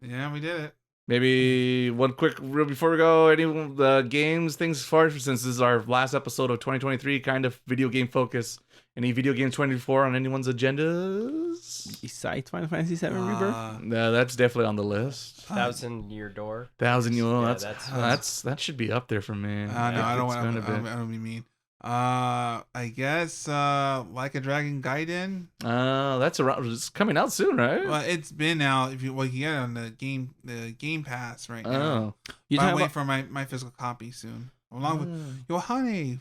Yeah, we did it. Maybe one quick real before we go. Any games, things as far as since this is our last episode of 2023, kind of video game focus. Any video game 24 on anyone's agendas? Besides Final Fantasy 7 Rebirth. No, that's definitely on the list. 1,000-Year Door. 1,000 Euro. Yeah, That should be up there for me. No, I don't It's want. gonna I don't what you mean. I guess Like a Dragon Gaiden. That's around. It's coming out soon, right? Well, it's been out. If you get it on the Game Pass right now. Oh, You But I'm talking waiting about? for my physical copy soon. Along with Yohane.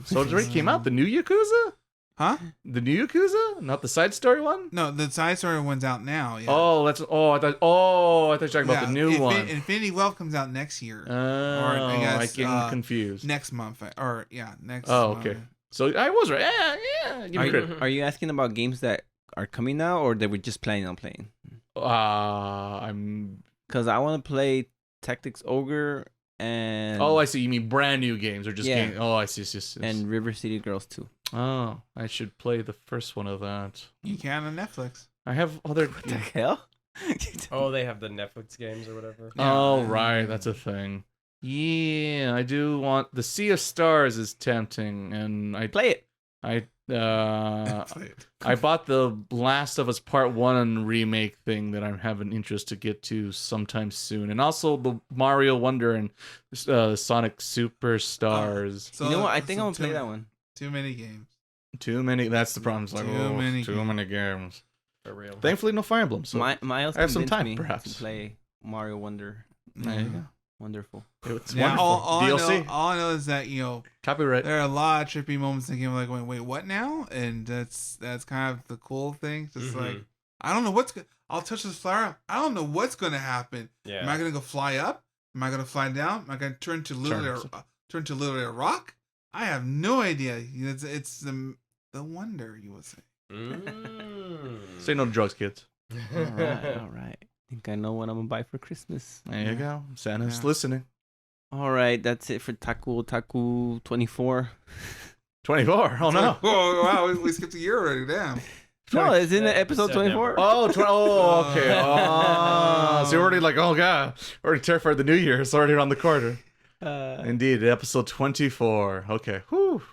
so it already came out. The new Yakuza. Huh? The new Yakuza, not the side story one. No, the side story one's out now. Yeah. Oh, I thought you were talking about the new one. Infinity Wealth comes out next year. Oh, I guess, I get confused. Next month, next. Oh, month. okay. So I was right. Yeah. Give me credit. Are you asking about games that are coming out or that we're just planning on playing? I'm. Because I want to play Tactics Ogre and Oh, I see. You mean brand new games or just Yeah. games? Oh, I see. Yes. and River City Girls 2. Oh, I should play the first one of that. You can on Netflix. I have other. What the hell? Oh, they have the Netflix games or whatever. Oh, right. That's a thing. Yeah, I do want the Sea of Stars is tempting, and I Play it. I bought the Last of Us Part 1 remake thing that I have an interest to get to sometime soon. And also the Mario Wonder and Sonic Superstars. You know what? I think I'm gonna play that one. Too many games. Too many. That's the problem. It's like, too many games. For real. Thankfully, no Fire Emblem. So Miles I have some convinced time, me perhaps. to play Mario Wonder. There you go. Wonderful. It's Yeah, wonderful. all DLC. I know is that, you know, Copyright. there are a lot of trippy moments in the game, like going, wait, what now? And that's kind of the cool thing. Just like, I don't know I'll touch this flower. I don't know what's gonna happen. Yeah. Am I gonna go fly up? Am I gonna fly down? Am I gonna turn to literally a rock? I have no idea. It's the wonder, you would say. Say no to drugs, kids. All right. I think I know what I'm gonna buy for Christmas. There you go. Santa's Yeah. listening. All right, that's it for Otaku 24. 24. Oh no. Oh wow, we skipped a year already. Damn. No, it's in Yeah, episode 24. Oh, okay. So you're already like, oh god, already terrified of the new year. It's already around the corner. Indeed, episode 24. Okay. Whew.